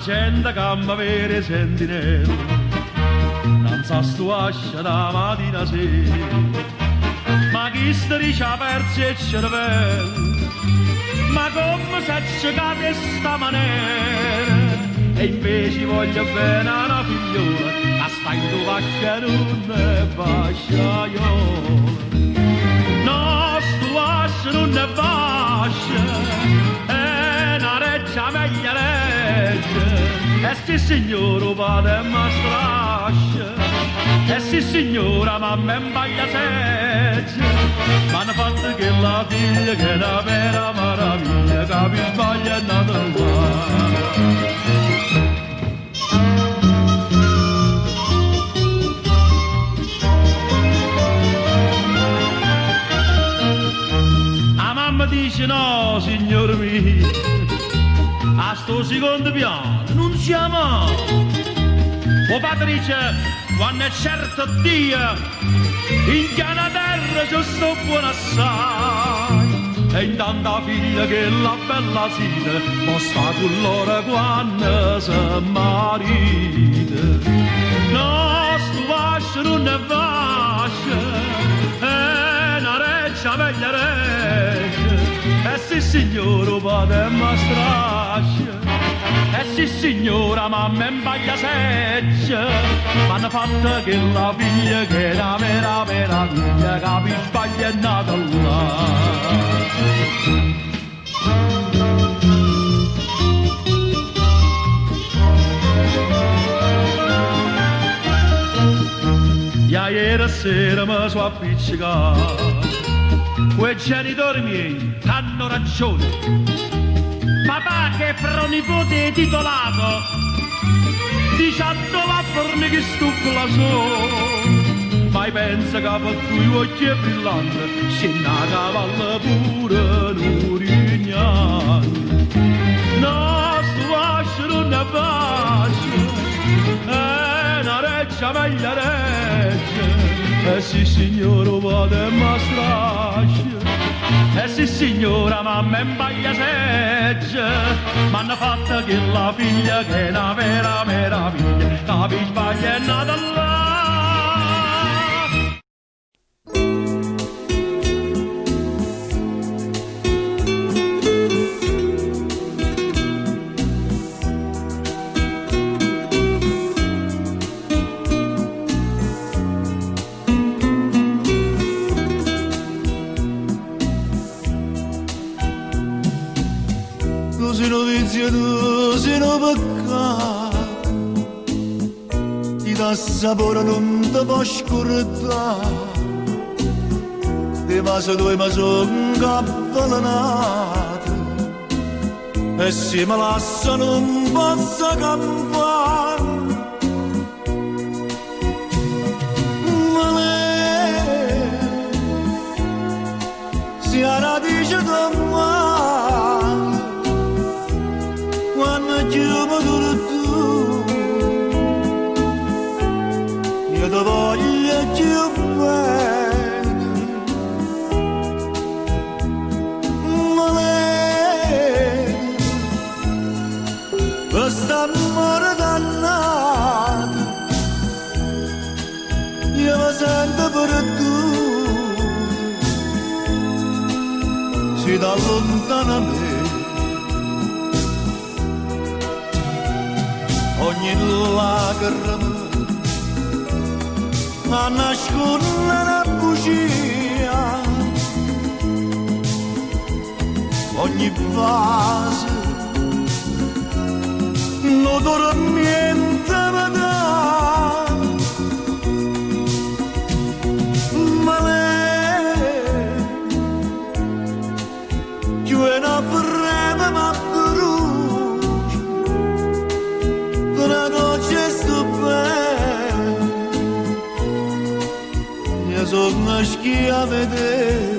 gente che mi vede sentinella, non sa stuascia da mattina a sera, ma chi sta dice ha perso il cervello, ma come si è di sta maniera, e invece voglio bene a una figliola, che sta in tua vascia non è vasciaiola. No, stu vascia non è vascia, è una reggia meglio legge, e sì signore padre mi strascia, e sì signora mamma mi baglia seggia, ma hanno fatto che la figlia che è una vera meraviglia, che mi sbaglia è nata là. Dice no, signor mio, a sto secondo piano non siamo. O padre dice, quando è certo Dio, in chiana terra ci sto buono assai. E intanto la figlia che la bella sita, mo sta con loro quando si marita. No, sto vascio non è vascio, è una reggia meglio reggia. Eh sì signora padre mi strascia, eh sì signora mamma mi baglia seggia, m'hanno fatto che la figlia che è una vera meraviglia, che mi sbaglia è nata là. Ieri sera mi sono appiccicato, quei genitori miei hanno ragione. Papà che è pronipote titolato dice a dove a forni che stuccola so, ma pensa che per cui occhi è brillante se una cavalla pure non rignante. No, sto vascio non è vascio, è una reggia meglio reggia. Eh sì signora padre mi strascia, eh sì signora mamma mi baglia seggia, m'hanno fatto che la figlia che è una vera meraviglia, che mi sbaglia è nata là. Tu sei un peccato, ti dà sapore non ti può scordare, ti vaso due ma sono avvelenato, e se mi lascia non posso campare. Ma lei si è radice da mare, quando chiamo tu, io ti voglio più bene. Ma lei, questo amore dannato, io mi sento per tu, si da lontano a me. Ogni lacrima a nascondere una bugia, ogni vaso non dormiente mi dà. Ma lei più è una freme ma brucia, una noce stupenda, io sono schia a vedere.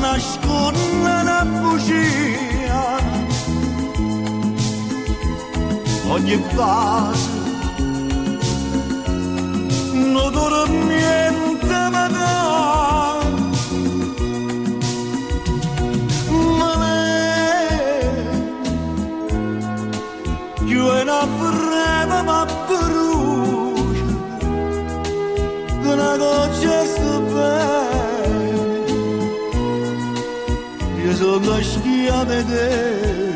nasconde una bugia, ogni fase non dura niente ma dà, ma lei io è una freva ma brucia, una goccia sta bene, io sono schia a vedere,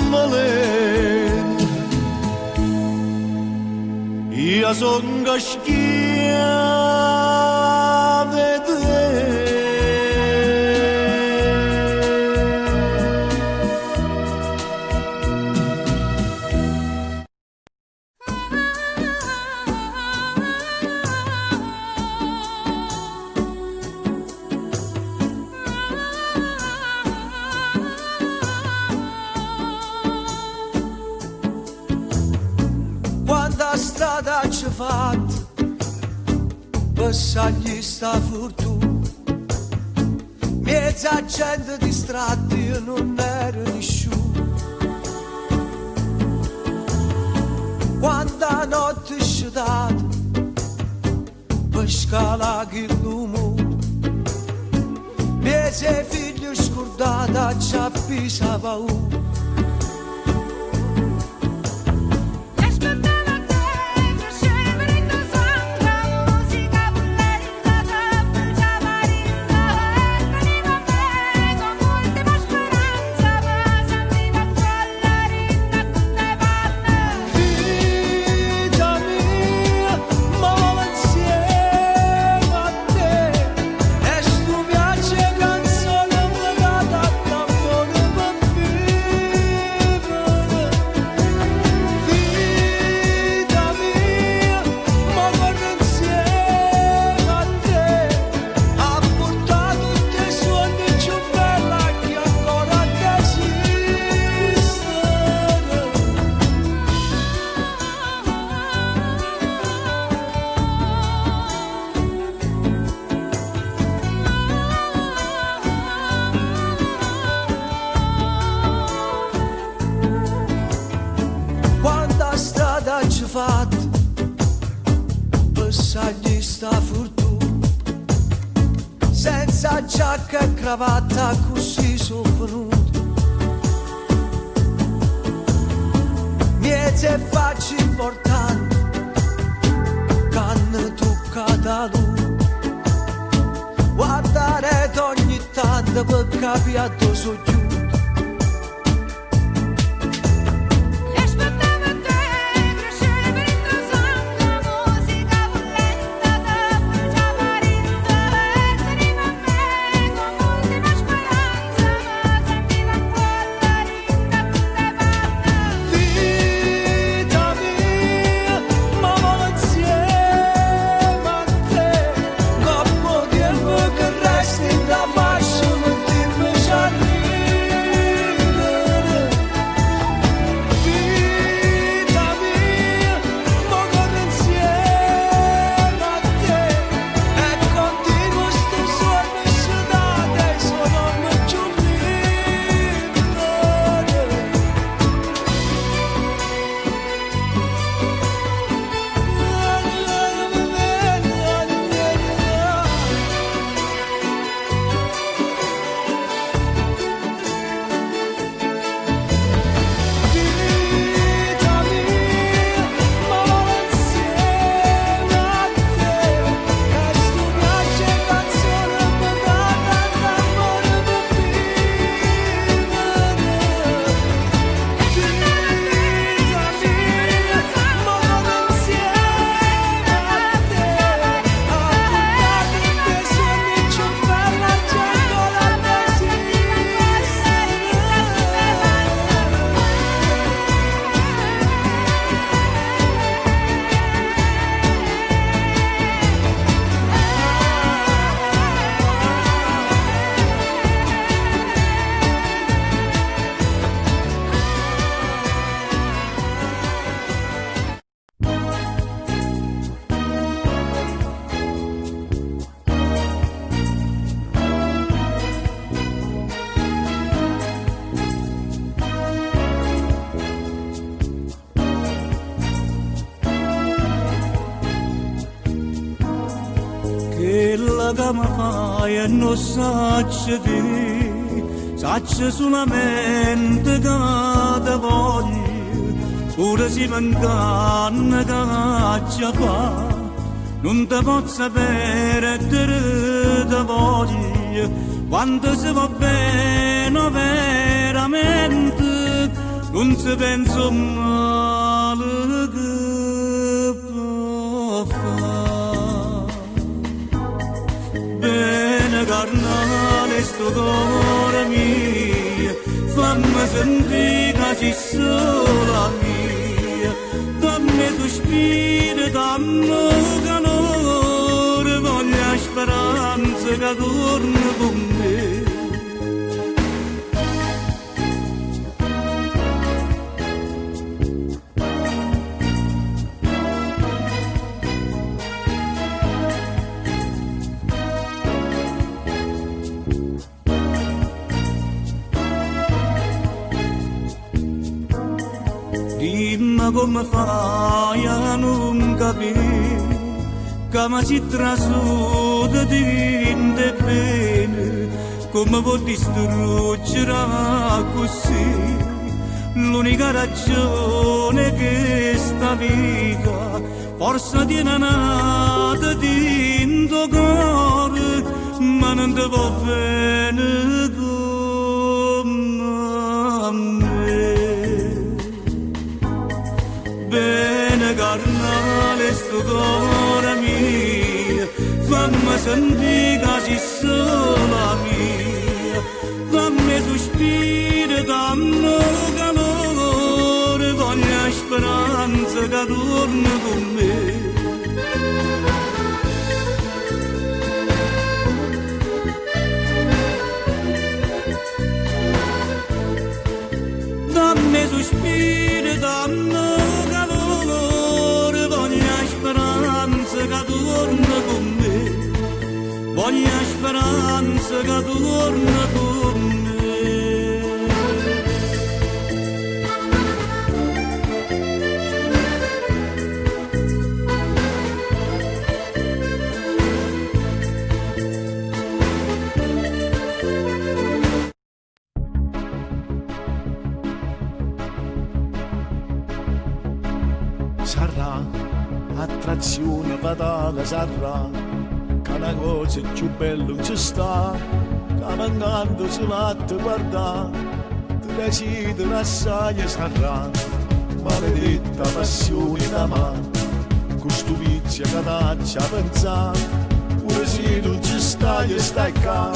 ma lei io sono schia a vedere. Quanta strada ci fatta, passagli sta fortuna, mezza gente distratta, io non ero nessuno. Quanta notte ci data, per scalare il lume, mezza figlia scordata, ci ha pisa paura. Fatta passagli sta fortuna, senza giacca e cravatta così sono venuto, miezze facce importanti che hanno toccato lui, guardare ogni tanto per capire a dove sono giù. Resti da baixo, non ti che mi fai e non saccio di, saccio solamente che ti voglio, pure se mi inganna che ci fa, non ti posso sapere te ti voglio, quando si va bene veramente, non si pensa male che può fare. Bene carnale sto cuore mio, fammi sentire che sei sola mia, dammi sospiro, dammi calore, voglio speranza che torni con me. Dimmi come fai a non capire che mi si trasuda di bene, come può distruggere così l'unica ragione che sta vita, forse tiene nata di tuo cuore, ma non ti va bene come a me. Bene carnale sto cuore mio, fammi sentire che sei sola mia, fammi sospiro, dammi calore, voglio speranza che torni con me. Dammi sospiro, dammi calore, voglio speranza che torni con me, voglio speranza che torni con me. Sarà attrazione fatale, sarà che una cosa più bella non ci sta, che mancando sulla te guarda, ti desidero assai, sarà maledetta passione da me, questo vizio che t'accia a pensare, pure se non ci stai e stai qua,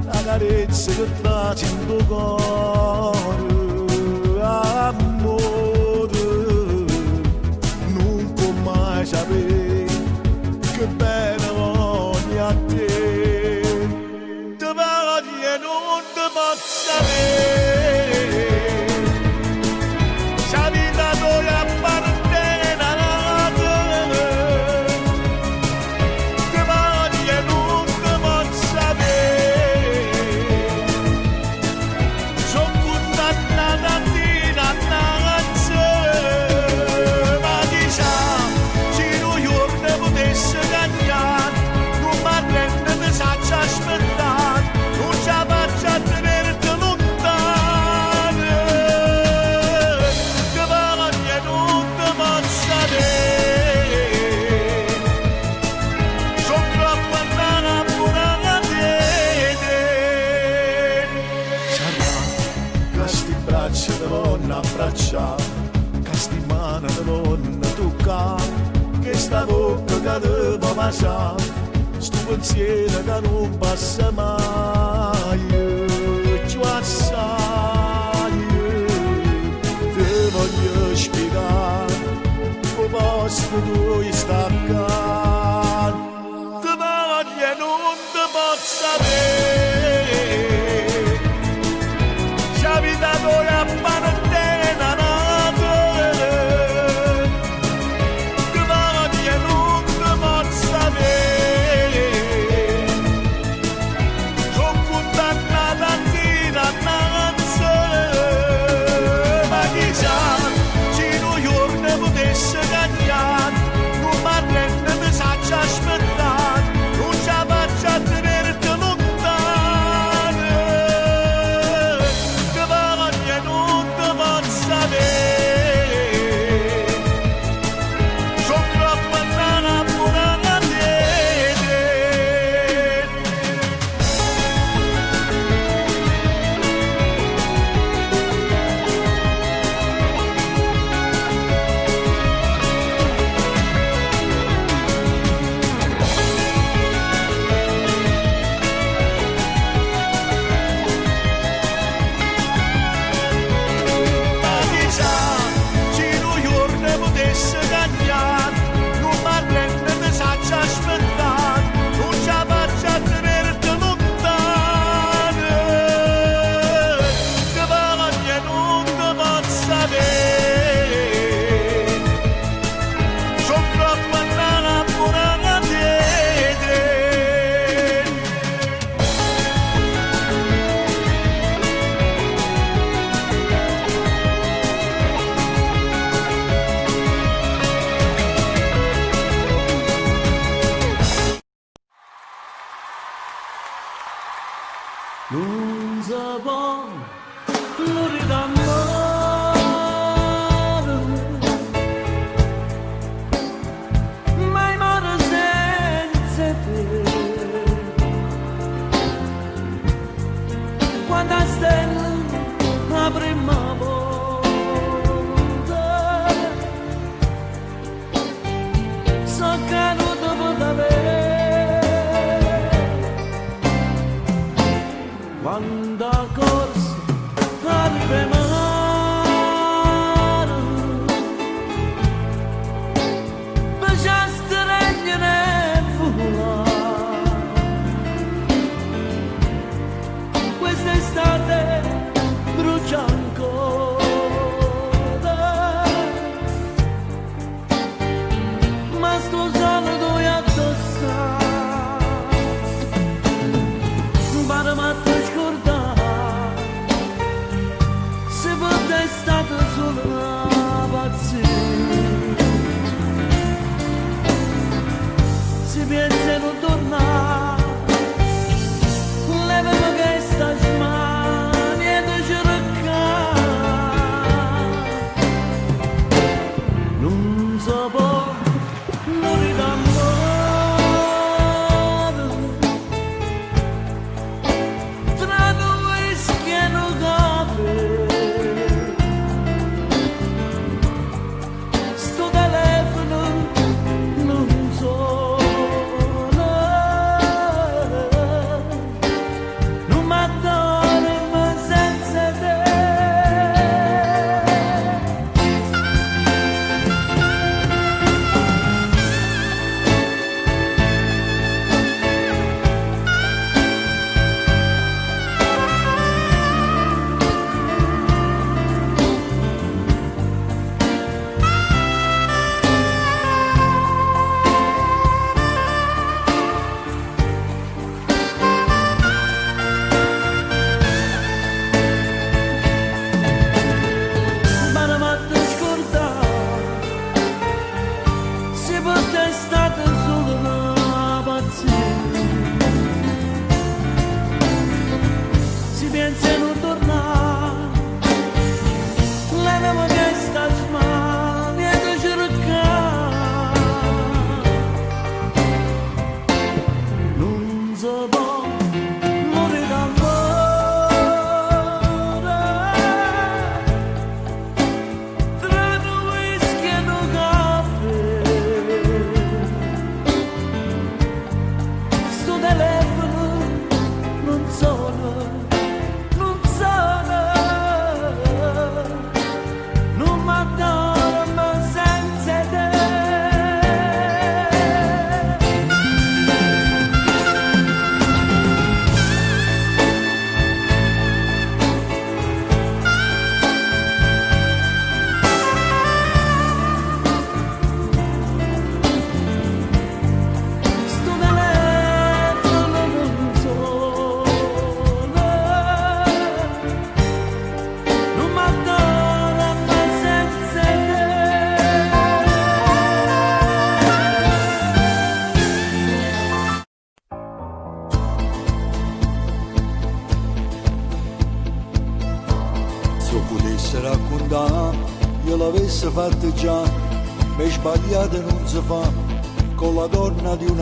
la carezza che traccia in tuo cuore, amore. Sapere che bene voglio a te, ti voglio e non ti posso sapere, se la vita tua appartiene a te, ti voglio e non ti posso sapere, sono condannata a dire a aspettare, non ci faccio a tenerti lontano, che voglio e non ti posso sapere, sono troppo innamorata di te. Sarà che sti braccia ti vogliono abbracciare, che sti mani ti vogliono toccare, che sta bocca che ti può mangiare, sto pensiero che non passa mai, ci assai, ti voglio spiegare, come posso tu staccare, ti voglio e non ti posso sapere, se la vita tua appartiene a te, ti voglio e non ti posso sapere, sono condannata a dire annanzi, ma chissà se un giorno potesse cambiare, non parli non si può morire d'amore, mai muore senza te. Quando a stella la prima volta so caduto per te. Quando a corso arriva mare, baciaste regno nel fuoco. Quest'estate brucia ancora, ma sto solo due addossare. Para matta scordare, se potessi stato solo una pazzia, si pensa non tornare, levami che sta smani e ti cercare, non so può morire d'amore. L'avesse fatto già, mi sbagliate non si fa, con la donna di un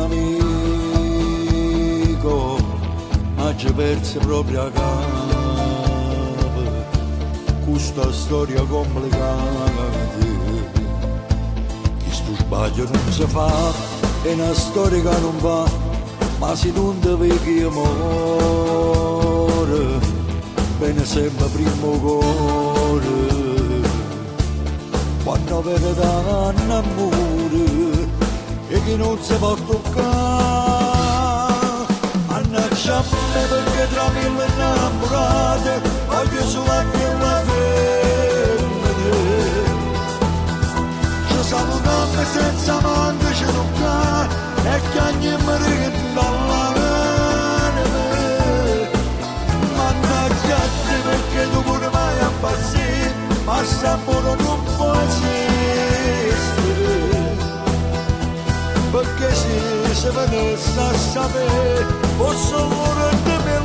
amico, ma ci perse proprio a capo, questa storia complicata, questo sbaglio non si fa, è una storia che non va, ma se non ti vedi amore, bene sempre primo cuore. Quando vede d'amore e che non si può toccare, annaccia a me perché tra mille innamorate voglio solo che la femmina. Ci salutiamo senza manca ci toccare e che ogni morire dall'anima. Mannaggia a te perché tu pure mai appazzire, ma sapore non può esistere, perché se venisse a sapere fosse l'ora di me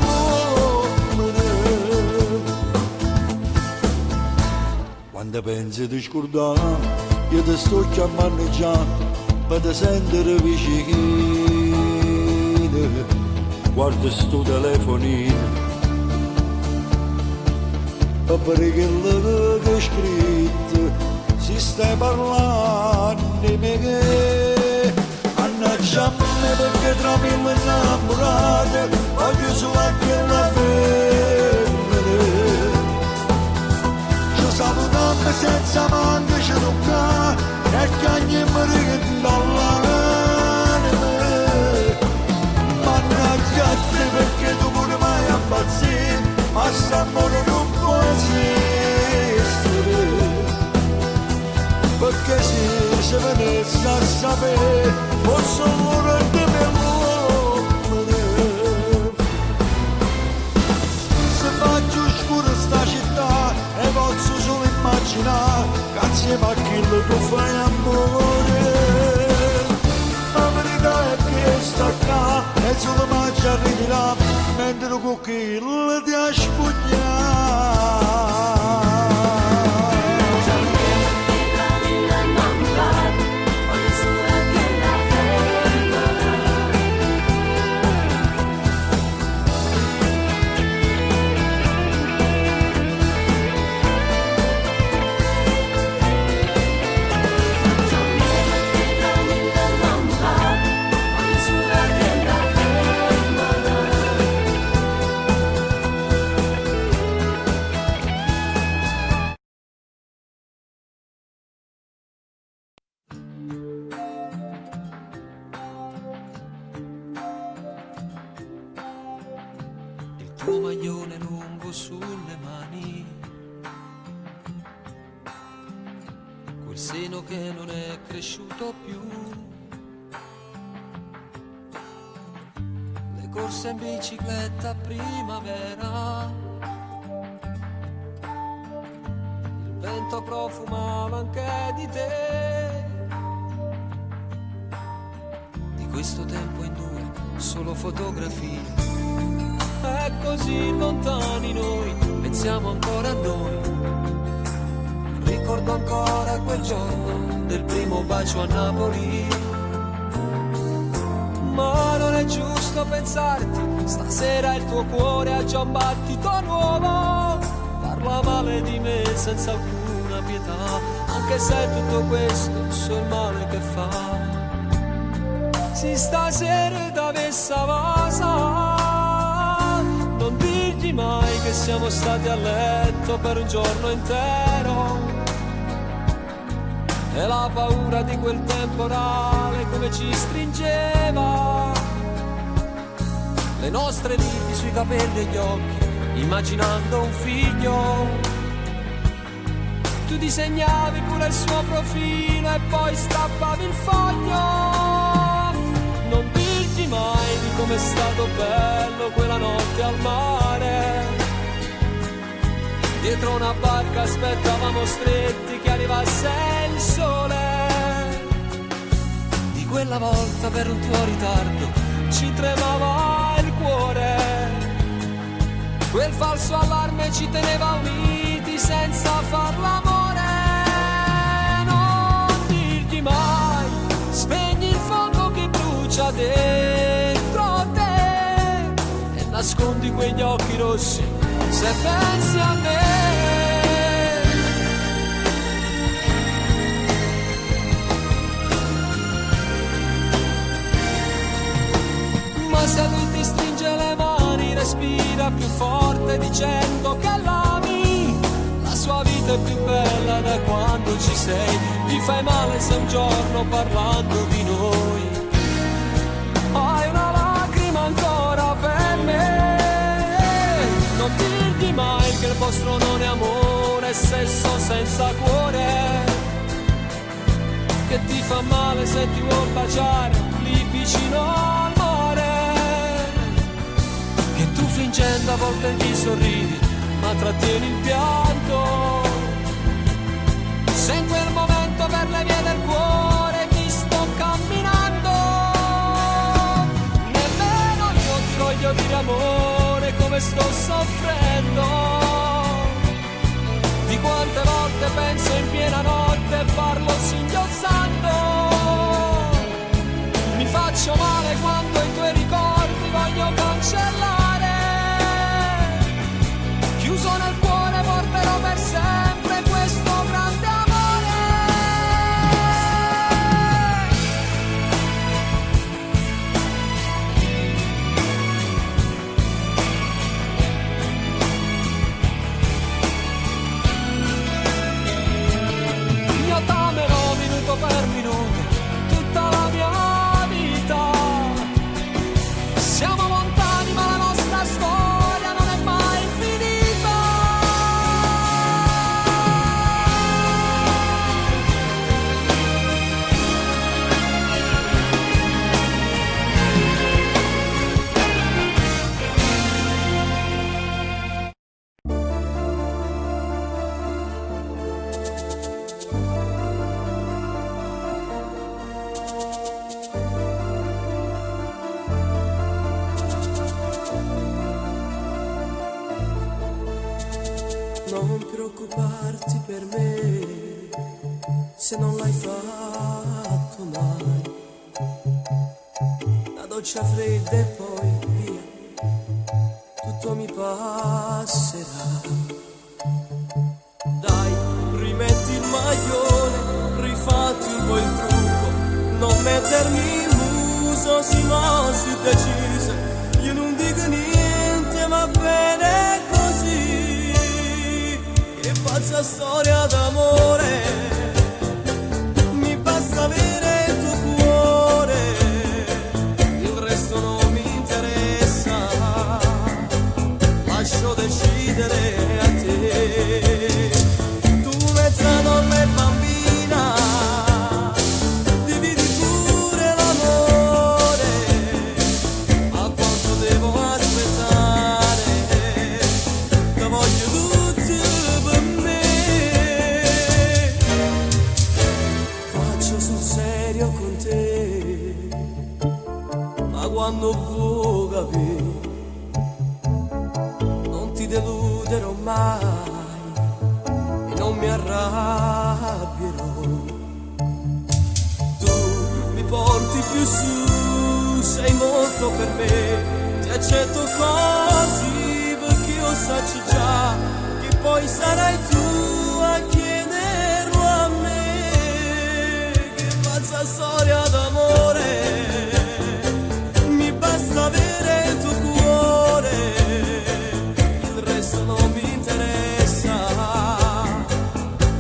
senza ti scordare, io ti sto chiamando già per ti sentire vicino. Guarda sto telefonino, per quello che hai scritto, si stai parlando di me che annaggia a me perché tra me innamorate, voglio solo anche la femmina. Salutando senza manca ci tocca e cagni mi dall'anima. Mannaggia a te perché tu pure mai ammazzì, ma st'amore non può esistere. Perché se venisse a sapere posso morire di me l'uomo. Se faccio scuro sta città e posso solo immaginare che assieme a chi tu fai amore. La verità è che sta qua e solo mangia arriverà mentre con chi ti ha spugnato. Tuo maglione lungo sulle mani, quel seno che non è cresciuto più, le corse in bicicletta a primavera, il vento profumava anche di te, di questo tempo in due solo fotografie. È così lontani noi, pensiamo ancora a noi. Ricordo ancora quel giorno del primo bacio a Napoli. Ma non è giusto pensarti, stasera il tuo cuore ha già un battito nuovo. Parla male di me senza alcuna pietà, anche se tutto questo so il male che fa. Si stasera d'avessa vasa, non dirgli mai che siamo stati a letto per un giorno intero. E la paura di quel temporale come ci stringeva, le nostre liti sui capelli e gli occhi, immaginando un figlio. Tu disegnavi pure il suo profilo e poi strappavi il foglio. Non dirgli mai di com'è stato bello quella notte al mare. Dietro una barca aspettavamo stretti che arrivasse il sole. Di quella volta per un tuo ritardo ci tremava il cuore. Quel falso allarme ci teneva uniti senza far l'amore. Non dirgli mai, spegni il fuoco che brucia dentro te e nascondi quegli occhi rossi se pensi a me. Ma se lui ti stringe le mani, respira più forte dicendo che l'ami. La sua vita è più bella da quando ci sei. Gli fai male se un giorno parlando di noi hai una lacrima ancora per me. Non dirgli mai che il vostro non è amore, è sesso senza cuore, che ti fa male se ti vuol baciare lì vicino al mare, che tu fingendo a volte gli sorridi ma trattieni il pianto. Se in quel momento per le vie del cuore ti sto camminando, nemmeno io ti voglio dire amore come sto soffrendo. di quante volte penso in piena notte e parlo singhiozzando. Mi faccio male quando i tuoi ricordi voglio cancellare. Chiuso nel cuore porterò per sempre questo grande amore. Io t'amerò minuto per minuto tutta la mia vita. Siamo lontani ma la nostra storia non è mai finita. Non preoccuparti per me se non l'hai fatto mai. La doccia fredda e poi via, tutto mi passerà. Dai, rimetti il maglione, rifatti un po' il trucco, non mettermi in muso, sì ma si decise. Io non dico niente, va bene così. Che pazza storia d'amore, mi basta avere il tuo cuore, il resto non mi interessa, lascio decidere a te. Tu mezza donna e bambina, dividi pure l'amore, a quanto devo aspettare, te voglio tutti per me. Faccio sul serio con te, ma quando vuoi capire non ti deluderò mai e non mi arrabbierò. Tu mi porti più su, sei molto per me, ti accetto così perché io saccio già che poi sarai tu a chiederlo a me. Che pazza storia d'amore, mi basta avere il tuo cuore, il resto non mi interessa,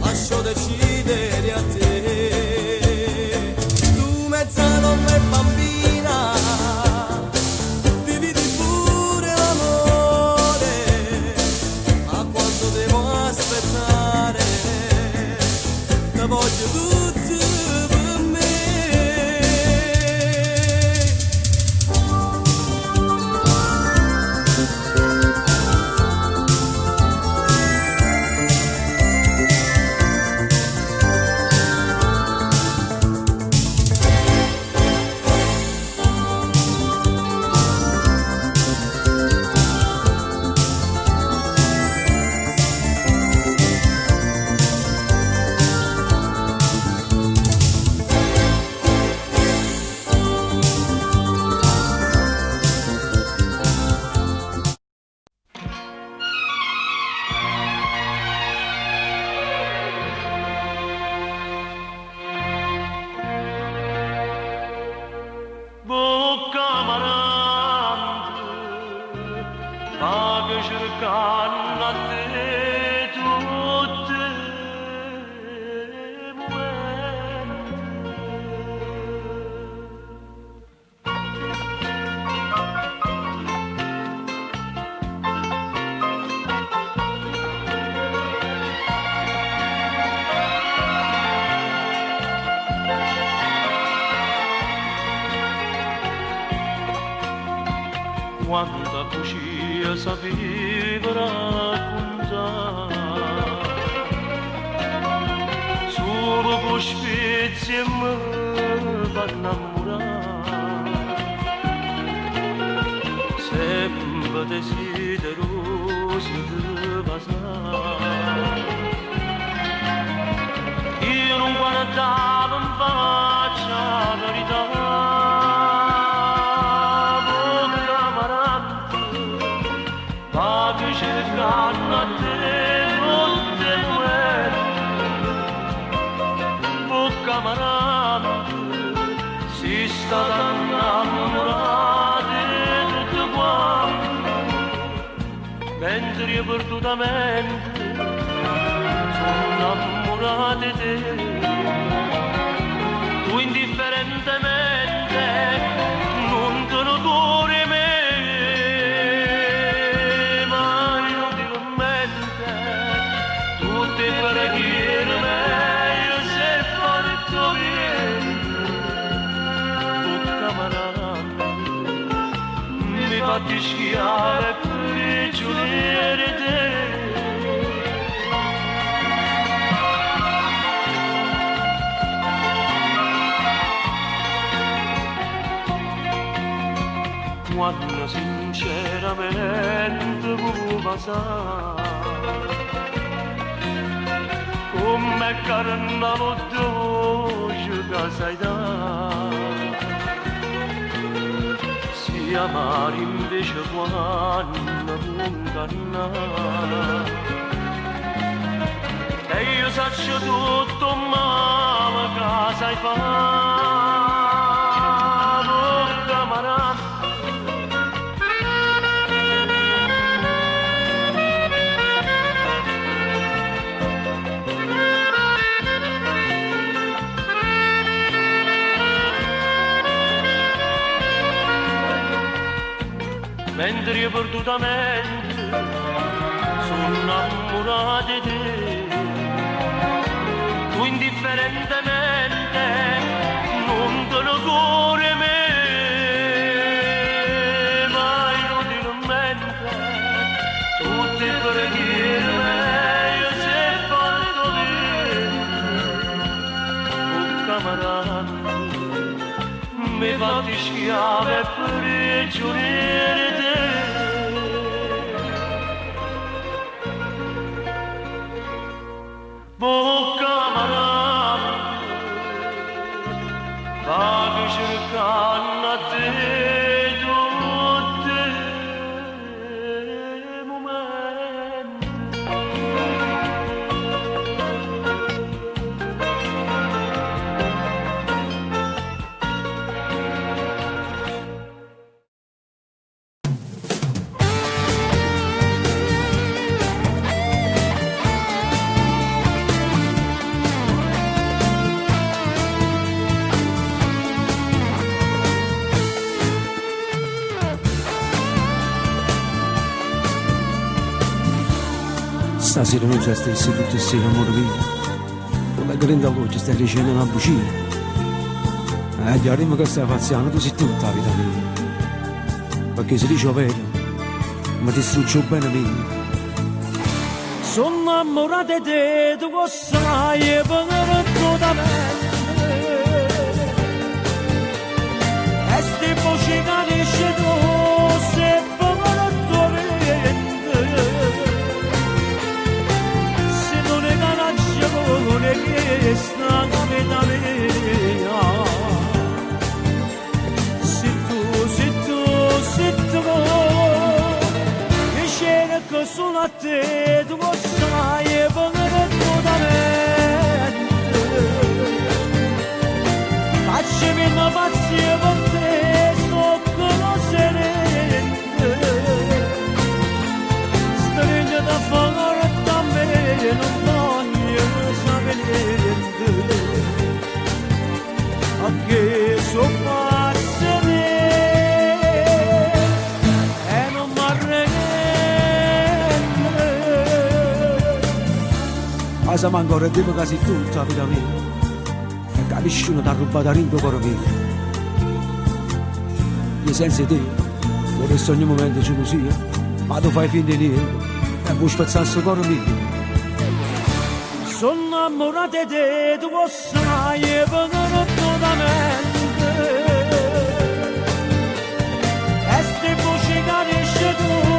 lascio decidere a te. Tu mezza donna e bambina, dividi pure l'amore, a quanto devo aspettare, te voglio tutti per me. Bocca marante, paga cercando a te tutte quanta bugia sapeva raccontare, solo con spezie mi fa innamorare, sempre vă desideroso di passare. Io non guardavo in faccia la verità, bocca marante, ma che cercano a te notte muerte, bocca marante, si sta innamorati tutti quanti, mentre io perdutamente sono innamorata di te. Tu indifferentemente non te lo cuore me, ma io ti mente tutte preghiere meglio se fatto bene. Tu camarame mi fatti schiare per giudicare te. Quando sinceramente vuoi passare come carnavo dolce che sai dare, si amare invece quando condannare, e io saccio tutto male che sai fare, camarada. Mentre io perdutamente sono innamorato di te, tu indifferentemente non te lo cuore me, ma inutilmente tutte preghiere meglio se fatto bene. Oh camarada, mi fatti schiave per giurare te. Bocca marana, vado cercando a te tutti i momenti. Stasera non c'è stessi tutte e sei amore mio, come grande voce stai dicendo una bugia, chiariamo che stai facendo, tu sei tutta la vita mia, perché se dice vero, ma ti distrugge bene mio. Sono innamorata di te, tu lo sai, e perdutamente, e sti voci che dici tu, se non è che sta vita mia, se tu che cerco solo a te, tu lo sai e perdutamente, facciami una pazzia per te, so che lo sereno, stringe da fare da me, non voglio che so passare e non m'arrende. Ma se manco rettiamo quasi tutta la vita mia, e che nessuno ti ha rubato a ringo cuore mio. Io senza te, vorrei ogni momento gelosia, ma tu fai finta di niente e vuoi spezzare il cuore mio. Sono innamorata di te, tu lo sai, e perdutamente, e ste voci che dici tu,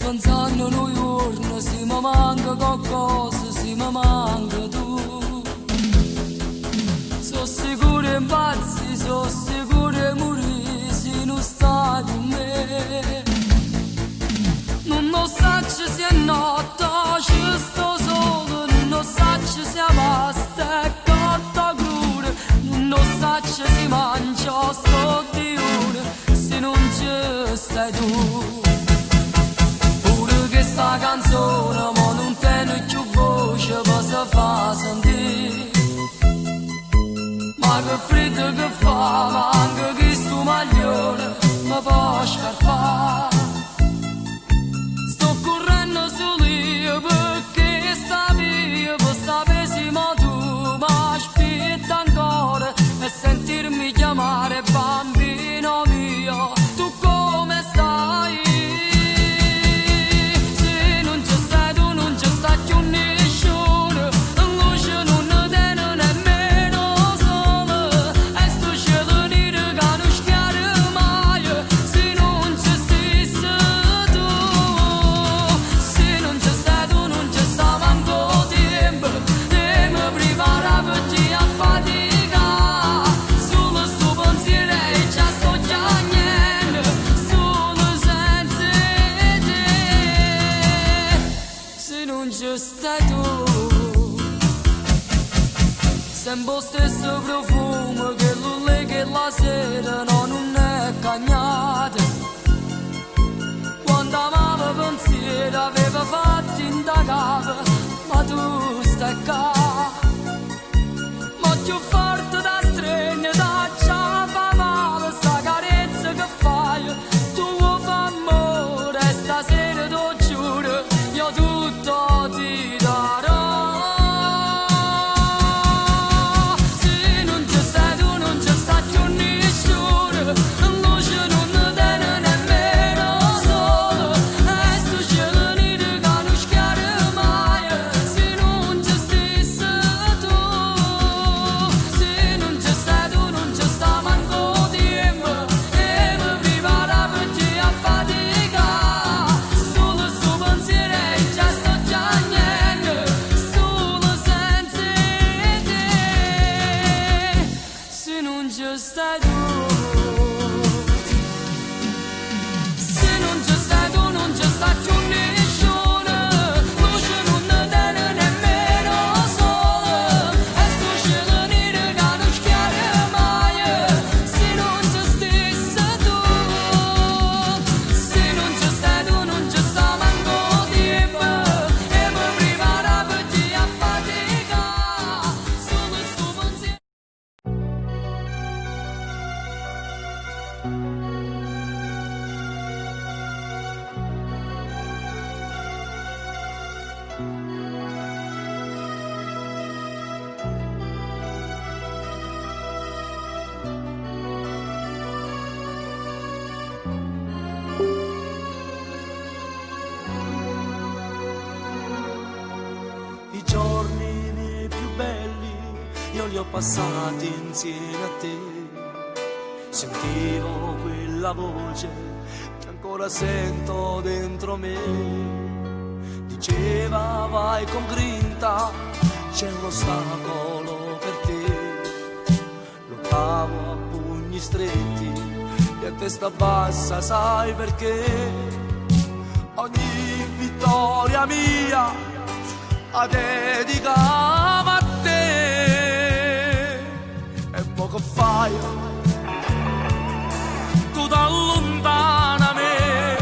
pensando noi giorni, se mi manca qualcosa, se mi manca tu. Sono sicuro in pazzi, sono sicuro in morire, se non stai con me. Non lo so se è notte, ci sto solo, non lo so se basta, è cotta cruda, non lo so se si mangia sto dione, se non ci stai tu. Pure che sta canzone, ma non tiene più voce per si fa sentire. Ma che freddo che fa, ma anche che sto maglione mi può scarfare. Sto correndo su lì perché sta via, per sapere se tu mi aspetta ancora e sentirmi chiamare bambino mio, tu come stai? Se non ci stai tu non ci sta più nessuno, luce non tiene nemmeno sole, e sto cielo nero che non schiara mai, se non ci stessi tu, se non ci stai tu non ci sta manco tempo, e mi prepara per ti a fatica, solo sto pensiero e già sto piangendo, solo senza te, se non ci stai tu. Sempre stesso profumo che lo lega la sera no, non è cagnata. Quando amava pensiero aveva fatto in da capo, ma tu stai qua. Ma più forte da stregno, da già fa male, sta carezza che fai, tu vuoi fa amore, e stasera ti giuro, io tutto ti darò. Se non ci stai tu non ci sta più nessuno, luce non tiene nemmeno sole, e sto cielo nero che non schiara mai, se non ci stessi tu, se non ci stai tu non ci sta manco tempo, e mi prepara per ti a fatica, solo sto pensiero e già sto piangendo, solo senza te, se non ci stai tu. Se non ci stai tu non ci sta più nessuno, luce non tiene nemmeno sole, e sto cielo nero che non schiara mai, se non ci stessi tu, se non ci stai tu non ci sta manco tempo, e mi prepara per ti a fatica, solo sto pensiero. I giorni miei più belli io li ho passati insieme a te. Sentivo quella voce che ancora sento dentro me. Diceva vai con grinta, c'è un ostacolo per te. Lottavo a pugni stretti e a testa bassa, sai perché? Ogni vittoria mia la dedicavo a te. E mo che fai? Tu da lontana me,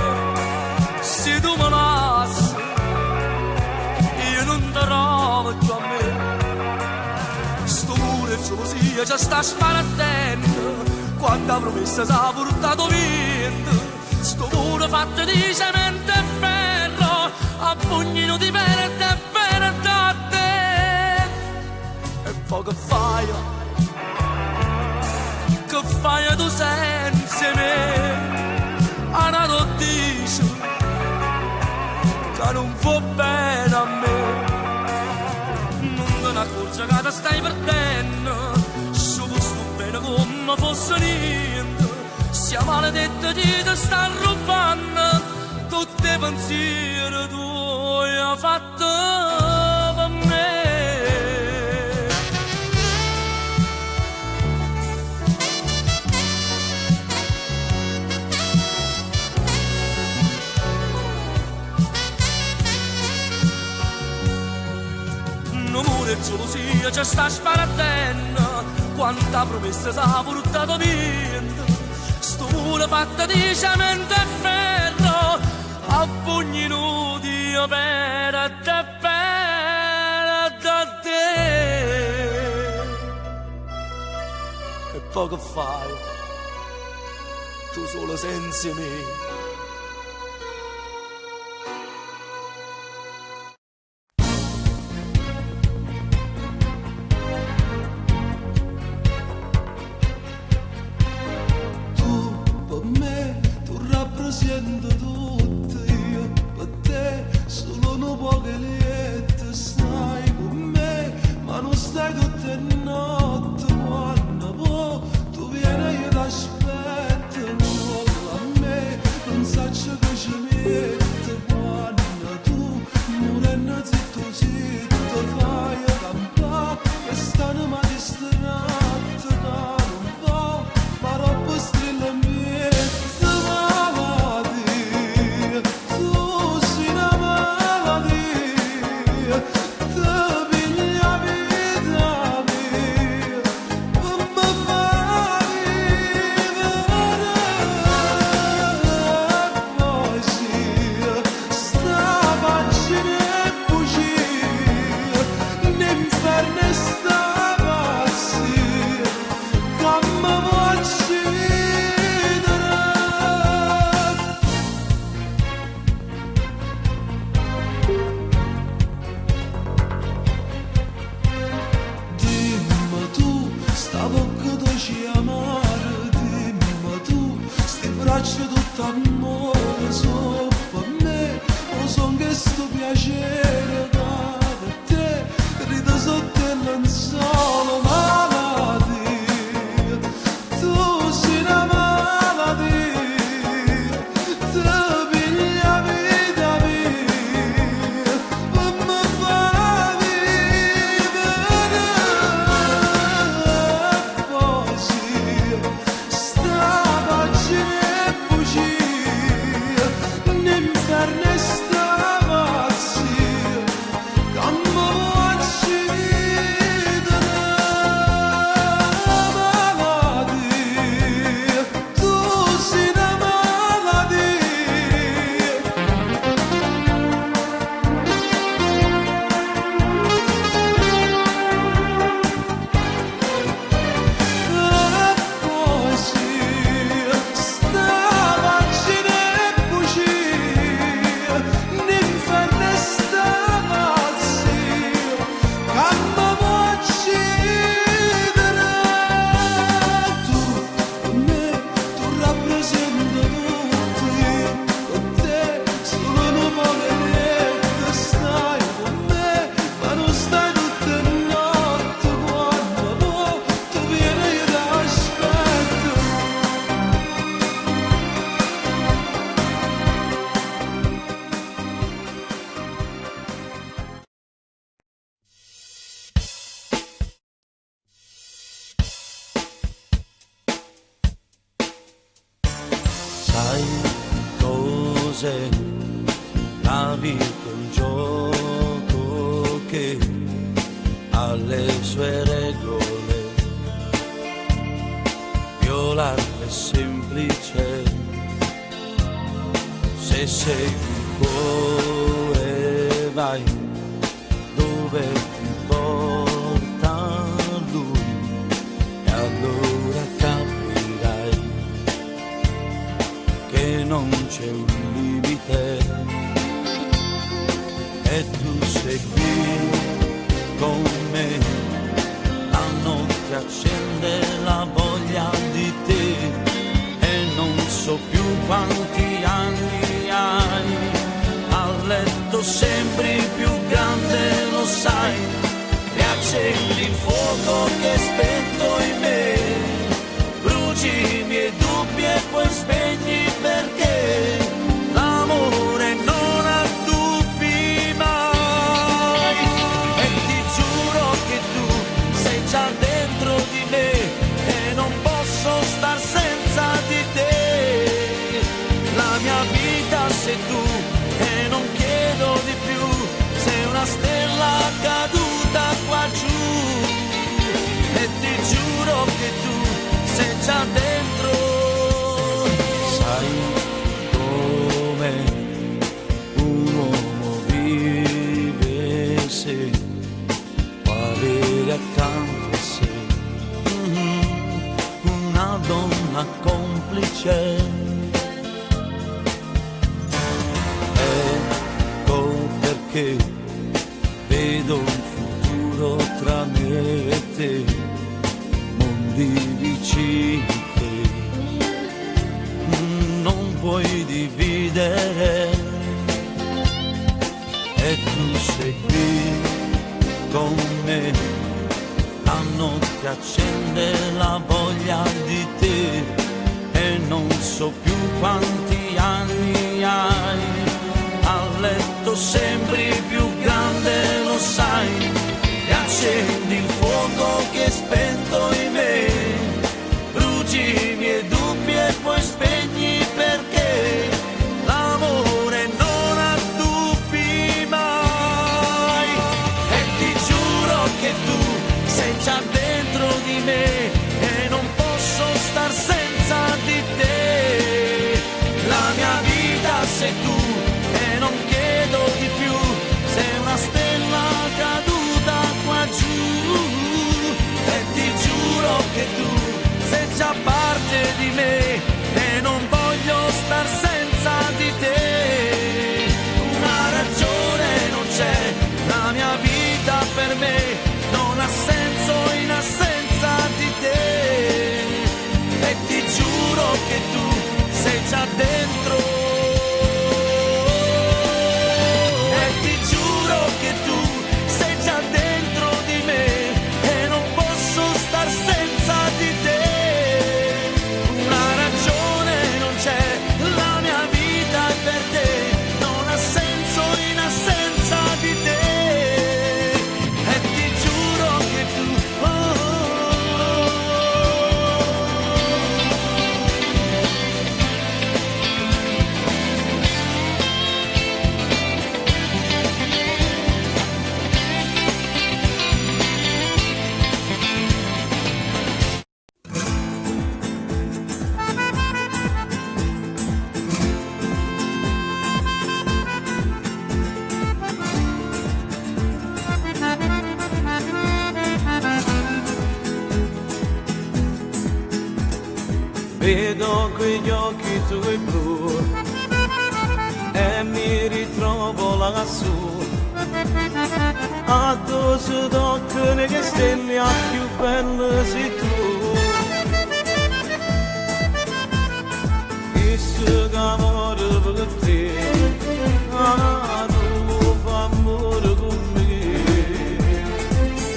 se tu me lasci, io non ti trovo più a me. Sto muro e gelosia ci sta sparattendo, quanta promessa s'ha portato vento. Sto muro fatto di cemento e ferro, a pugnino di perde e perde a te. E poi che fai? Che fai tu senza me? Ana lo dice che non va bene a me. Non te ne accorgi che ti stai perdendo, solo sto bene come fosse niente. Sia maledetto chi ti sta rubando tutte pensiero tuo hai fatto per me. L'amore e gelosia ci sta sparattendo, quanta promessa s'ha portato via. Sto muro fatto di cemento e ferro, a pugni nudi io per te. E poi che fai? Tu solo senza me. Rappresento tutto, io per te solo un po' che lieto. Stai con me ma non stai tutte le notti. Quando poi tu vieni io t'aspetto, non a me non saccio che ci metto. Quando tu morendo zitto zitto fai campare e stanno ma distratto da un po', ma roba strilla mia. La vita è un gioco che ha le sue regole, violarle è semplice se segui il cuore, vai dove ti porta lui e allora capirai che non c'è un limite e tu sei qui con me, la notte accende la voglia di te e non so più quanti anni hai, a letto sembri più grande, lo sai, riaccendi il fuoco che è spento in me, bruci i miei dubbi e poi spegni perché l'amore non che vedo un futuro tra me e te, mondi vicini che non puoi dividere, e tu sei qui con me, la notte accende la voglia di te e non so più quanti anni hai, a letto sembri più grande, lo sai, e accendi il fuoco che è spento in me, bruci i miei dubbi e poi spegni perché l'amore non ha dubbi mai, e ti giuro che tu sei già dentro di me e non posso star senza di te, la mia vita sei tu e non chiedo di più, sei una stella caduta qua giù, e ti giuro che tu sei già parte di me e non voglio star senza di te, una ragione non c'è, la mia vita per me non ha senso in assenza di te, e ti giuro che tu sei già dentro, e ti giuro che tu sei già dentro di me e non posso star senza di te, una ragione non c'è, la mia vita è per te, non ha senso in assenza di te, e ti giuro che tu vedo quegli occhi tuoi blu e mi ritrovo lassù, addosso d'occhio che stelle a più belle sei tu, questo che amore per te, tu fa amore con me,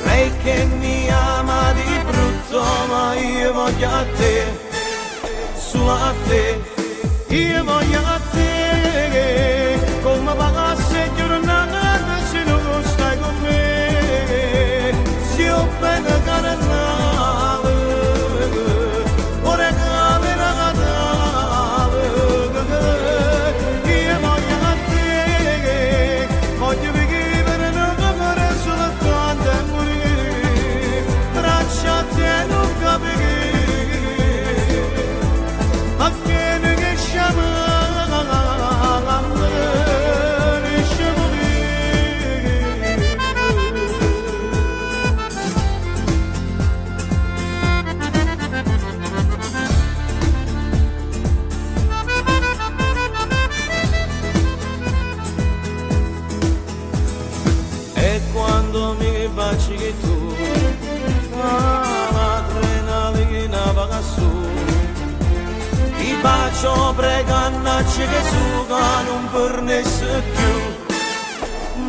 lei che mi ama di brutto ma io voglio a te, solo a te, io voglio a te, come pagasse giornata se non stai con me, se io bene carnale, ora cade la catale, io voglio a te, voglio vivere nell'amore soltanto e morire, braccia a te non capire. E quando mi baci che tu, l'adrenalina va su, ti bacio pregannacci che suga non fornesse più,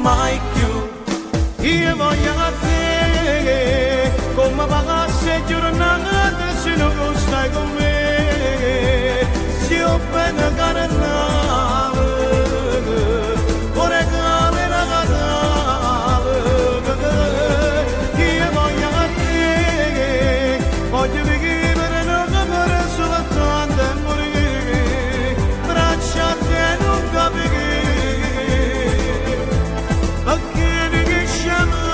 mai più, io voglio a te, come pagasse giornata se non stai con me, se io bene carnale, ora cade la catale, io voglio a te, voglio vivere nell'amore soltanto e morire, braccia a te non capire, perché mi chiama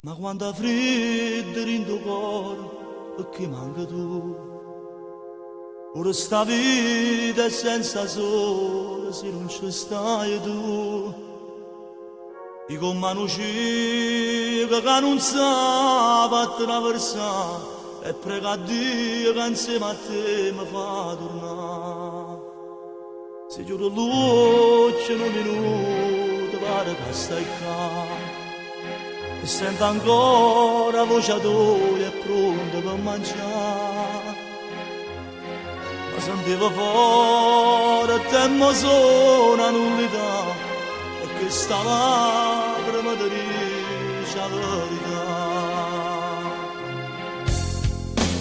Ma quando freddo in tuo cuore, perché manca tu? Ora sta vita è senza sole se non ci stai tu. E con mano cieca che non sa attraversare e prega a Dio che insieme a te mi fa tornare. Se giuro luce in un minuto pare che stai qua e sento ancora la voce tua e pronta per mangiare. Ma sentivo fuori tempo sono nullità e che stava prima di dire la verità.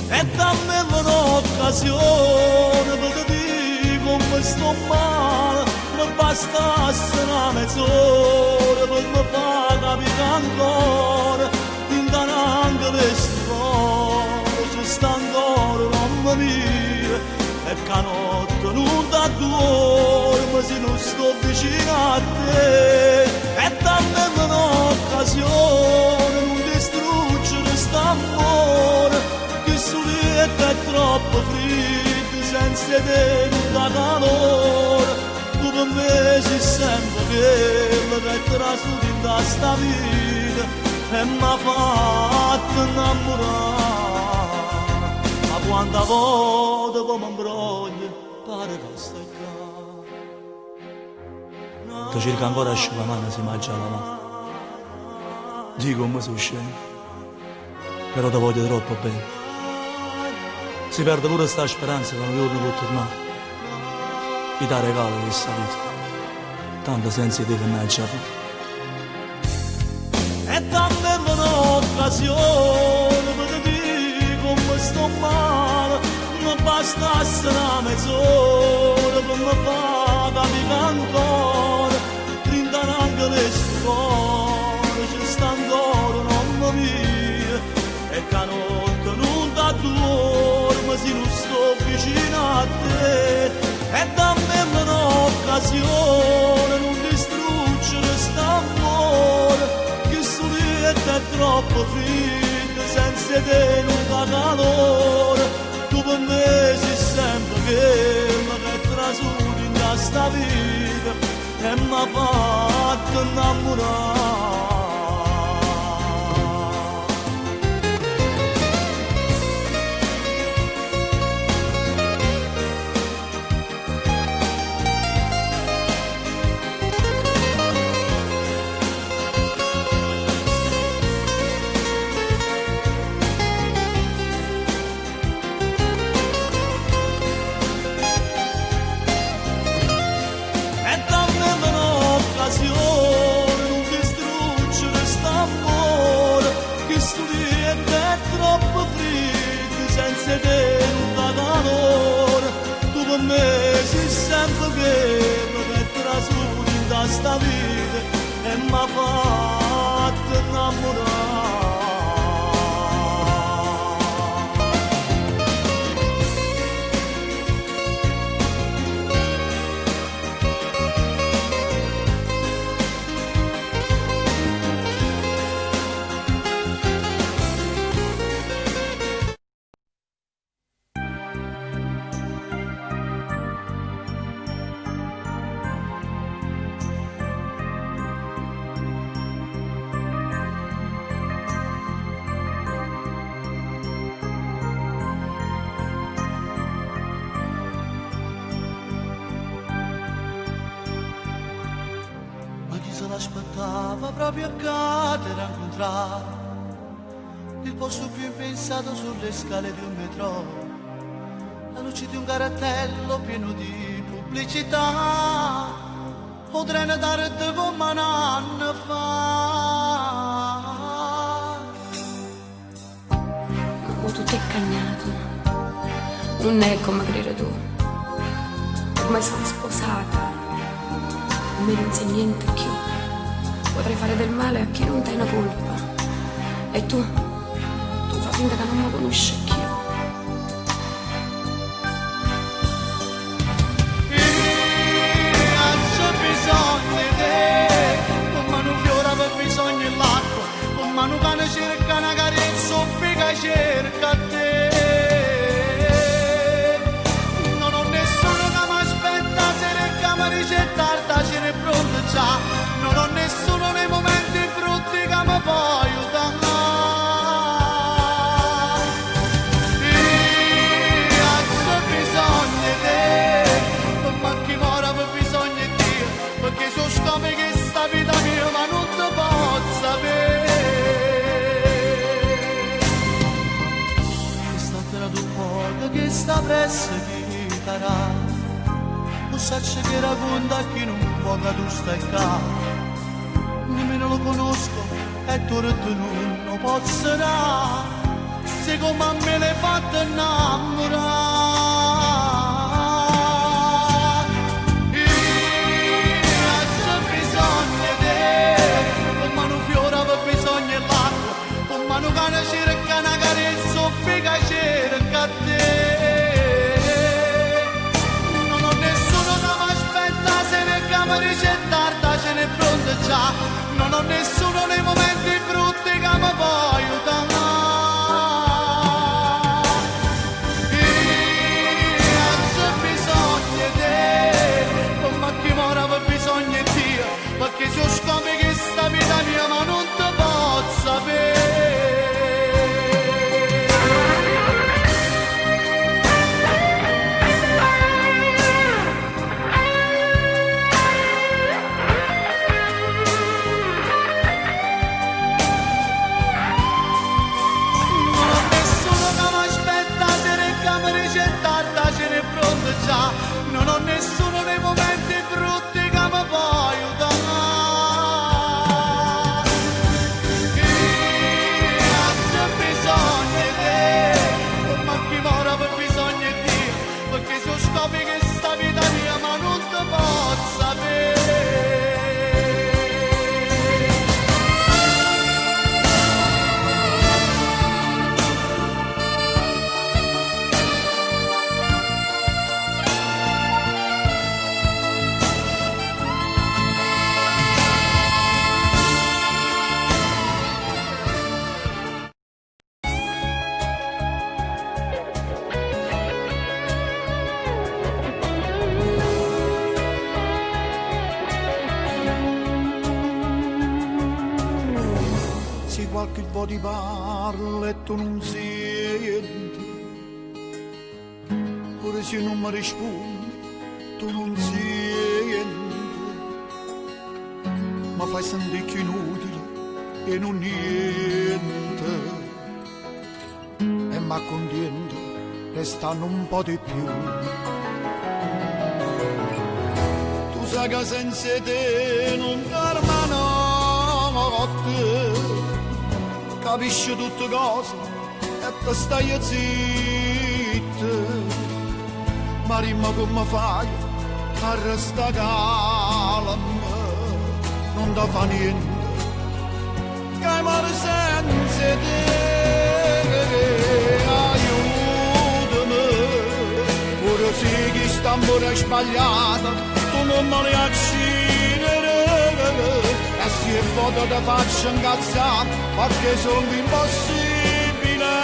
E dammi un'occasione per dire come sto male, non bastasse una mezz'ora per mi far capire ancora, in tanto le storie ci sta ancora mamma mia, e che notte non da dormo se non sto vicino a te. E dammi un'occasione, non distruggere quest'amore, che soletta è troppo freddo, senza te non dà calore. Tu per me sei sempre quello che è trasuto in questa vita e mi ha fatto innamorare. Ma quanta volta come imbroglia pare che stai qua. Tu cerca ancora a asciugare la mano se mangia la mano. Dico come sono scemo, però ti voglio troppo bene. Si perde pure sta speranza che un giorno può tornare. E ti regalo questa vita, tanto senza te che non già fa. E dammi un'occasione per dire come sto male, non bastasse una mezz'ora per mi far capire ancora, rindano anche le storie, ci sta ancora mamma mia, e che notte non da dormo se non sto vicino a te. E dammi un'occasione, non distruggere quest'amore, che soletta è troppo freddo, senza te non dà calore. Tu per me sei sempre quello che è trasuto in questa vita e mi ha fatto innamorare. Non distruggere quest'amore, che studietta è troppo freddo, senza te non dà calore. Tu per me sei sempre quello che è trasuto in questa vita e mi ha fatto innamorare. Aspettava proprio a cadere a incontrare il posto più impensato sulle scale di un metro, la luce di un cartello pieno di pubblicità, o treno tardi come un anno fa. Ma tutto è cagnato, non è come credi tu, ormai sono sposata, a me non sei niente più. Potrei fare del male a chi non te una colpa. E tu fai finta che non mi conosci più. C'è bisogno di te, con mano fiora per bisogno l'acqua, con mano cane cane cerca una carezza, un figa cerca te. Non ho nessuno che mi aspetta, se ne che mi ricettarta, ce n'è pronto già. Non ho nessuno nei momenti brutti che mi può aiutare. Perché sono scopi che sta vita mia ma non ti posso sapere. Che sta tirato un po' che sta presso chi darà. Non sacci che racconta a chi non vuole che tu stai qua. Nemmeno lo conosco e tu non lo posso dare. Se come a me l'hai fatto innamorare. Mano cane cerca una carezza, figa cerca te. Non ho nessuno che mi aspetta, se ne che mi ricettarta, ce n'è pronto già. Non ho nessuno nei momenti brutti che mi può aiutare. C'è bisogno di te, come a chi muore per bisogno di Dio, perché se scopri che sta vita mia ma non ti posso sapere. Non ho nessuno nei momenti brutti che mi può aiutare. C'è bisogno di te, ma chi muore per bisogno di Dio, perché se scopri che sta vita mia ma non ti posso sapere. Qualche po' ti parla e tu non senti, pure se non mi rispondi tu non senti, ma fai sentire che inutile e non niente, e m'accontento restando un po' di più. Tu sai che senza te non dormo notte, capisci tutte cose e te stai zitto, ma rimma come fai a restare calma, non ti fa niente, che mare senza te, aiutami, ora sì che sta pure sbagliata, tu non me ne accidere. E se foto ti faccio incazzare perché sono impossibile,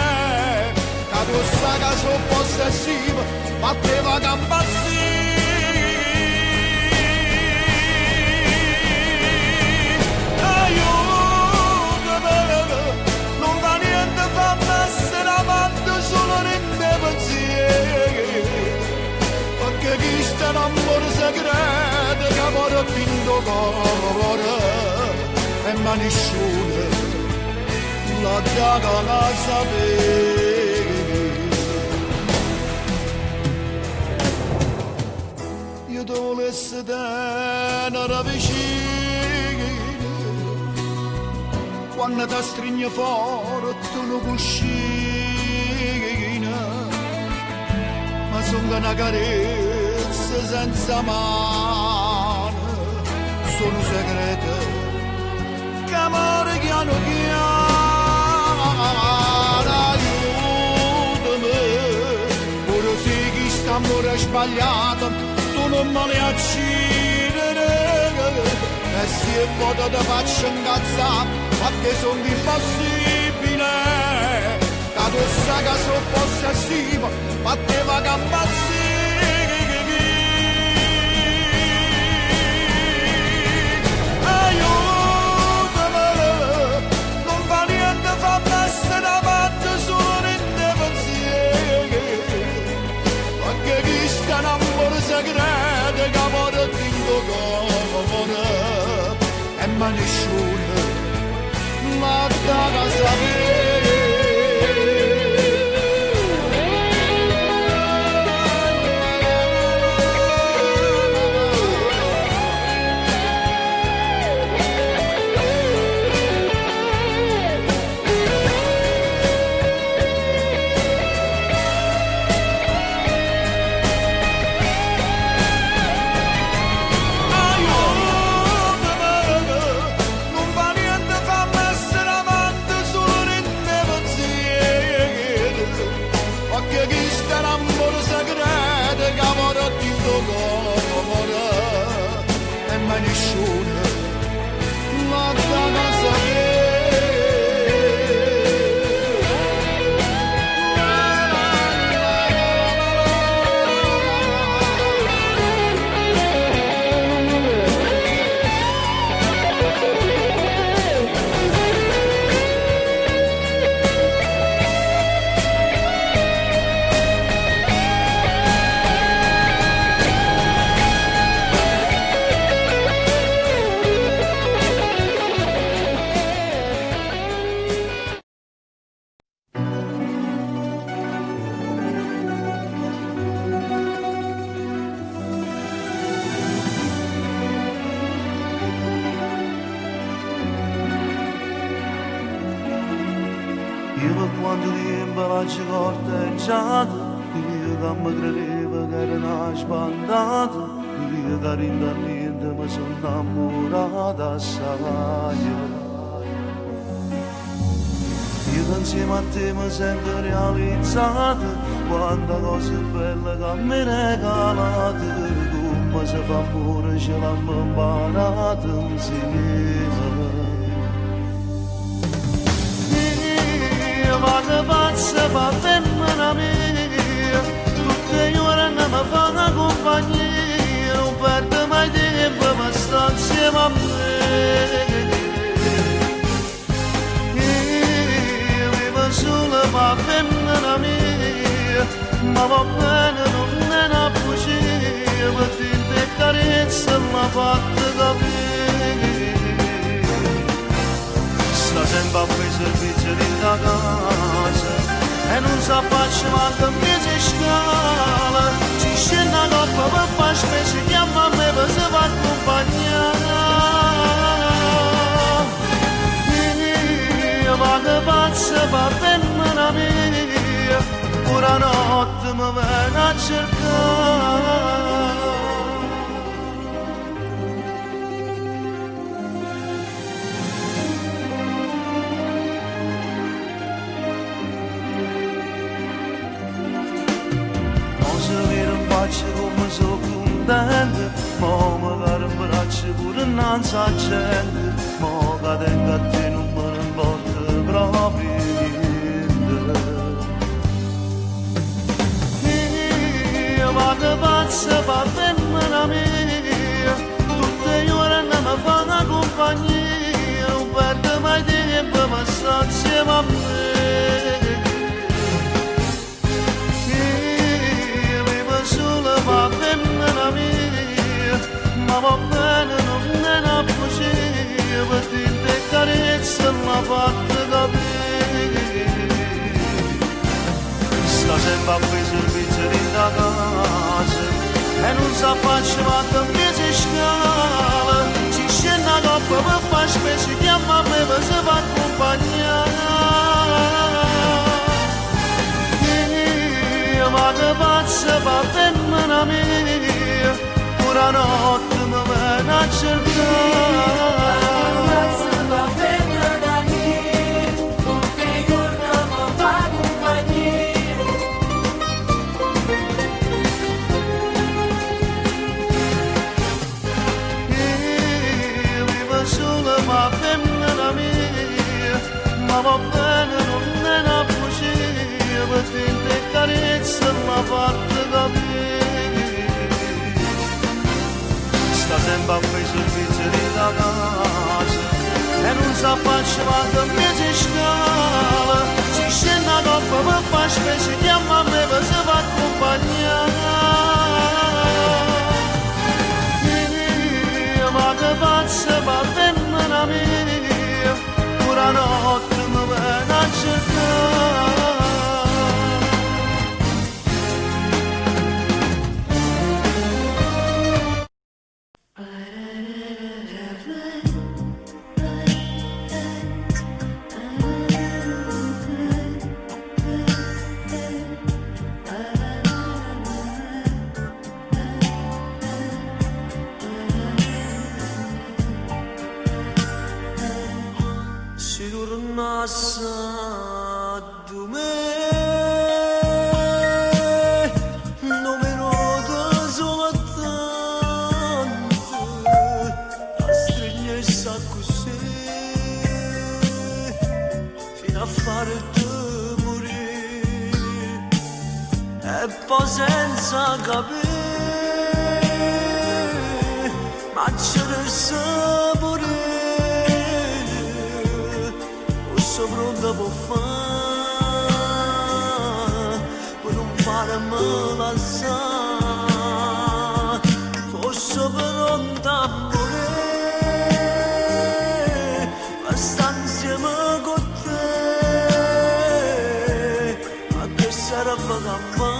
che tu sai che sono possessivo ma te va a impazzire. Aiutami, non va niente fammi essere amante, solo rende pensieri, perché chi sta in amore segreto che amore vinto cuore, e ma nessuno la daga la sapere. Io ti volessi tenere vicino, quando ti stringe fuori tu lo cuscina, ma sono una carezza senza mano, sono segrete che amore piano piano. Aiutami, ora sì che sta amore sbagliato, tu non me ne accidere, e se foto ti faccio incazzare, ma che sono impossibile, che tu sai che sono possessivo, ma te va che ammazzi. Aiutami, non fa niente, fa essere davanti solo in te pensieri, perché chi sta in amore segreto che amore tinto come e ma nessuno ma da sapere. Quando tempo la ci corteggiata, io che mi credevo che era una spandata, io che rindarniente mi sono innamorata assai. Io che insieme a te mi sento realizzata, quanta cose belle che mi regalate, come si fa amore ce l'hanno imparato insieme. Vado pazza per femmina mia, tutte le ore mi fa una compagnia, non perdo mai tempo ma sta insieme a me. Io vivo solo per femmina mia, ma va bene non è una bugia, per tinte carezze mi fatta capire. Sta sempre a fare servizio di casa e non sa faccia manca in mezzo scala, ci scende a coppa per fare specie, chiama a me per se fa accompagnare. Io vado pazza per femmina mia, pure notte mi viene a cercare. Come sono contento, ma magari un braccio pure innanzi a gente, ma che tengo a te non me ne importa proprio niente. Io vado pazza per femmina mia, tutte le ore mi fa una compagnia, non perdo mai tempo ma sta insieme a me. Ma femmina mia, ma va bene non è una bugia, per tinte carezze mi fatta capire. Sta sempre a fare servizio di casa e non sa faccia manca in mezzo scala, ci scende a coppa per fare specie, chiama a me per se fa accompagnare. Io vado pazza per femmina mia, pure notte mi viene a cercare. Pazza per femmina mia, tutte le giorni mi fa compagnia. Io vivo solo ma va bene, non è una bugia, perché te carezza la parte capire. Sta sempre a fare i servizi di da casa e non sa faccia quando mi si scala. Si scende a coppa per fare specie, chiama a me per se va accompagnare. Ma che pazza va femmina mia, pure notte mi viene a cercare. Senza capire, ma c'è il sapore, posso pronta può fare, per non farmi lasciare, posso pronta a morire, ma sta insieme con te, ma che sarebbe campare.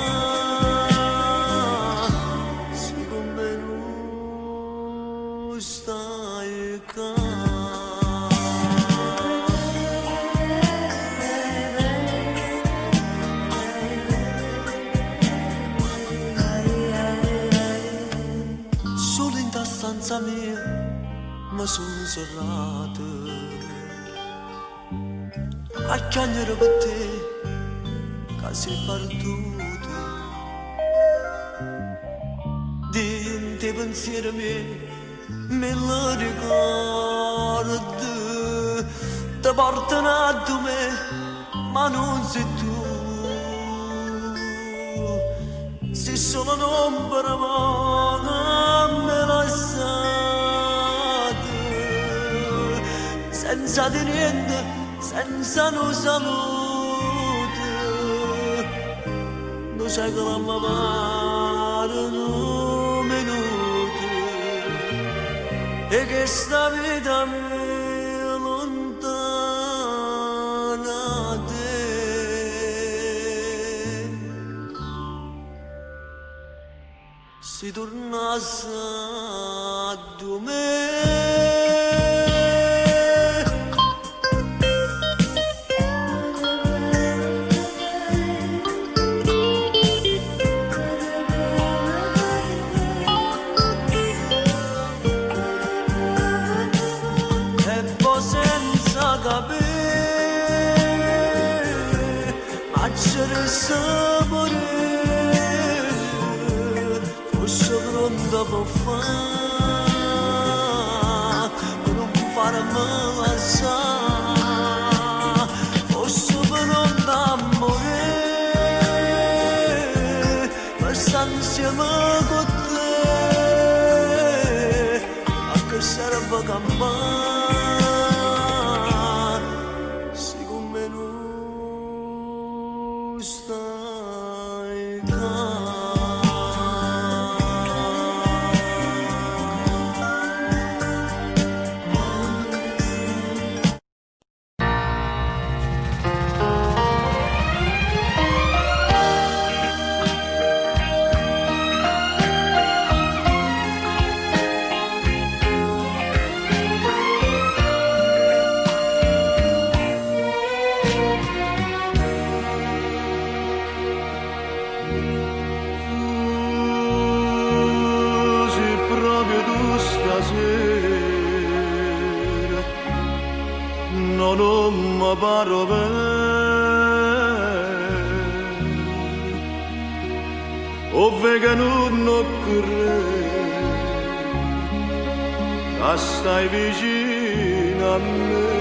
Mia, ma sono serrata a chiamare per te che sei perduto di te pensieri miei me lo ricordo ti portano a me ma non sei tu se solo non parlavamo me lo senza di niente, senza un saluto, non sai che la mamma un minuto e che sta vita mia lontana da te. Si tornasse a me. C'era il sapore, fosse pronta per fare, per non farmi lasciare, fosse pronta a morire, per stare insieme con te, a che sarebbe campare. non mi paro ove che non occorre stai vicino a me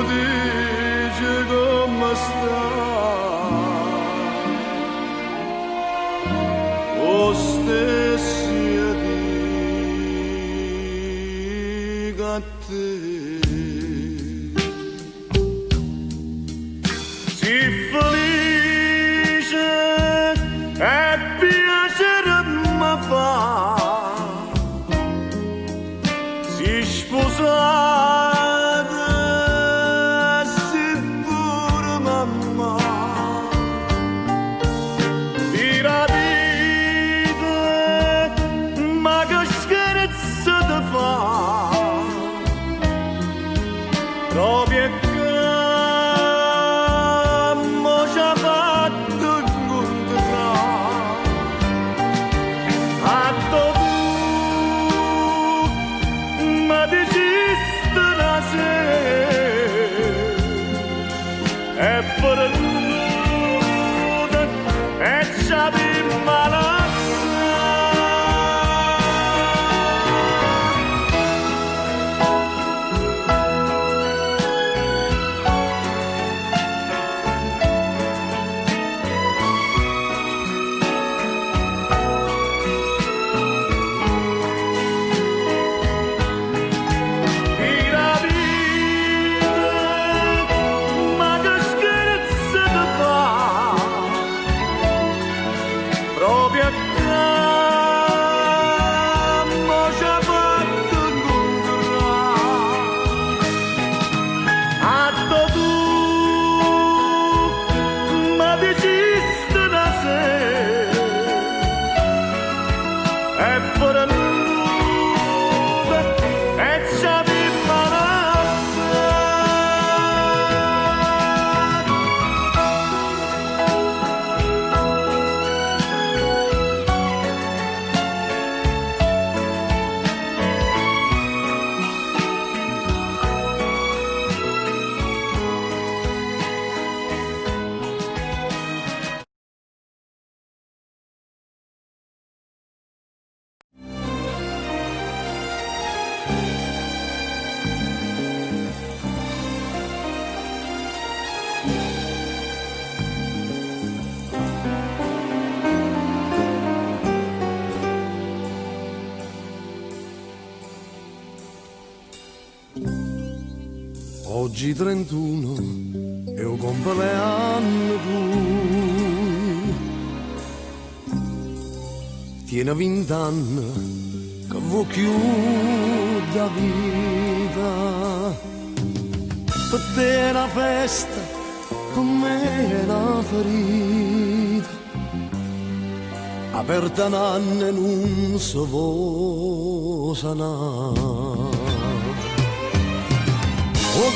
dice come sta, lo stesso dico a te. Sii felice e piacere mi fa, sii sposata, sii pure mamma, tira vita, ma che scherzo ti fa, proprio che mo ci ha fatto incontrare, atto tu mi dicesti la sera, e per nulla e ci abbiamo Oggi 31 è un compleanno tu, tiene 20 anni che vuoi chiudere la vita, per te è una festa, per me è una ferita, aperta un anno e non si può sanare. O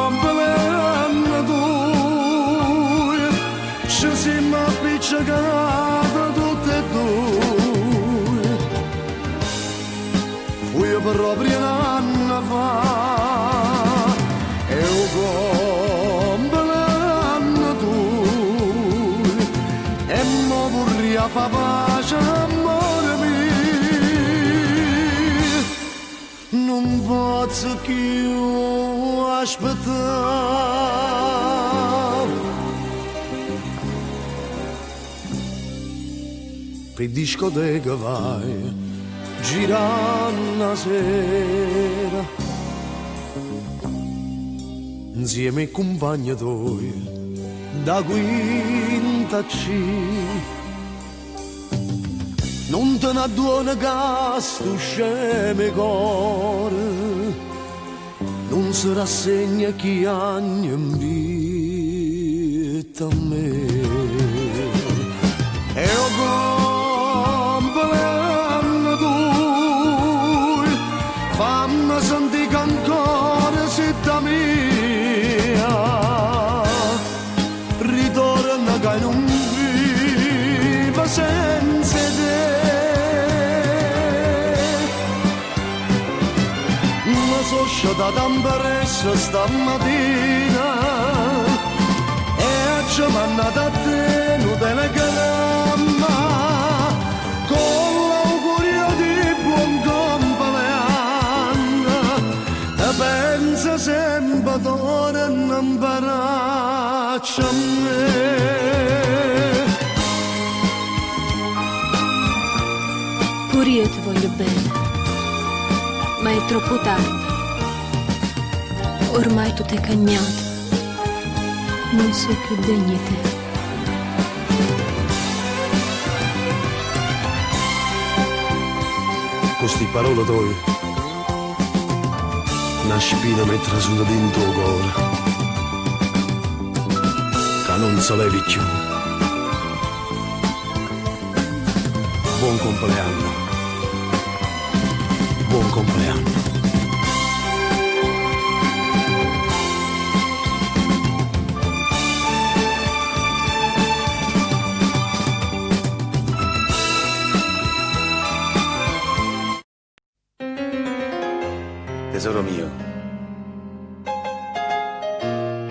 compleanno tuo, ci siamo appiccicati tutti e due, fui proprio un anno fa, e o compleanno tuo, e mo vorrei fare pace, amore mio, non posso più aspettare. Per discoteca vai, girando la sera, insieme ai compagni tuoi, da quinta C. Non te ne adduone sto scemo cuore, non si rassegna chi anni invita a me. E o compleanno tuo, fammi sentire ancora sitta mia, ritorna che non viva senza te. Sono sciatata in peressa stamattina e ci ho mandato a te un telegramma con l'augurio di buon compleanno e pensa sempre storia non imparaccia a me. Pure io ti voglio bene, ma è troppo tardi. Ormai tu t'hai cagnato, non so più degni te. Queste parole tue, una spina mettere su dentro il cuore, che non se levi più. Buon compleanno, buon compleanno. Tesoro mio,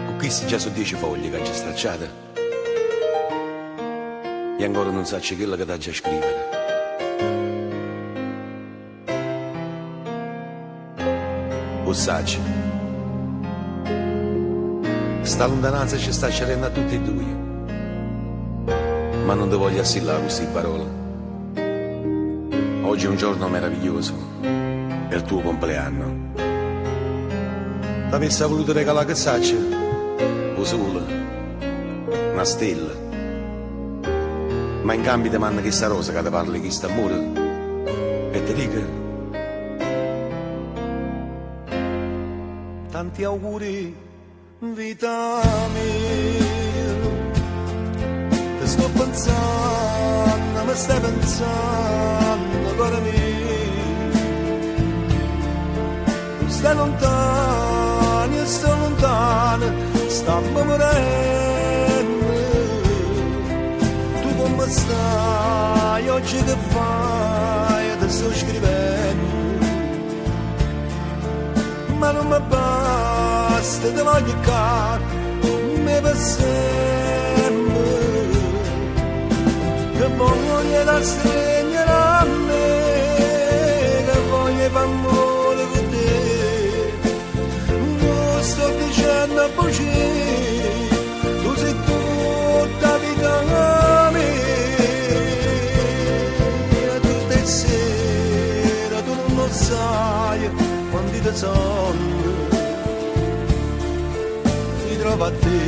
con questi già sono 10 foglie che ci stracciate e ancora non sai quello che ti già scrivere. O sai, sta lontananza ci sta accadendo a tutti e due, ma non ti voglio assillare queste parole. Oggi è un giorno meraviglioso, è il tuo compleanno. T'avessi voluto regalare che saccia, o sole, una stella, ma in cambio ti manda questa rosa che ti parla di questo amore e ti dico tanti auguri, vita mia, ti sto pensando, mi stai pensando, cuore mio, tu stai lontano, io sto lontano, stiamo morendo, tu come stai, oggi che fai, ti sto scrivendo, ma non mi basta, ti voglio caro, mi per sempre, che voglio da stringere a me, che voglio fare amore con te, non sto dicendo a bugie, tu sei tutta vita mia, tutte le sere tu non sai quanti te sono, mi trovo a te,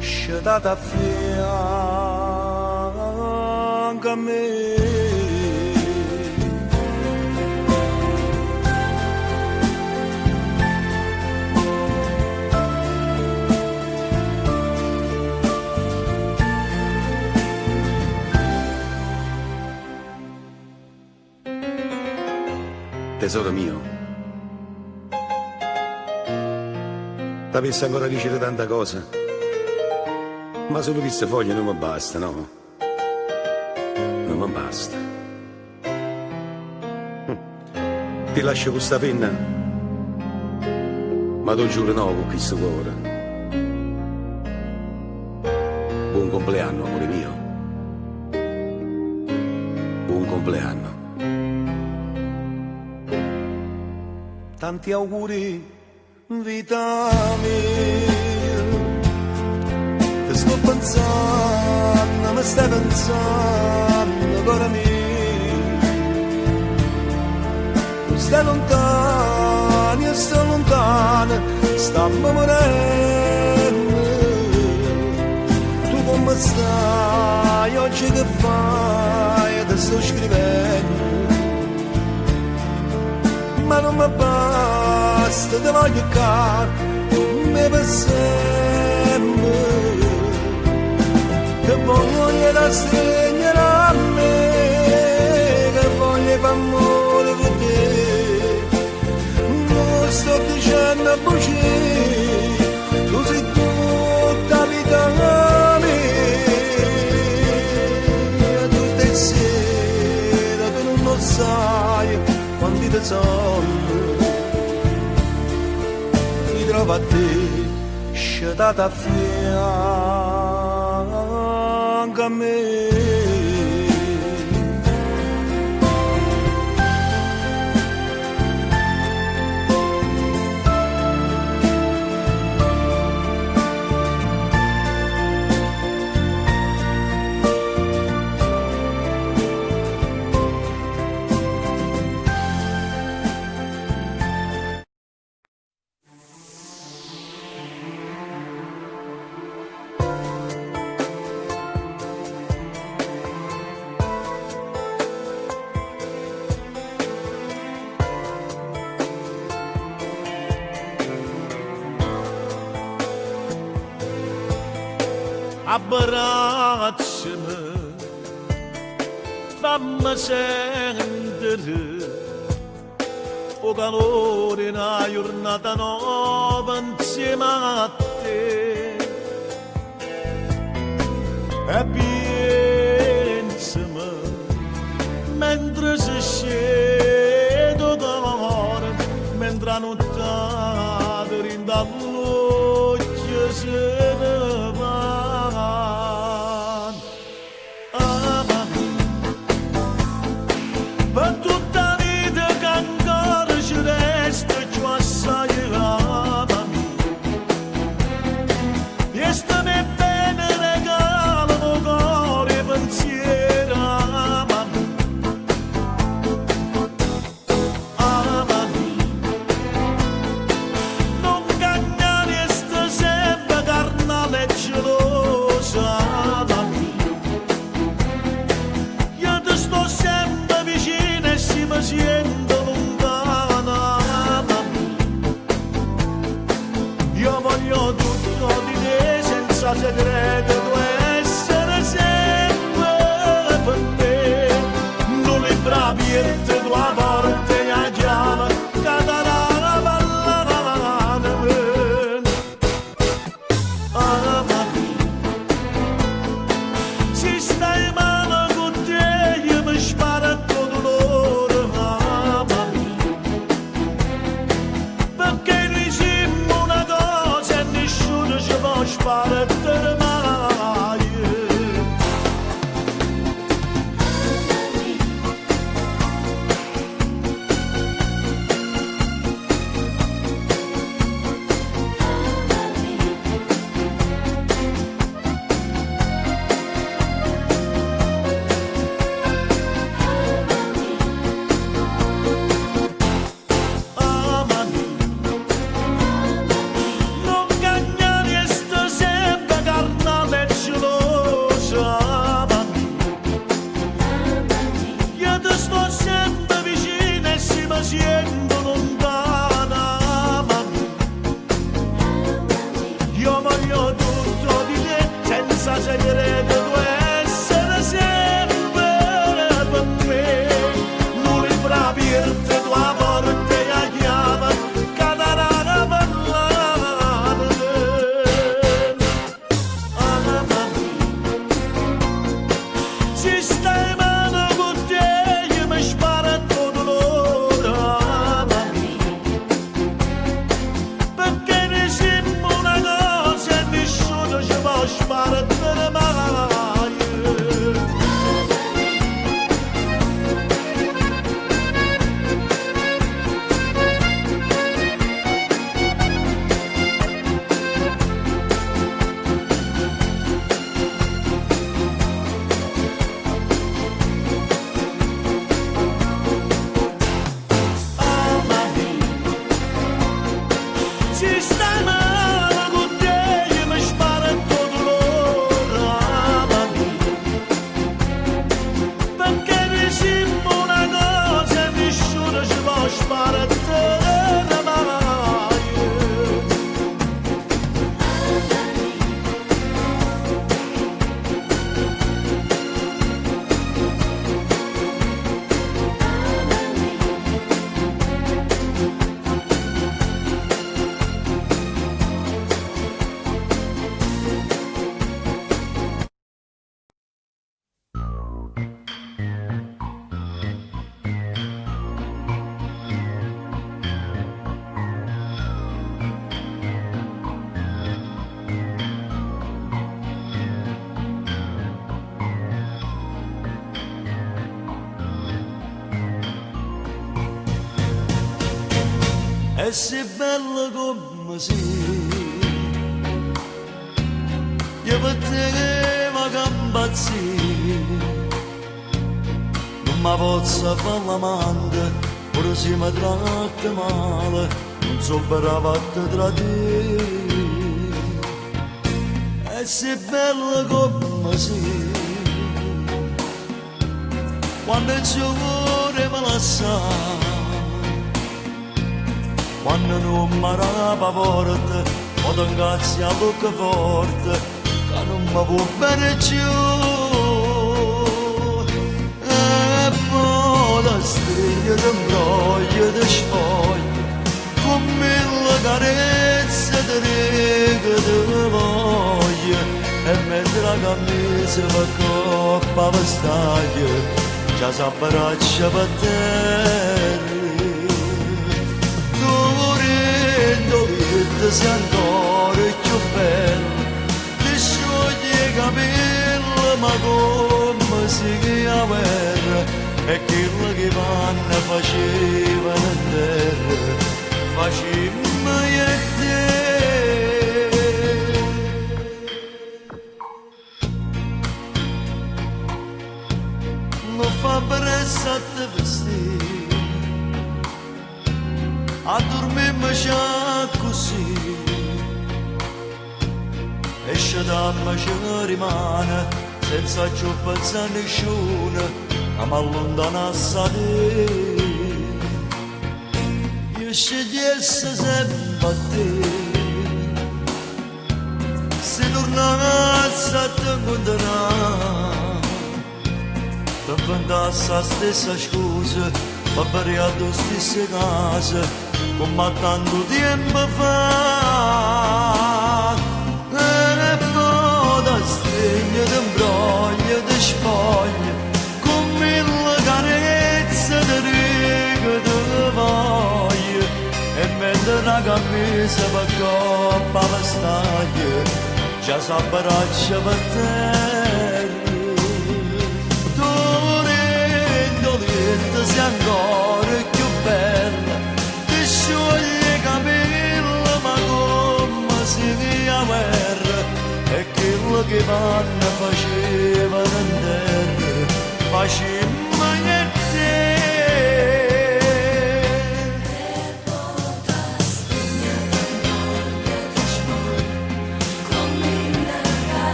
scettata a fianco a me. Tesoro mio, t'avessi ancora dicere tanta cosa, ma solo queste foglie non mi basta, no? Non mi basta. Ti lascio questa penna, ma tu giuro no con questo cuore. Buon compleanno, amore mio. Buon compleanno. Tanti auguri, vita mia, ti sto pensando, mi stai pensando, cuore mio, tu stai lontano, io sto lontano, stiamo morendo, tu come stai, oggi che fai, ti sto scrivendo, ma non mi basta, ti voglio caro, mi per sempre, che voglio da stringere a me, che voglio fare amore con te, non sto dicendo a bugie, tu sei tutta vita mia, tutte le sere tu non sai quanti te sono, mi trovo a te, scettata a fianco a me. abbracciami, fammi sentire o calore in una giornata nuova insieme a te. E pensami mentre si scende d'amore, mentre la notte rinda luce se ne va. Per tutta la vita che ancora ci resta più assai amami, e stammi bene regalo cuore e pensiero amami, amami, non cagnare e sta sempre carnale e gelosa amami, io ti sto sempre vicino e si mi sento lontana amami, io voglio tutto di te senza segreto, tu essere sempre per te, non le bravi e te tua porta e la chiave cadrà ballare amami, si stai male con te io mi sparo tutto dolore amami, perché noi siamo una cosa e nessuno ci può sparare mai. Amami, non cagnare e sta sempre carnale e gelosa amami, io ti sto sempre vicino e si mi sento lontana amami, io voglio tutto di te senza segreto, tu essere sempre per me, non le bravi e te tua porta e la chiave cadrà ballare amami, si stai male con te io mi sparo tutto dolore amami, perché ne siamo una cosa e nessuno ci può sparare mai. Amami, si stai male con te io mi sparo tutto dolore amami, perché ne siamo una cosa e nessuno ci può sparare mai. E sei bella come sei, io per te mi campazzì, non mi posso fare l'amante, pure se mi tratta male, non so brava a te tradire. E sei bella come sei, quando il suo cuore me la sa, quando non mi rapa forte, o t'ingrazia a bocca forte, che non mi può bene più. E poi la stringe di imbroglio di sfoglie, con mille carezze di righe di voglia, e mentre la camisa va coppa vestaglia, già s'abbraccia per terra. Se ancora più bello, ti scioglie i capelli, ma come si chiama guerra, e quello che vanno facevano in terra, facemmo io e te. Mi fa pressa a te vestire, a dormirmi già così, esce da me ce ne rimane senza più pensare nessuno che mi allontanasse da te. Io scegliesse sempre a te, se tornassi a te condannare, ti inventasse la stessa scusa, ma per la stessa casa, come tanto tempo fa. E poi da stringe di imbroglio di spoglie, con mille carezze di righe di voglia, e mentre la camisa va coppa la staglia, già s'abbraccia per terra. Se ancora più bella, ti scioglie i capelli, ma come si via guerra, e quello che vanno facevano in terra, facemmo io e te.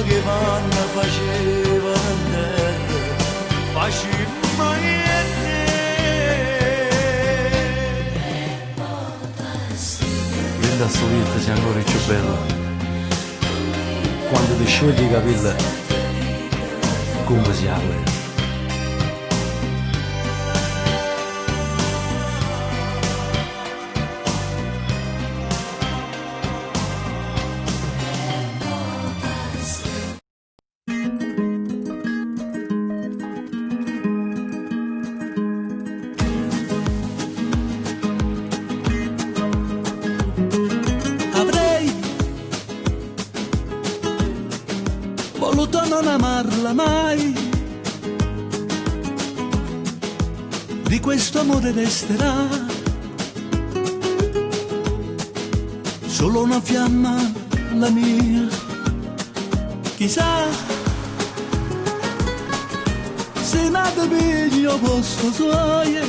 Che vanno facevano in terra, facemmo io e te. Linda Soviet sei ancora più bella, quando ti sciogli i capelli come si apre. Non amarla mai, di questo amore resterà solo una fiamma, la mia. Chissà se nata piglio posto suoie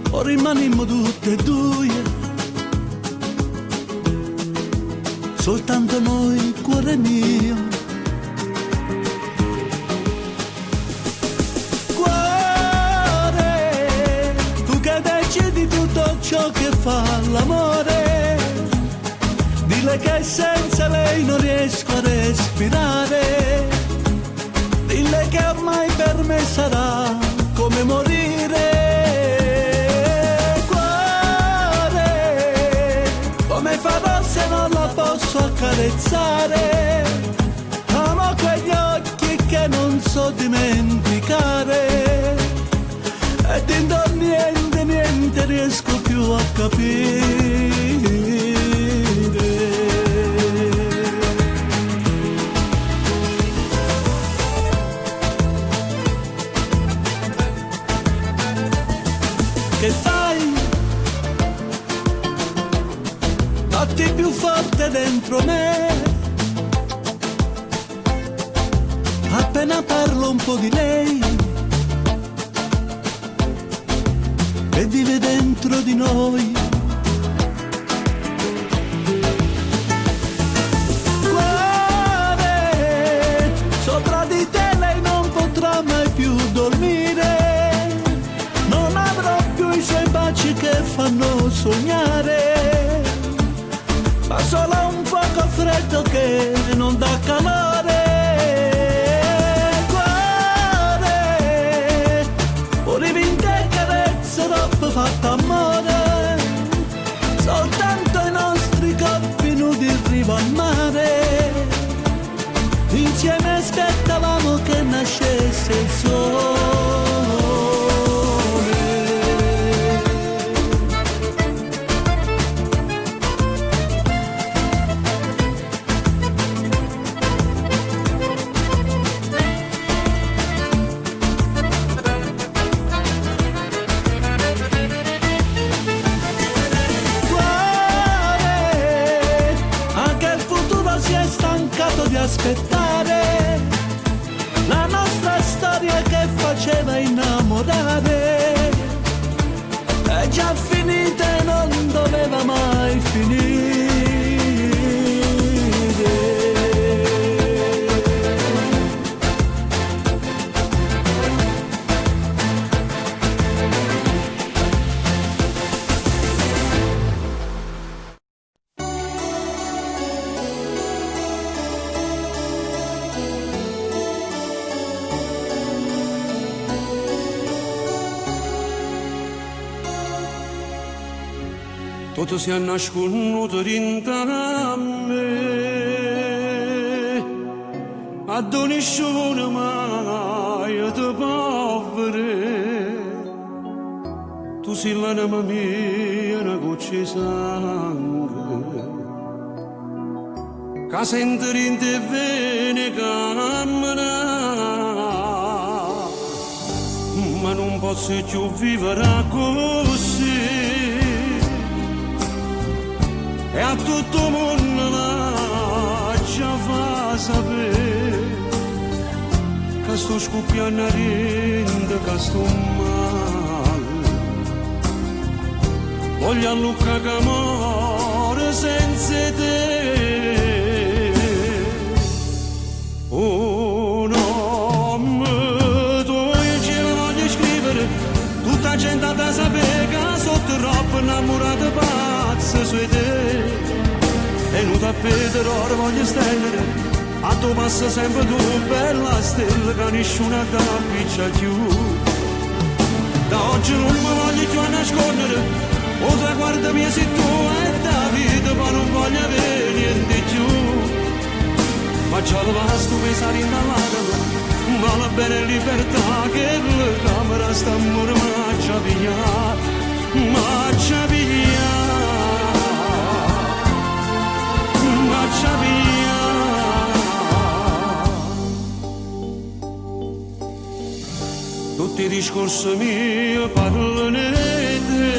o rimanimmo tutte e due, soltanto noi, cuore mio. Cuore, tu che decidi tutto ciò che fa l'amore, dile che senza lei non riesco a respirare, dile che ormai per me sarà come morire. Cuore, come farò se non la posso accarezzare? Amo quegli occhi che non so dimenticare, ed in niente, niente riesco più a capire. Che fai? Batti più forte dentro me, appena ne parlo un po' di lei che vive dentro di noi. Cuore, sopra di te lei non potrà mai più dormire, non avrò più i suoi baci che fanno sognare, ma solo un fuoco freddo che non dà calore. Cuore, volevi in te carezze dopo fatta amore, soltanto i nostri corpi nudi in riva al mare, insieme aspettavamo che nascesse il sole. Di aspettare la nostra storia che faceva innamorare, è già finita e non doveva mai finire. Tutto si è nasconuto dentro a me, a doniscione mai di povere. Tu sei l'anima mia, una goccia di sangue, che sente in te vene cammina, ma non posso più vivere così. E a tutto il mondo la già fa sapere che sto scoppiando a rende, che sto male. Voglio all'ucca che muore senza te. Oh no, tu in cielo voglio scrivere, tutta gente da sapere che sotto troppo innamorata pazza su te. E non tappeto ora voglio stendere, a tu passa sempre tu, bella stella, che nessuno t'appiccia più. Da oggi non mi voglio più a nascondere, o traguardo mio sei tu e da vita, ma non voglio avere niente più. Ma già lo basta pensare in dall'altro, ma la bene libertà che la camera sta mormaccia via, maccia via. Tutti i discorsi miei parlano di te,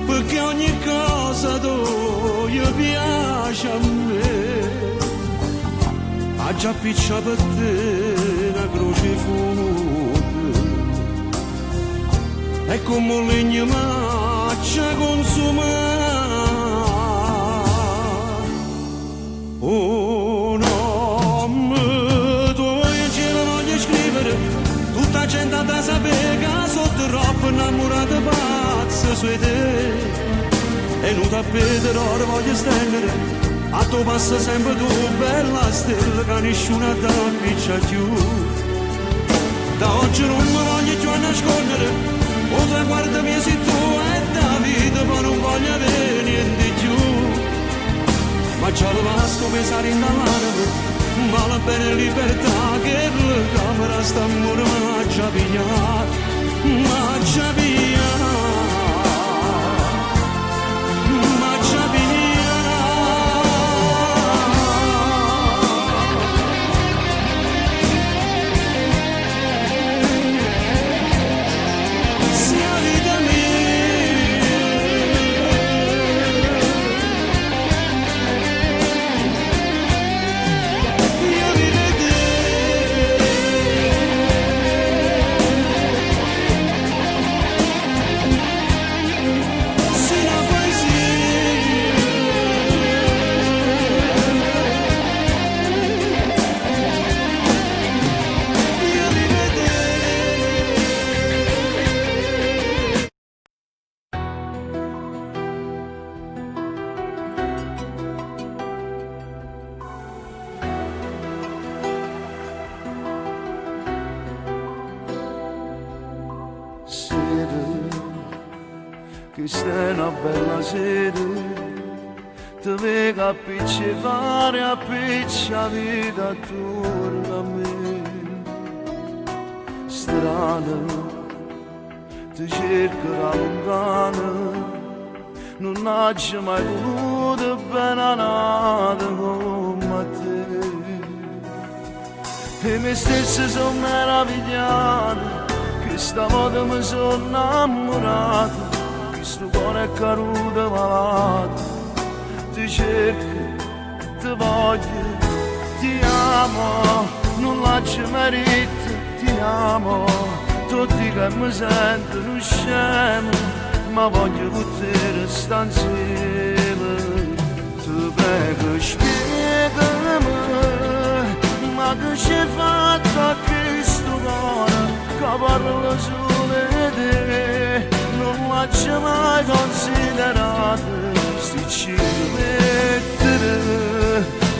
perché ogni cosa tu gli piace a me. Ha già piccia per te una croce fuoca, e come un legno maccia consumata. Oh no, tu in cielo voglio scrivere, tutta gente da sapere che sotto troppo innamorata pazza su te. E non tappeto ora voglio stendere, a tu passa sempre tu, bella stella, che nessuno t'appiccia più. Da oggi non mi voglio più a nascondere, o traguardo mio sei tu e da vita, ma non voglio avere niente più. Ma già lo basta pensare in dall'anima, ma la bene libertà che la camera sta mormaccia via, maccia via, maccia via. Sia vita mia, questa è una bella sera, ti vedo a picce fare, a picce la vita attorno a me. Strana, ti cerco da lontana, non ho mai voluto bene nata come te. E me stesso sono meravigliato, che stavolta mi sono innamorato, questo cuore è caduto malato. Ti cerco, ti voglio, ti amo, non lascio merito, ti amo. Tutti che mi sentono scemo, ma voglio poter stare insieme. Ti prego spiegami, ma che ci hai fatto a questo cuore, che parla solo di te, non l'ho mai considerato. Se ci mettere,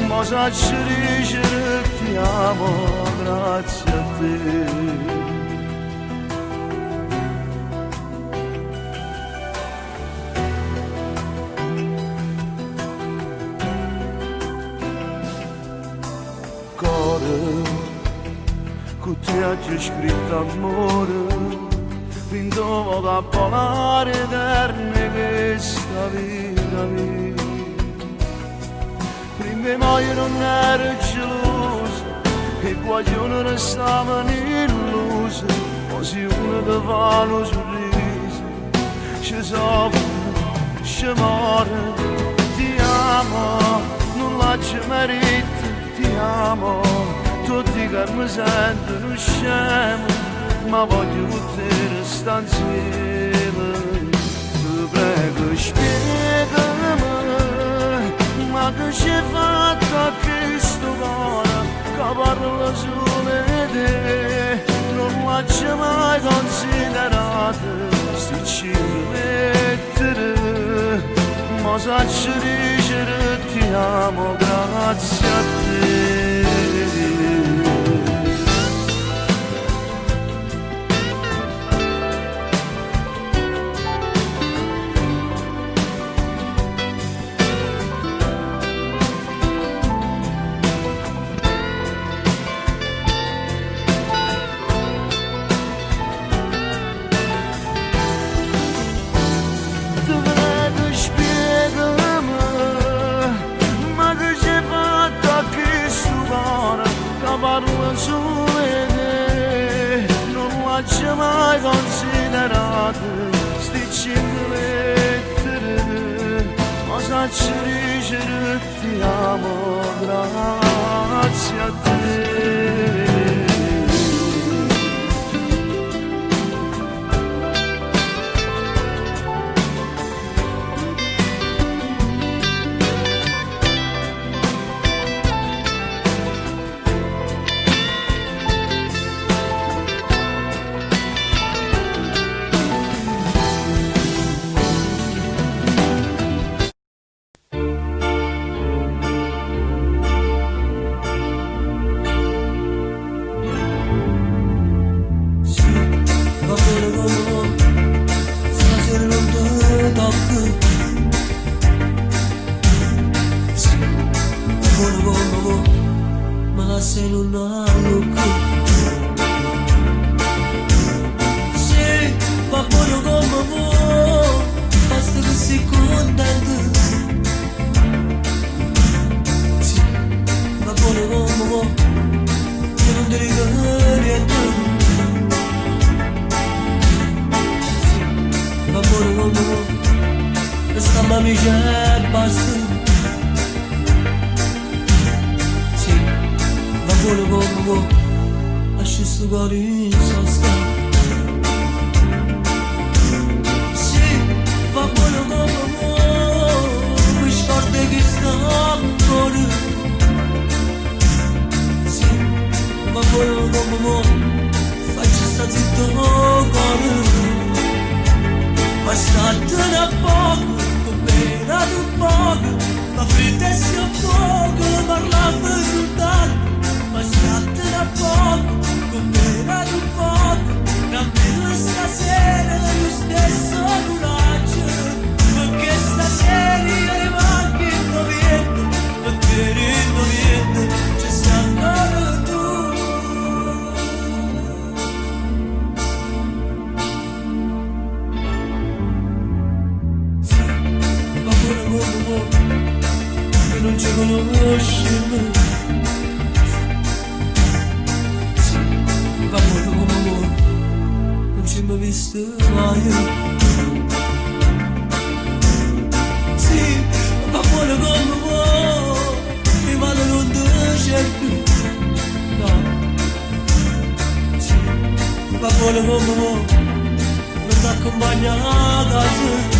ma sacci dicere ti amo, grazie a te. Con te oggi scritto amore, fin dove da polare eterne che sta vita mia. Prima mai non ero geloso, e qualcuno restavano illuso, ma se uno ti fa un sorriso, ci soffre, ci muore. Ti amo, non lascio merito, ti amo. Tutti che mi sentono scemo, ma voglio poter stare insieme. Ti prego spiegami, ma che ci hai fatto a questo cuore, che parla solo di te, non l'ho mai considerato. Se ci mettere, ma sacci dicere ti amo, grazie a te. Parla solo di te, non l'ho mai considerato. Sti lettere, ma sacci dicere ti amo, grazie a te. Stasera lo stesso coraggio queriendo niente, ci stai ancora tu. Sì, ma pure come vuoi, che non ci conosci me. Sì, ma pure come vuoi, non ci mi visto mai. Sì, ma buono come vuoi, ma non ti c'è più. No, sì, ma buono come vuoi, non ti accompagna a casa.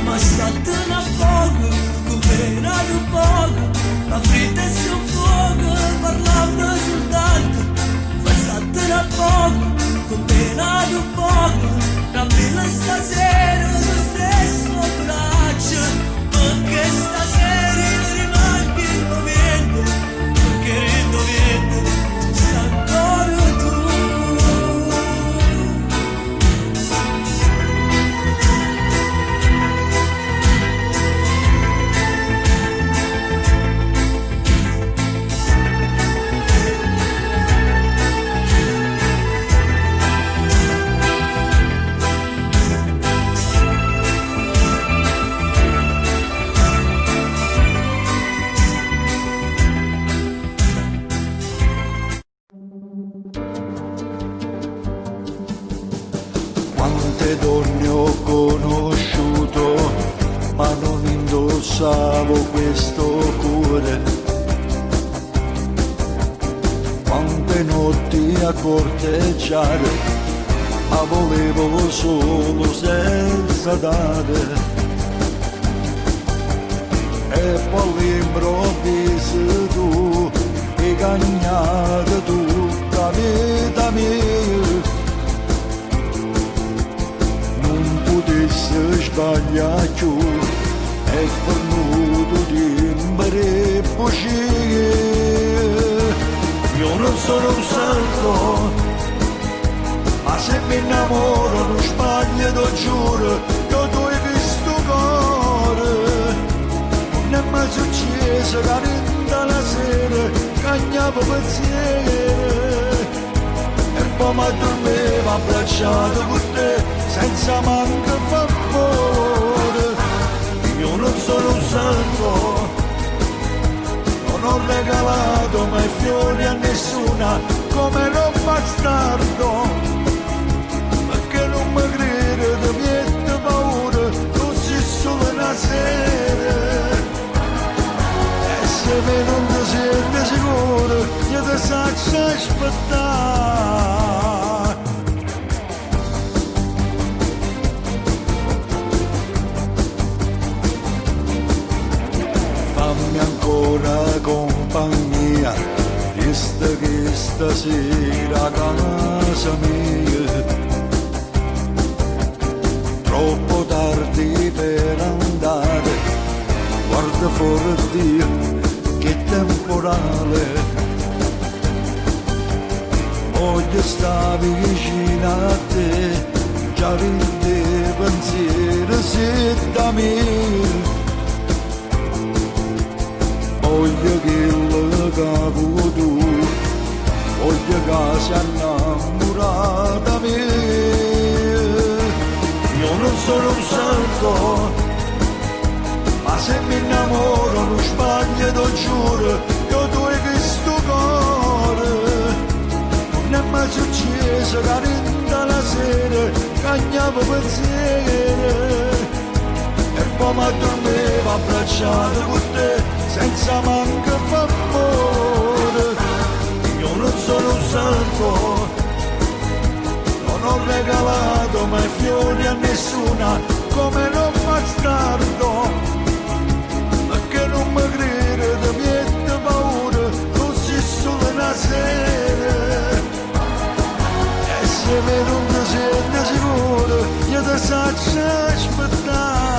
Ma statene a poco, come era un poco, la fritta è su fuoco, parlando soltanto. Ma statene a poco, come era un poco, tranquilla stasera, lo stesso braccio, perché stasera io rimango in movimento, perché rendo niente, ci sta ancora tu. Quante donne ho conosciuto, ma non indossavo questo cuore. Quante notti a corteggiare, ma volevo solo senza dare. E poi all'improvviso tu hai cagnato tutta vita mia. Potesse sbagliare più, è venuto timbere bugie. Io non sono un santo, ma se mi innamoro non sbaglio, lo giuro, io tu hai visto cuore. Non è mai successo che rinda la sera, cagnavo pensieri, e poi mi addormevo abbracciato con te, senza manco favore. Io non sono un santo, non ho regalato mai fiori a nessuna, come non bastardo, perché non mi crede, mi mette paura, non si solo una sera. E se me non ti senti sicuro, io ti saccio aspettare. Fammi ancora compagnia, visto che stasera a casa mia. Troppo tardi per andare, guarda fuori Dio, che temporale. Voglio stare vicino a te, già rinde pensiero se da me. Voglio che lo capo tu, voglio che si innamora da me. Io non sono un santo, ma se mi innamoro non sbaglio, lo giuro, io tu hai visto cuore. Non è mai successo che rinda la sera, cagnavo pensieri, e poi mi addormevo abbracciato con te, senza manco favore. Io non sono un santo, non ho regalato mai fiori a nessuna, come non bastardo, perché non mi crede, mi mette paura, non si solo una sera. E se me non ti senti sicuro, io ti saccio aspettare.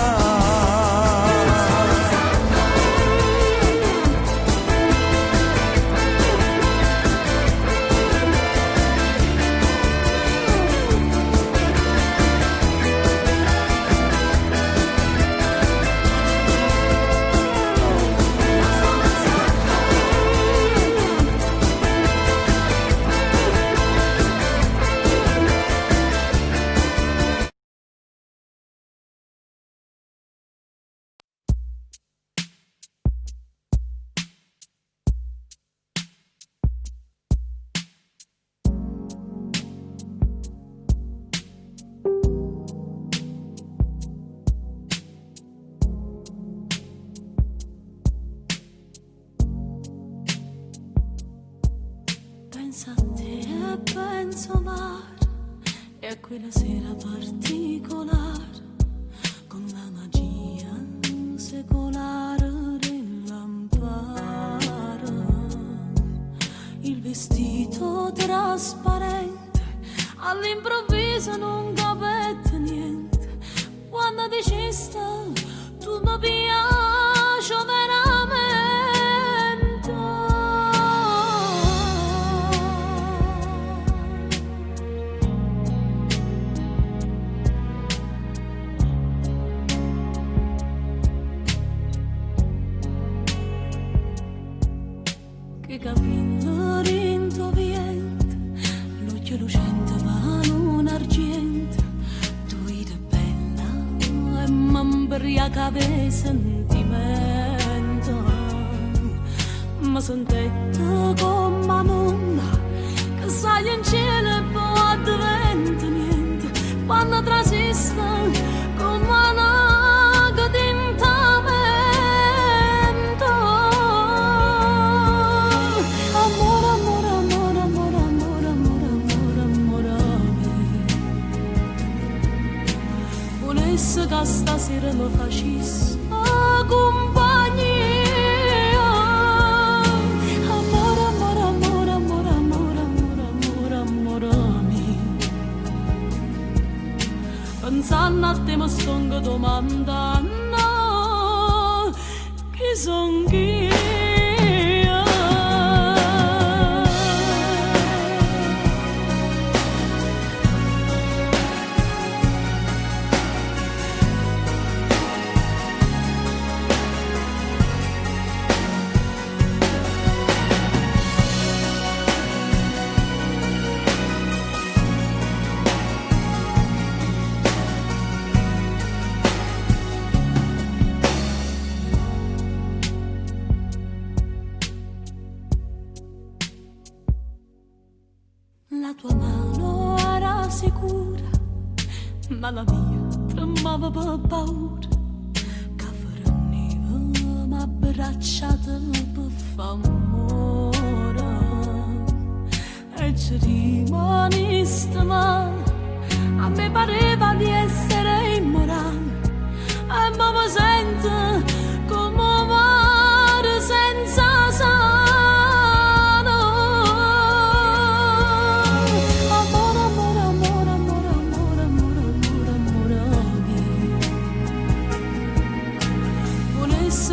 penso a te e penso mare e a quella sera particolare con la magia secolare del lampare, il vestito trasparente all'improvviso non capite niente quando dicesti tu mi piaci veramente. Che capello rintoviente, l'occhio lucente ma non argento, tu eri bella e m'ambriaca per sentimento, ma sentette come un'onda che sai in cielo e poi addiventa niente, quando trasiste come una cadintamento. Amore, amore, amore, amore, amore, amore, amore, amore mio, volesse che stasera mi facesse compagnia. Amore, amore, amore, amore, amore, amore, amore, amore mio, pensando a te mi sto domandando chi son io. La tua mano era sicura, ma la mia tremava per paura, che forniva m'abbracciata per f'amore. E ci rimaniste male, a me pareva di essere immorale, e ma mi sento come un mare senza sale.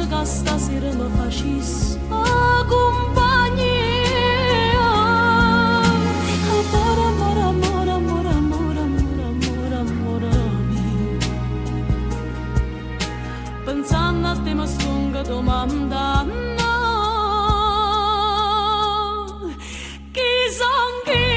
Che stasera mi facesse compagnia. Amore, amore, amore, amore, amore, amore, amore, amore mio, pensando a te mi sto domandando chi son io.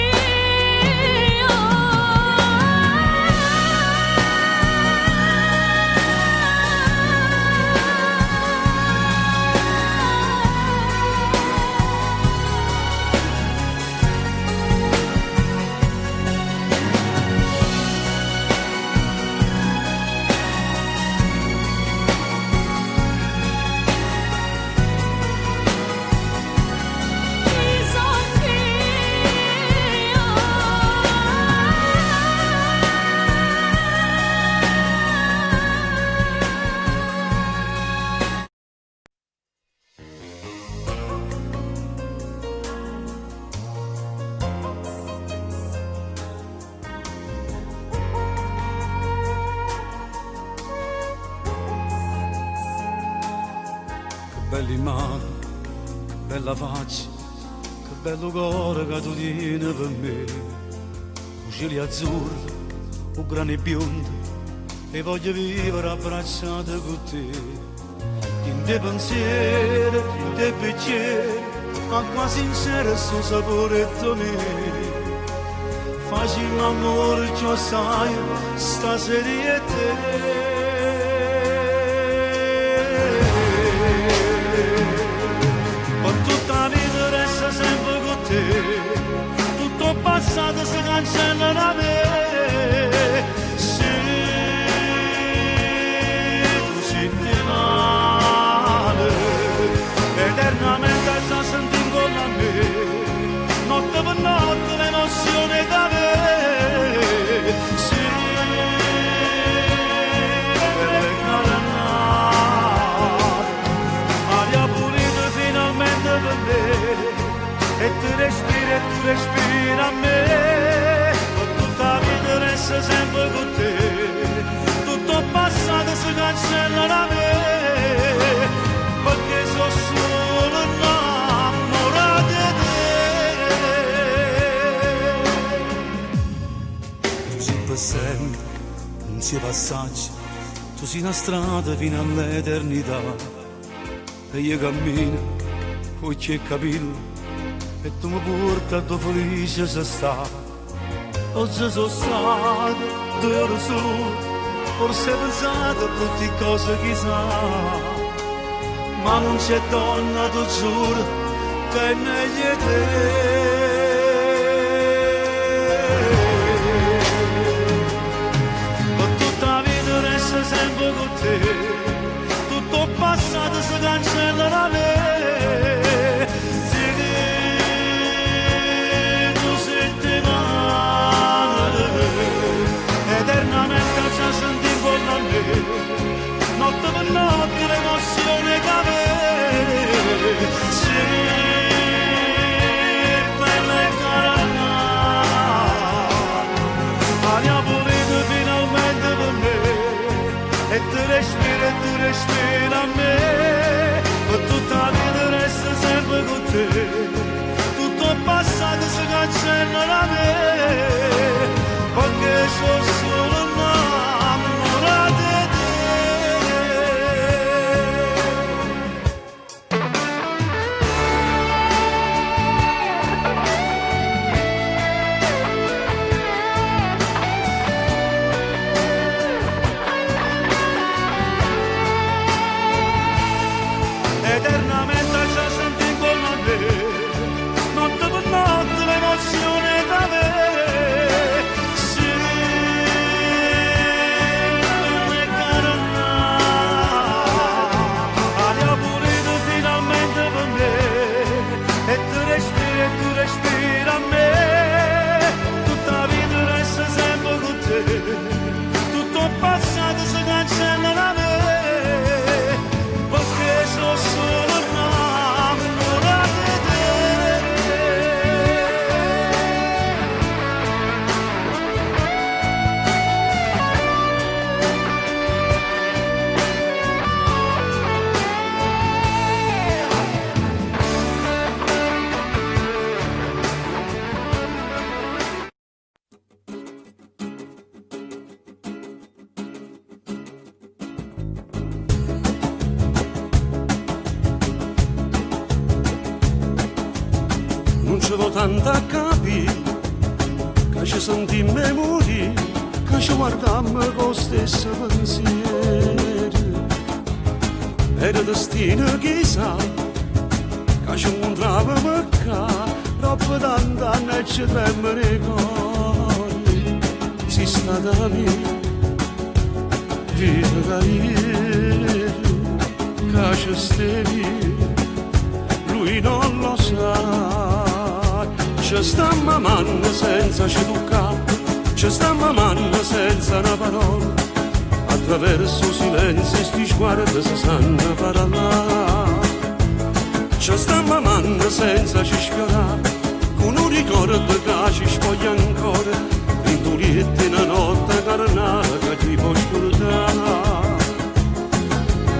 Belli mani, bella faccia, che bello cuore che tu tieni per me. Cieli azzurri, o grani biondi, e voglio vivere abbracciata con te. In te pensieri, in te pensieri, acqua sincera sul sapore mio. Facciamo amore, ciò sai, stasera è te. Sempre con te, tutto passato si cancella da me. Se tu senti male, eternamente già senti con me. Notte per per me, e tu respiri a me, con tutta la vita resta sempre con te, tutto passato si cancella da me, perché sono solo innamorato di te. Tu sei per sempre, non sei passaggio, tu sei una strada fino all'eternità, e io cammino, occhi e capello, e tu mi porta dove felice sei sta. Oggi sono stato 2 ore solo, forse hai pensato a tutte cose che sa, ma non c'è donna, tu giuro, che è meglio di te. Con tutta la vita resta sempre con te, tutto il passato si cancella da me. Eternamente ci senti intorno a me, notte per notte l'emozione che avevi, sì, bella e cara, aria pulita finalmente per me, e tu respiri a me, per tutta la vita resta sempre con te, tutto il passato si cancella da me, perché sono solo innamorato di eternamente ci senti intorno a me, notte per notte l'emozione da me. Respira a me, tutta la vita resta sempre con te, tutto il passato si cancella da me, perché sono solo innamorato di te. Non c'avevo tanta capire, che ci sentimmo morire, che ci guardammo con stesso pensiero. Era destino chissà, che ci incontravamo qua, troppo tanti anni e ci tremmo nei cuori. Sei stata mia, vita da ieri, che ci stevi, lui non lo sa. Ci sta mamando senza ci toccare, ci sta mamando senza una parola, attraverso silenzio sti sguardi si sanno parlare. Ci sta mamando senza ci sfiorare, con un ricordo che ci spoglia ancora, in tuliette una notte carnale che ti può scordare.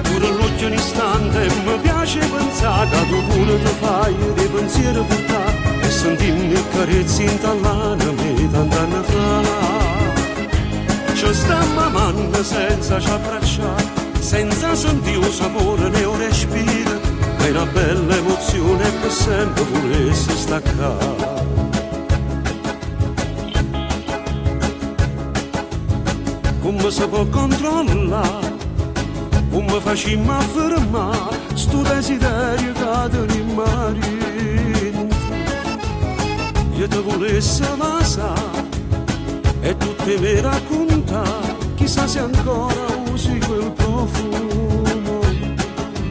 Pure l'occhio un istante mi piace pensare che tu pure ti fai dei pensieri portare, e sentimmi carezzi in tallana me tant'anni fa. Ci sta mamando senza ci abbracciare, senza sentire il sapore né un respiro, è una bella emozione per sempre volessi staccare. Come si può controllare, come facciamo a fermare sto desiderio che tenim marito? Io ti volessi amare e tu te mi racconta, chissà se ancora usi quel profumo.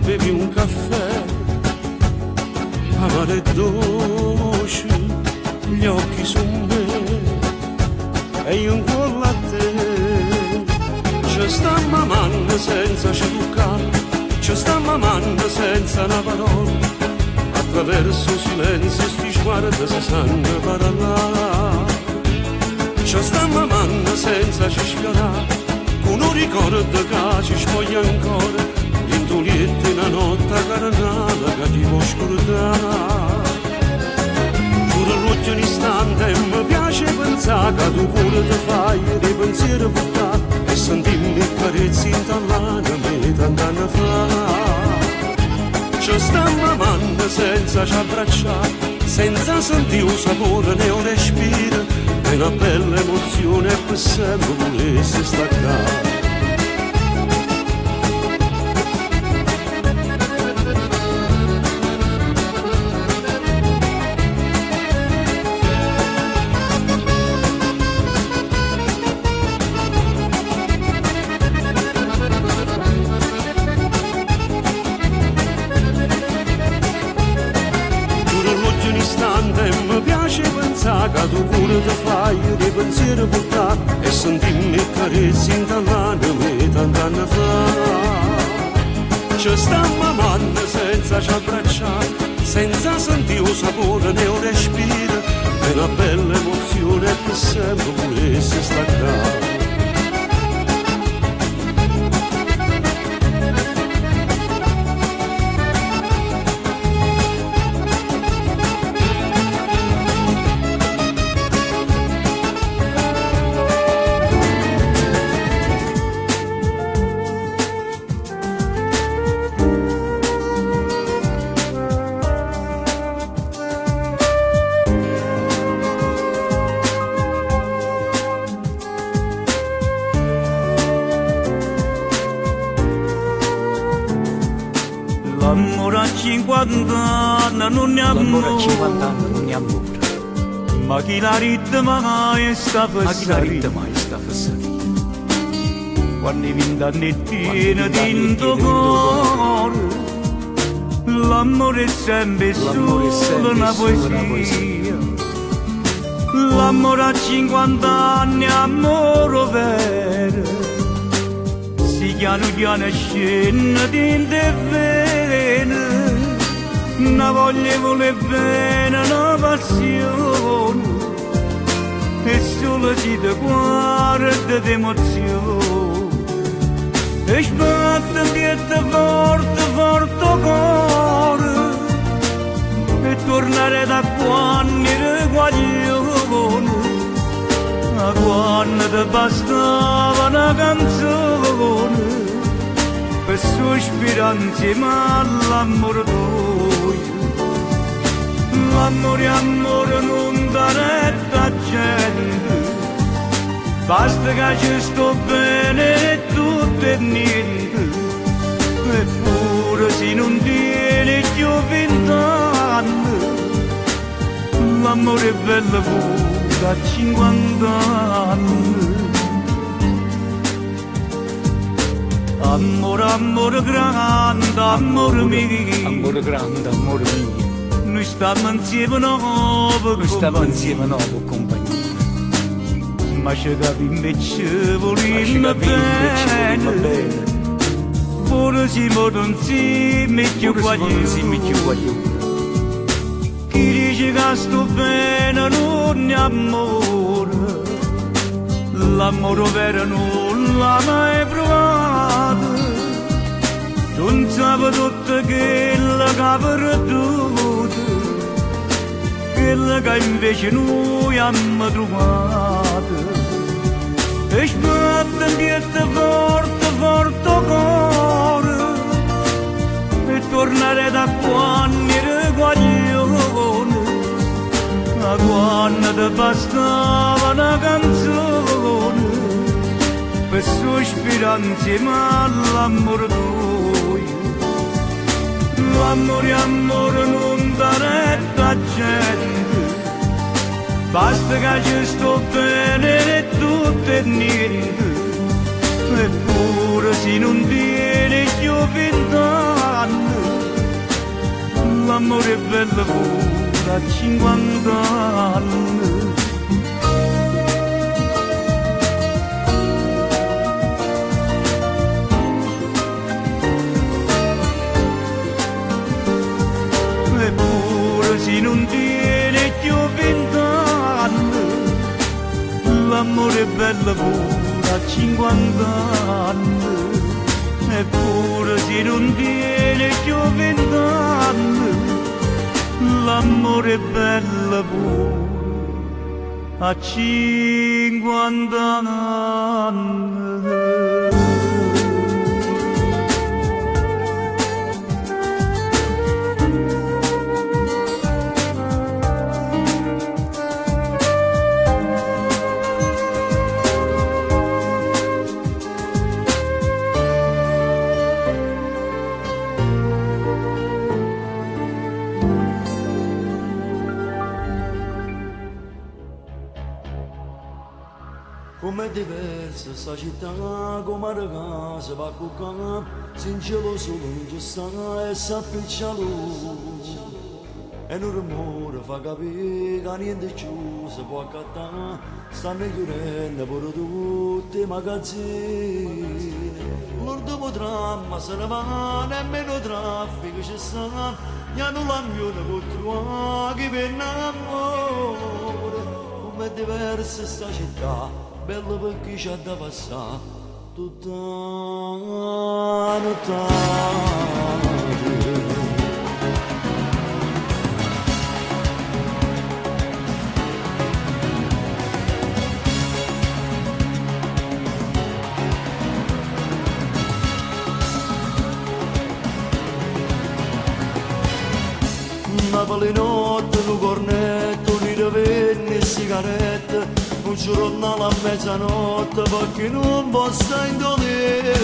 Bevi un caffè amaro e dolce, gli occhi su me e io incollo a te. Ci sta mamando senza ci toccare, ci sta mamando senza una parola, attraverso silenzio sti sguardi si sanno parlare. Ci stiamo amando senza ci sfiorare, con un ricordo che ci spoglia ancora, l'intulietti una notte carnale che ti può scordare. Pure l'ultimo istante mi piace pensare che tu pure ti fai dei pensieri portati e sentirmi carezzi in tallana me tant'anni fa. Ci stiamo amando senza ci abbracciare, senza sentire un sapore né un respiro, e una bella emozione per sempre volesse staccare. Mi piace pensare che tu pure ti fai dei pensieri portati e sentirmi carezzi in tallana me tant'anni fa. Ci stiamo amando senza ci abbracciare, senza sentire un sapore né un respiro, e una bella emozione per sempre volesse staccare. L'amore a 50 anni non ne L'amore a amore, 50 anni non ne amore, ma chi la mai sta ma chi la ritta passare. mai sta passando? Quando i 20 anni tiene dentro cuore, l'amore è sempre L'amore è solo sempre una solo una poesia. L'amore a 50 anni è amore vero, si piano piano scende dentro e vene, una voglia vuole bene, una passione, e solo si ti guarda d'emozione. E sbatte dietro forte, forte cuore, e tornare da quando ero guaglione, a quando ti bastava una canzone, per sospirare insieme all'amore tuo. L'amore, amore non dà retta a gente, basta che ci sto bene e tutto e niente, eppure se non tiene più 20 anni, l'amore è bello pure a 50 anni. Amore, amore grande, amore mio, Amore grande, amore mio, noi stiamo insieme nuovo, noi stiamo insieme nuovo compagnia. ma ci capiamo invece Ma ci volimmo capiamo invece volimmo bene, bene, pure siamo insieme più pure se non insieme più guaglioni. guaglioni. Chi dice che sto bene non è amore, l'amore vero non l'ha mai provato, non sape tutto quello che ha perduto, quello che invece noi abbiamo trovato. E sbatte dietro forte, forte cuore, e tornare da quando ero guaglione, a quando ti bastava una canzone, per sospirare insieme all'amore tuo. L'amore, amore non dà retta a gente, basta che ci sto bene e tutto e niente, eppure se non tiene più 20 anni, l'amore è bello pure a 50 anni. Eppure se non tiene più 20 anni, l'amore è bello pure a 50 anni, eppure se non tiene più 20 anni, l'amore è bello pure a 50 anni. Com'è diversa sta città, come la casa va a cuccare, se in cielo solo non ci sta e s'appiccia luce. E un rumore fa capire che niente più si può accattare, stanno chiudendo pure tutti i magazzini. L'ultimo dramma se ne va, nemmeno traffico ci sta, gli hanno l'amione per trovare chi viene amore. Com'è diversa sta città, bello perché c'ha da passare tutta la notte. Napoli notte, un cornetto, un rivenni e sigarette, un giornale a mezzanotte perché non posso indolere.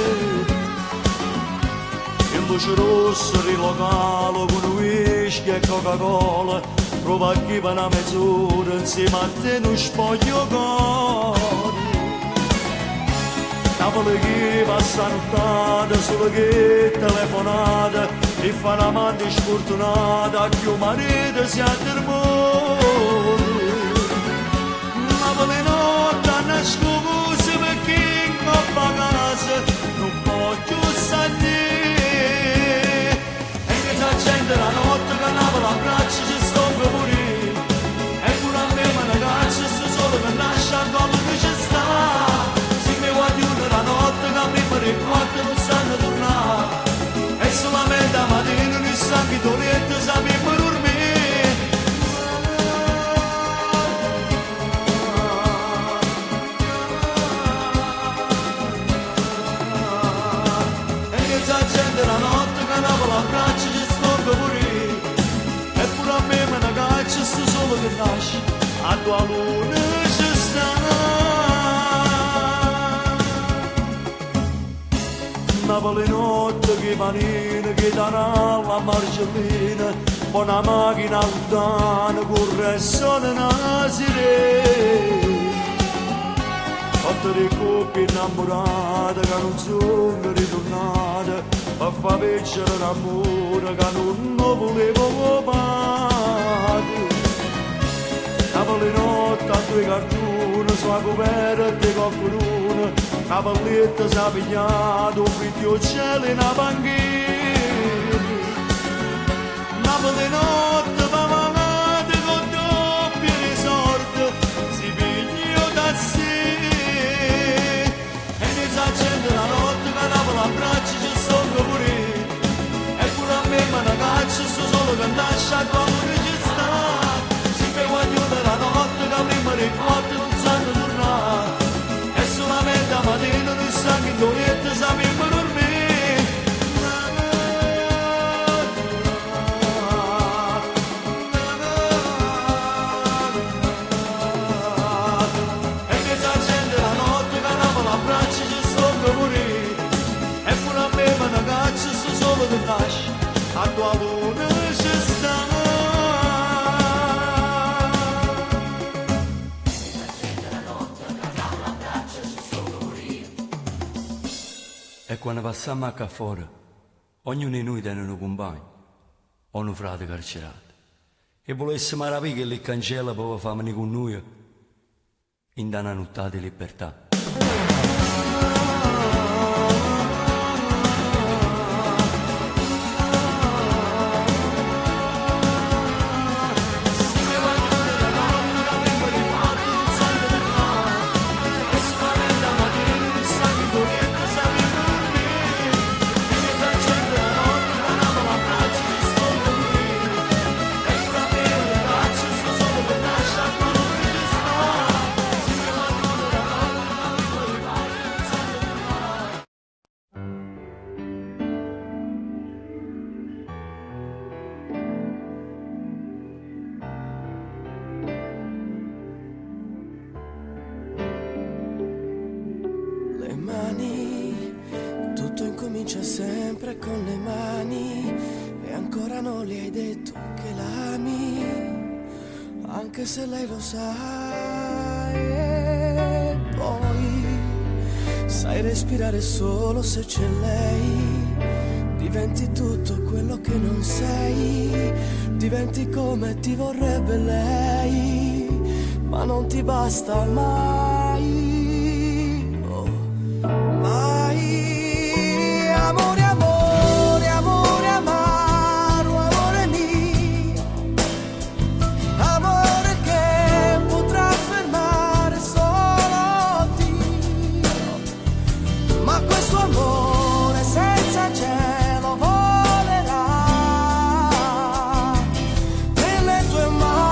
In luce rossa rilocalo con whisky e Coca-Cola, trova chi va una mezz'ora insieme a te non spoglio cuore. Napoli che passa nottata, solo che telefonata, e fa una mano sfortunata che un marito si addormona. Napoli notte a nascosto perché in coppa casa non può più salire. E che sa gente la notte che Napoli abbraccia ci sto per morire. E pure a me me ne caccia sto solo che nasce a collo che ci sta. Se mi guardi una la notte che a me per il quarto non sanno tornare. E solamente a mattina non sa che Torietta sape per dormire. E che sa gente la notte che Napoli abbraccia ci sto per morire. E pure a me ne caccia sto solo che nasce a tua luna ci sta. Napoli notte che panina, che darà la marcellina, buona macchina lontana, corre e suona una sirena. Fatto di coppie innamorate che non sono ritornate, a fa vincere l'amore che non volevo pagare. Napoli notte a due cartoni, sulla coperta di qualcuno, una palletta si è pigliato, un frittio cielo in una panchina. Napoli notte va malata con doppie risorte, si pigliò da sé. E inizia a accendere la notte che Napoli abbraccia ci sto pure. E pure a me me ne caccia sto solo che nasce a quando ci sta. Si mi guaglio della notte che a me mi ricorda non sanno tornare. E solamente a mattina non sa che Torietta sape per dormire. E che sa gente la notte che Napoli abbraccia ci sto per morire. E pure a me me ne caccia sto solo che nasce a tua luna ci sta. E quando passiamo a qua fuori, ognuno di noi tiene un compagno o un frate carcerato. E volessimo rapire che li cancella per farmi con noi in una notte di libertà. sempre con le mani e ancora non le hai detto che l'ami, anche se lei lo sa. E poi sai respirare solo se c'è lei, diventi tutto quello che non sei, diventi come ti vorrebbe lei, ma non ti basta mai, oh, mai. Amore, amore, amore amaro, amore mio, amore che potrà fermare solo Dio, ma questo amore senza cielo volerà nelle tue mani.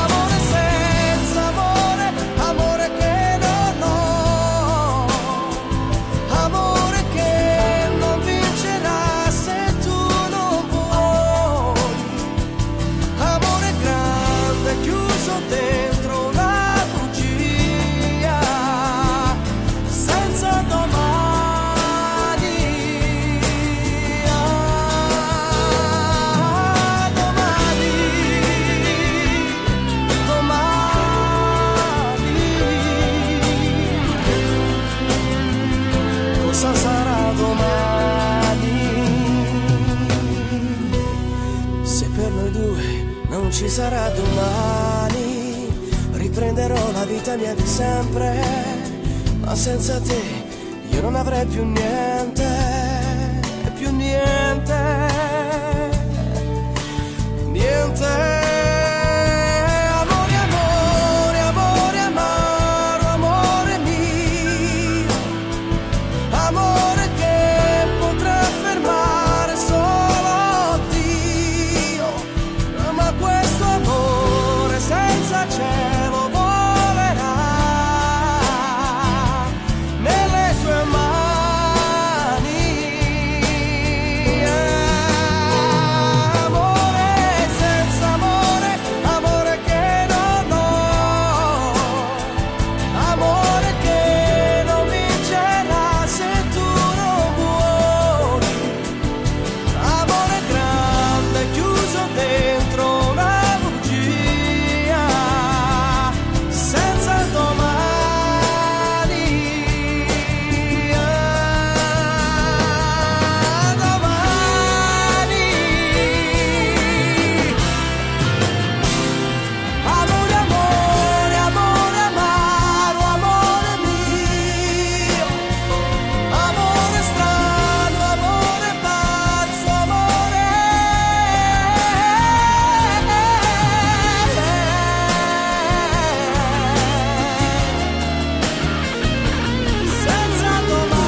Amore senza amore, amore che non ho, amore che non vincerà se tu non vuoi, amore grande chiuso dentro una bugia senza domani. Domani, domani, cosa sarà domani? Se per noi due non ci sarà domani, riprenderò la vita mia di sempre, ma senza te io non avrei più niente, più niente, niente. Amore, amore, amore amaro, amore mio, amore che potrà fermare solo Dio, ma questo amore senza cielo volerà nelle tue mani. Amore senza amore, amore che non ho, amore che non vincerà se tu non vuoi, amore grande chiuso dentro una bugia senza domani. Domani. Amore, amore, amore amaro, amore mio, amore strano, amore pazzo, amore senza domani.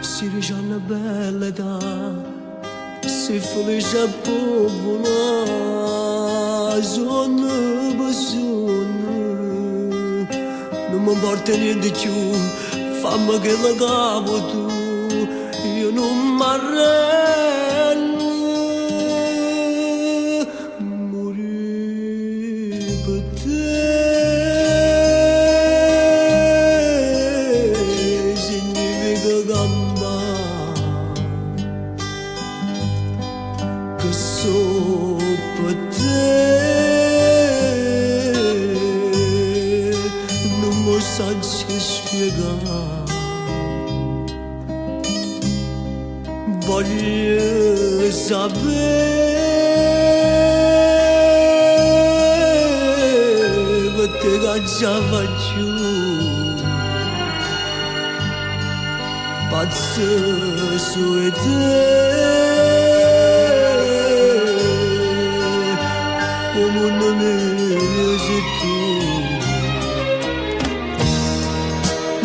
Si rijanna bella da, si felice popola, sonno basone, non mi importa niente più, fammi che la capo tu, io non mi arrendo, morire per te, significa campare, che so per te, non mi saggio spiegare. Voglio sapere perché cacciava giù, pazzo su te come non sei tu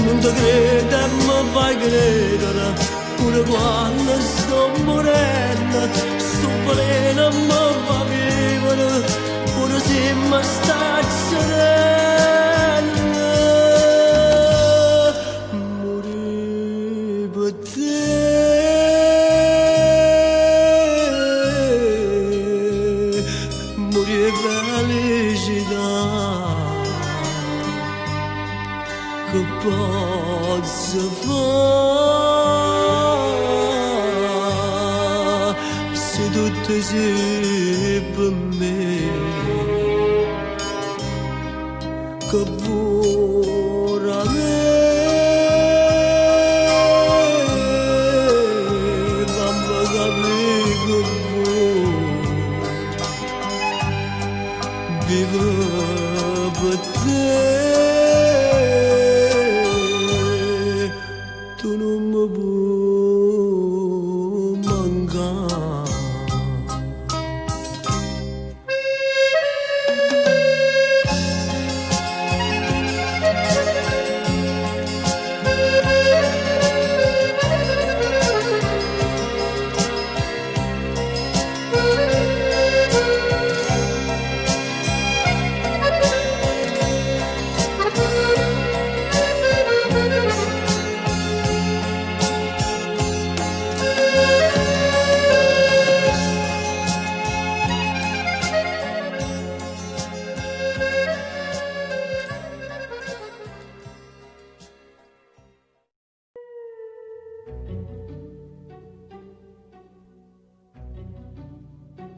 non ti credo ma fai credere pure quando sto morendo sto volendo ma fa vivere pure se mi sta sereno morire per te morire felicità che posso fare se tutto sei per me che vorrà fammi capire che vuoi vivo per te tu non mi puoi mancare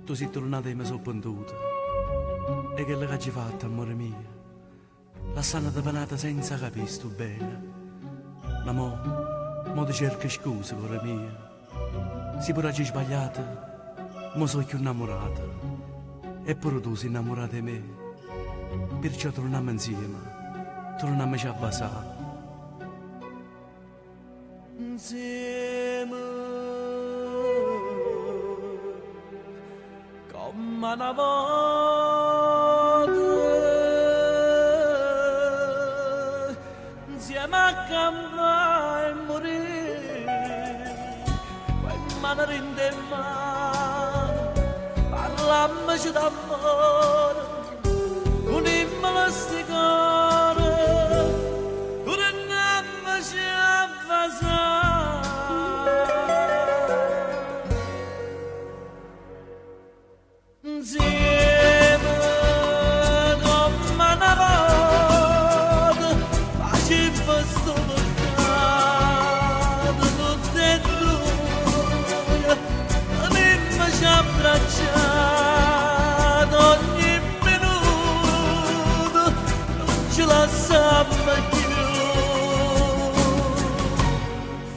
Tu sei tornata e mi sono penduta. E che l'hai fatto, amore mio? La stanno tapanata senza capire sto bene. L'amore, mo ti cerca scusa, cuore mia. Se pure hai sbagliato, mo sono più innamorata. E pure tu sei innamorata di me. Perciò torniamo insieme, torniamo a basare. Insieme come una volta insieme a campare e morire quel mano rinde in mano parlammoci d'amore unimmoci sti cuore torniamoci a basare insieme come una volta faceva sto peccato tutte e due avemmoci abbracciato ogni minuto non ci lasciamo più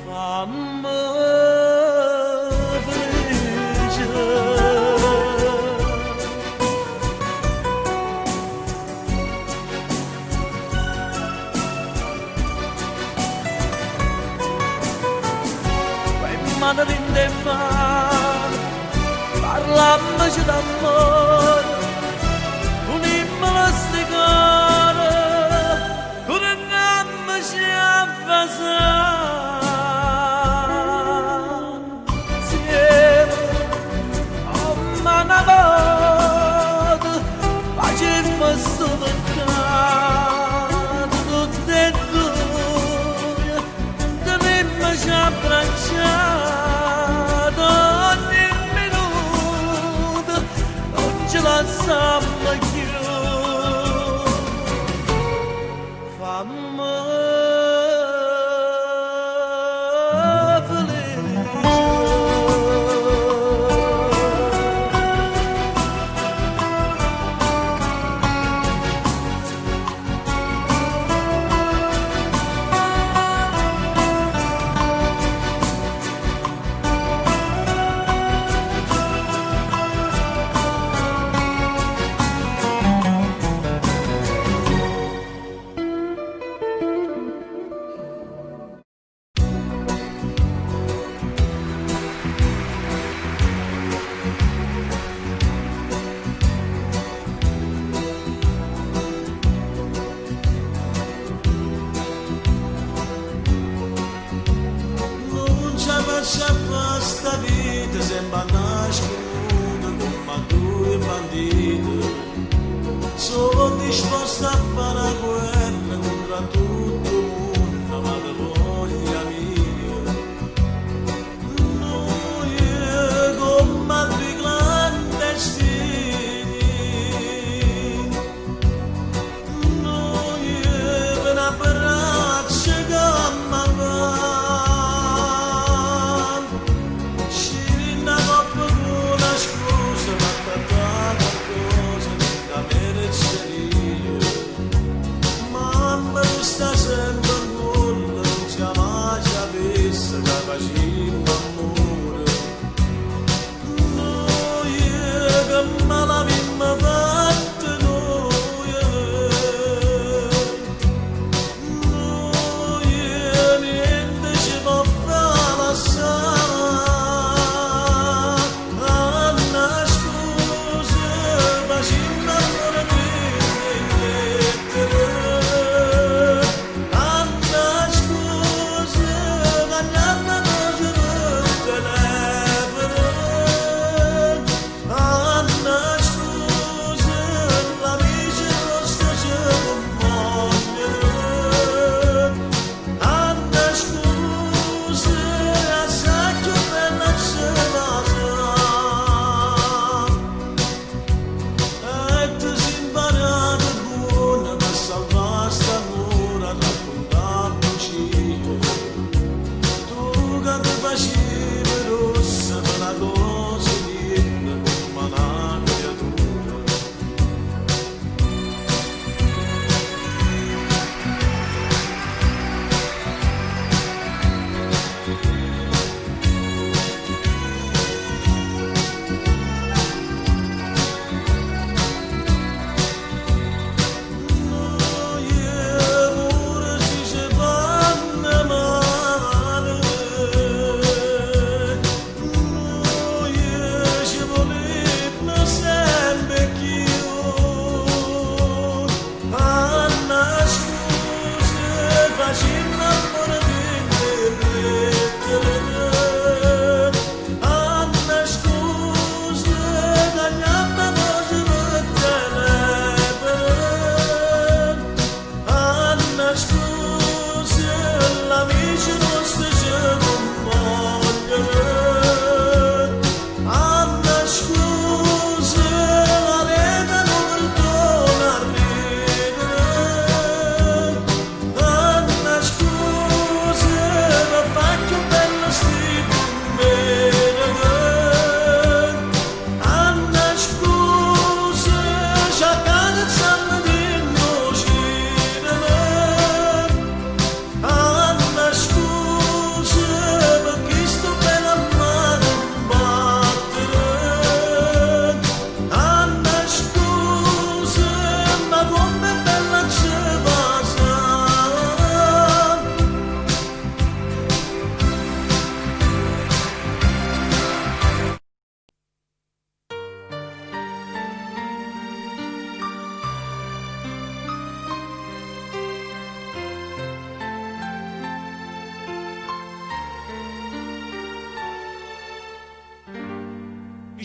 fammi mano rinde in mano parlammoci d'amore unimmoci sti cuore torniamoci a basare insieme come una volta facemmo sto peccato tutte e due dovemmoci abbracciare lasciamo più fammi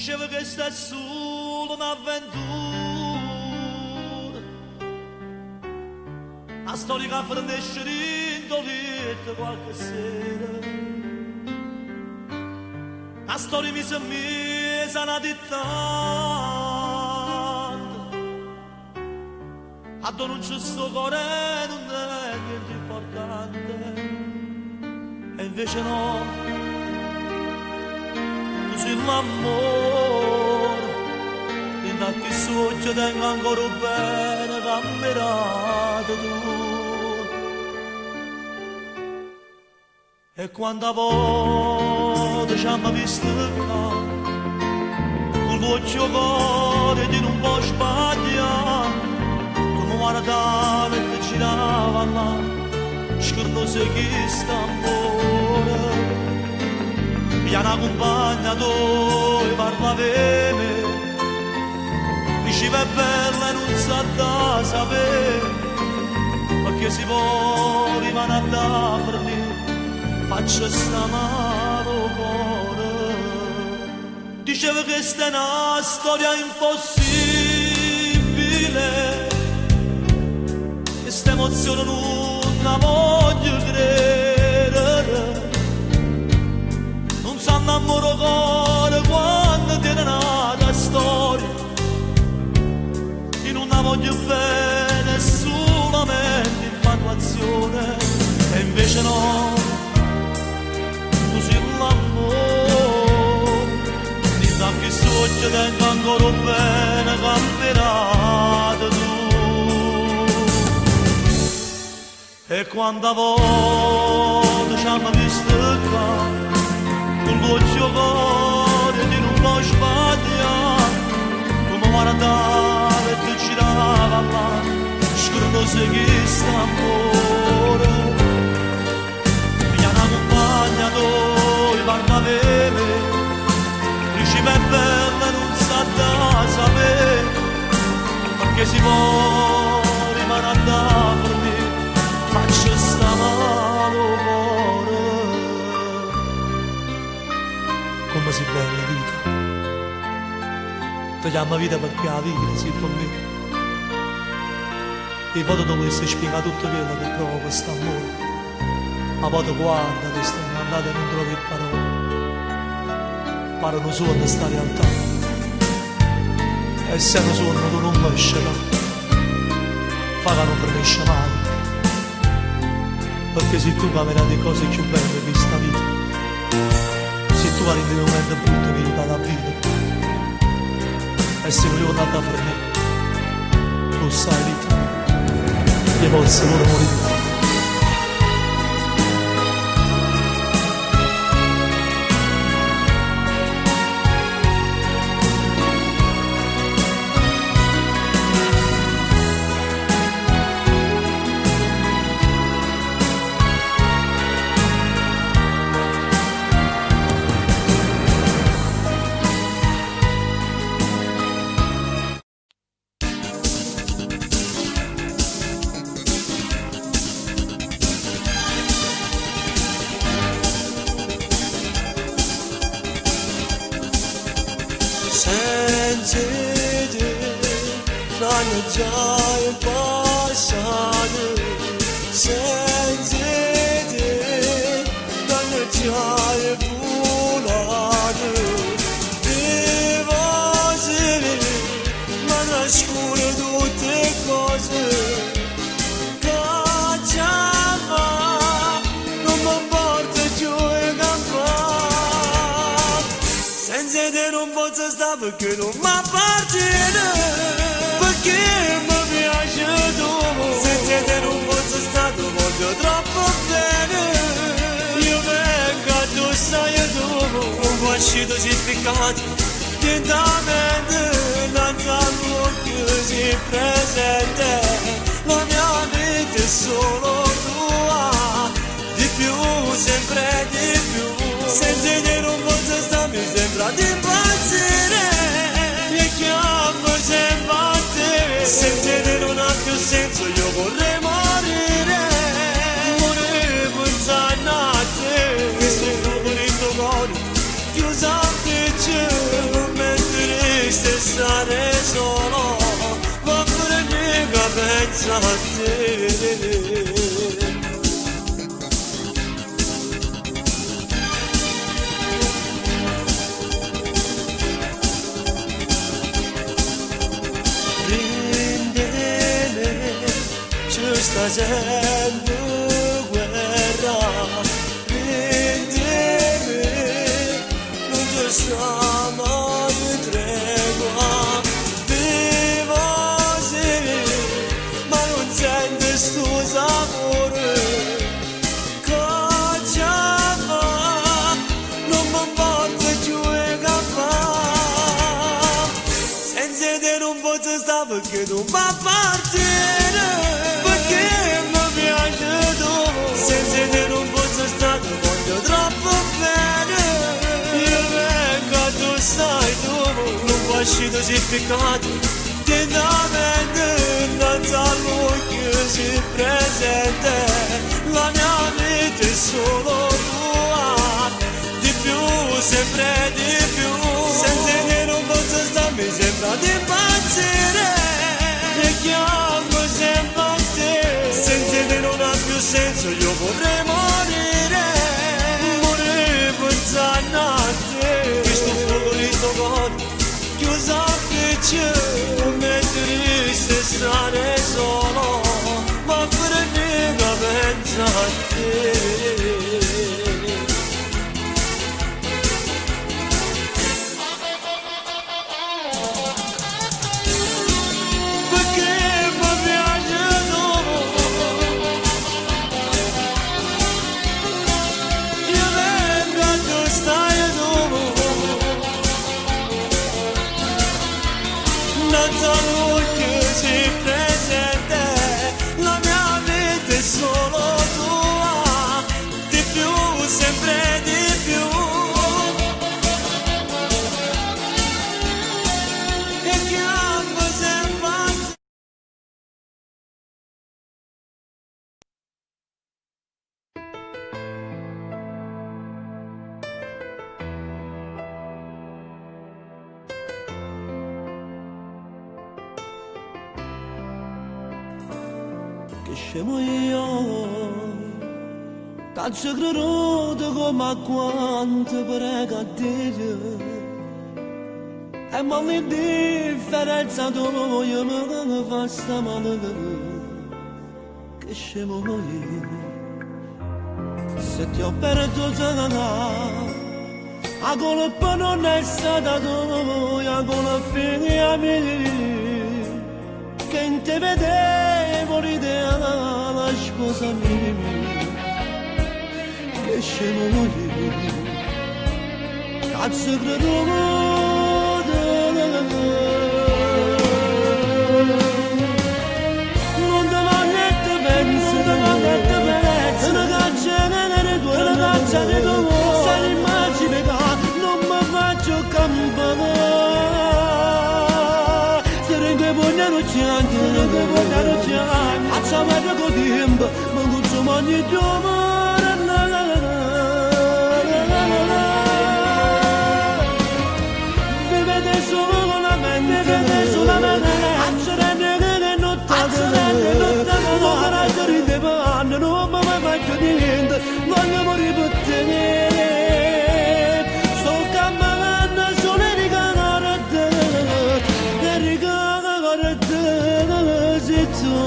Diceva che sta solo un'avventura, la storia che affrontasce l'indolente qualche sera, la storia mi si è messa una dittante, a non c'è sto cuore non è niente importante, e invece no, tu sei l'amore, in tanti sogni tengo ancora bene cammerato tu. E quando a volte ci hanno visto qua, col tuo cuore di non può sbagliare, tu mi guardavi e ti girava là, scorno se chi sta amore. Mi hanno accompagnato e parlavi, diceva è bella e non sa da sapere, perché si può rimanere da fermare. Faccio sta mano cuore. Diceva che sta è una storia impossibile, e sta emozione non la voglio credere. Non sa innamoro cuore quando tiene nata storia, io non la voglio bene, solamente infatuazione, e invece no. Che sogno tengo ancora bene camperato tu. E quando a volte ci hanno visto qua, con l'occhio cuore di non può sbagliare, come guardare e ti girava là, scorno se chi sta amore. Mi hanno accompagnato e parlavi, diceva è bella e non sa da sapere, perché si può rimanere da per me, faccio sta mano cuore. Come si bella la vita, togliamo la vita perché la vita si con me, e poi dovessi spiegare tutto quello che provo questo amore, ma poi guarda che sto andando e non trovi parole. Parlano solo di sta realtà, e se non sono tu non mi esce, fa che non finisce mai, perché se tu camerai le cose più belle di questa vita, se tu arrivi in un momento brutto mi aiuta la vita, e se volevo andare a fare me, lo sai vita, le posso loro morire. già il passato senza te non già è volato devo essere ma nascondere tutte cose che già fa non mi porta giù in campana senza te non posso stare perché non mi appartiene perché mi piace tu senza te non posso stare voglio troppo bene io vengo a tu sai tu un fascito significato lentamente danzando così presente la mia vita è solo tua di più sempre di più senza te non posso stare mi sembra di impazzire e chiamo sempre a te senza te non ha più senso io vorrei morire pensando a te che sto con il tuo cuore chiuso a te pensa a te. Sta facendo guerra, prendeme, non ci sta mai tregua, vivo sì, ma non sente sto sapore, cosa fa, non mi porta più a campare, senza te non posso stare perché non va a partire. Senza te non posso stare, voglio troppo bene. Io vengo, tu stai tu, non puoi uscire significato. Tentamente, innanzi all'occhio si presente. La mia vita è solo tua, di più, sempre di più. Senza te non posso stare, mi sembra di impazzire. Ti chiamo sempre a te, senza te non ha più senso, io vorrei morire, morire pensando a te. Questo fuoco di tuo cuore, chiuso a picce, come triste stare solo, ma per me pensa a te. Solo tua, di più, sempre di più. E chiamo sempre. Che scemo io, t'ho creduto come a quanto prega a Dio. E ma l'indifferenza tua io mi fa sta male. Che scemo io, se ti ho perduto la colpa non è stata tua, la colpa è mia. Che in te vedevo l'idea la sposa mia, che scemo io, cazzo credo. Non te va niente penso, non te va niente penso, una caccia nelle tue, una caccia di tuo, se l'immagine che non mi faccio campare. Facciamo il tuo tempo, ma non so mai più amore. Vivete solamente, accerende notte, non vorrei ridere panno, non mi faccio niente, voglio morire per te. Sto camminando solo e ricordo te, sei tu.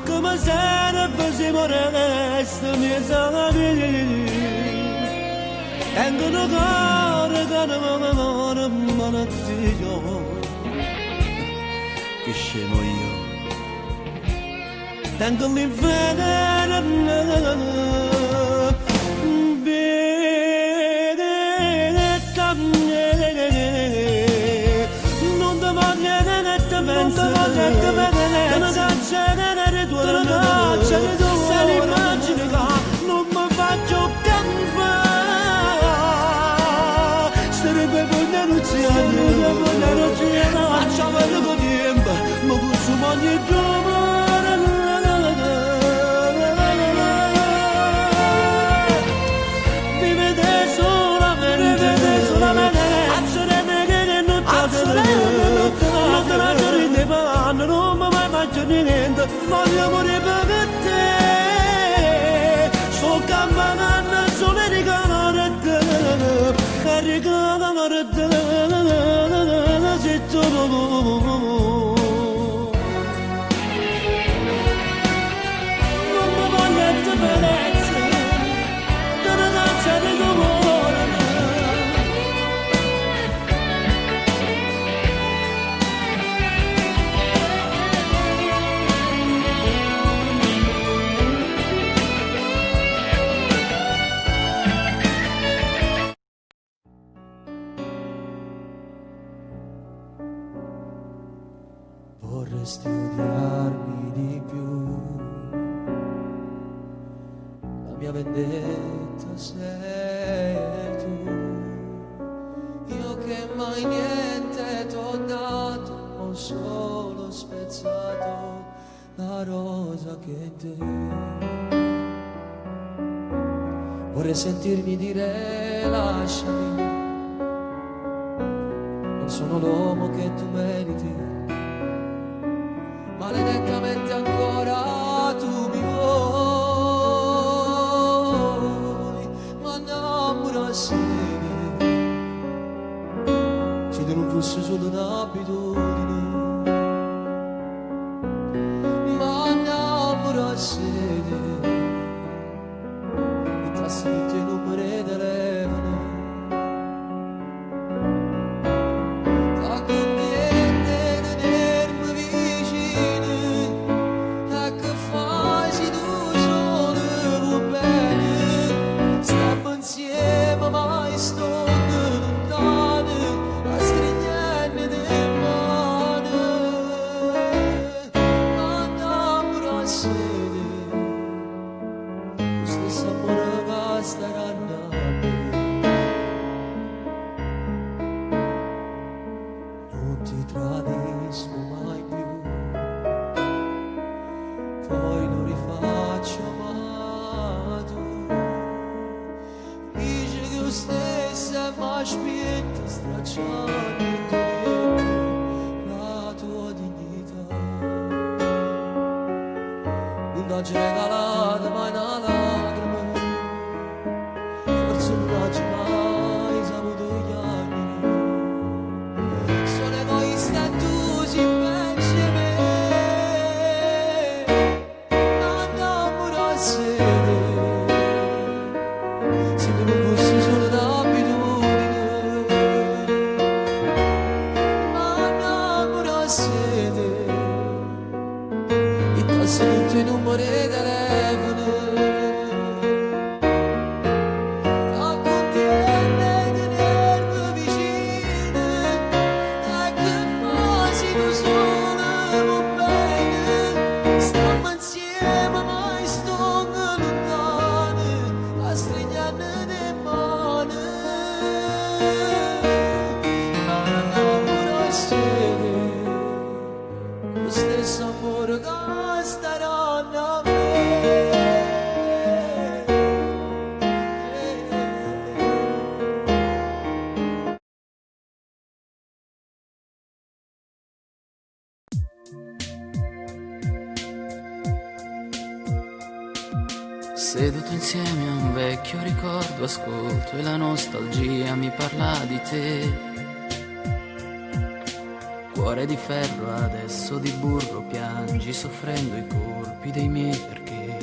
Come se ne fossimo resta mia salami, tengo una cara che non mi malattia. Che scemo io, tengo l'inferno, benedetta non ti voglio che penso, non cancellerei tu, non cancellerei tu, se l'immagine che non mi faccio campare, sarebbe buona facciamo il tempo, ma consumo ogni giorno. quando non mi mangio niente, voglio morire per te. Sto camminando solo e ricordo se tu non mi voglio bellezza, te ne danza di cuore. Vorresti odiarmi di più, la mia vendetta sei tu. Io che mai niente t'ho dato, ho solo spezzato la rosa che è in te. Vorrei sentirmi dire lasciami, non sono l'uomo che tu meriti. Maledettamente ancora tu mi vuoi, ma innamora se se non fosse solo un'abitudine, ma innamora se i tassi tutti i numeri di telefono. Seduto insieme a un vecchio ricordo, ascolto e la nostalgia mi parla di te. Cuore di ferro, adesso di burro, piangi soffrendo i colpi dei miei perché.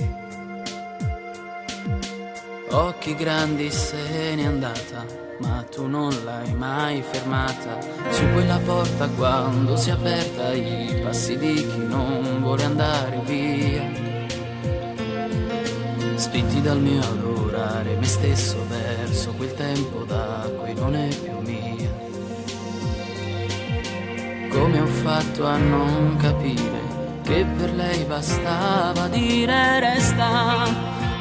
Occhi grandi, se n'è andata, ma tu non l'hai mai fermata. Su quella porta quando si è aperta, i passi di chi non vuole andare via. Spinti dal mio adorare me stesso verso quel tempo d'acqua e non è più mia. Come ho fatto a non capire che per lei bastava dire resta,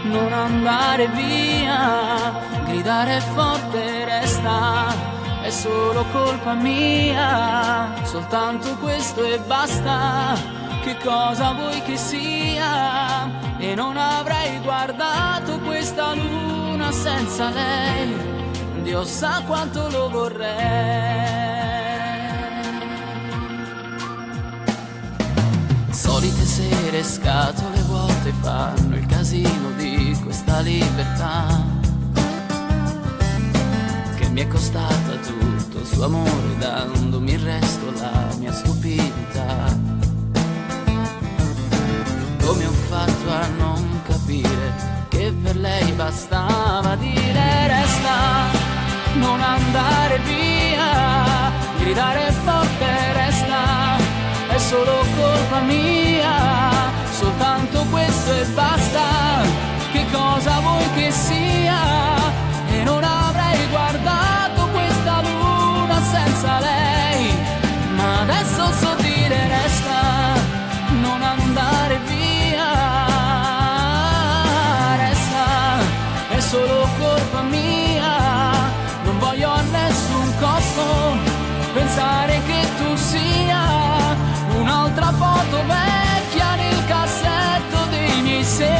non andare via, gridare forte resta, è solo colpa mia, soltanto questo e basta, che cosa vuoi che sia? E non avrei guardato questa luna senza lei, Dio sa quanto lo vorrei. Solite sere, scatole vuote fanno il casino di questa libertà che mi è costata tutto il suo amore, dandomi il resto, la mia stupidità. Come ho fatto a non capire che per lei bastava dire resta, non andare via, gridare forte resta, è solo colpa mia, soltanto questo e basta, che cosa vuoi che sia, e non avrei guardato questa luna senza lei, ma adesso so dire resta, non andare via, resta, è solo colpa mia, non voglio a nessun costo pensare che tu sia un'altra foto vecchia nel cassetto dei miei sé.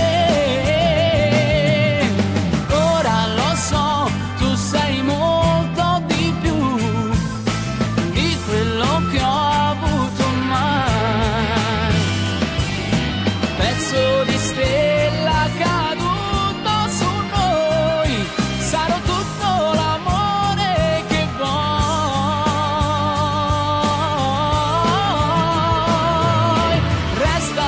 Ora lo so, tu sei molto di più di quello che ho avuto mai. Pezzo di stella caduto su noi, sarò tutto l'amore che vuoi. Resta,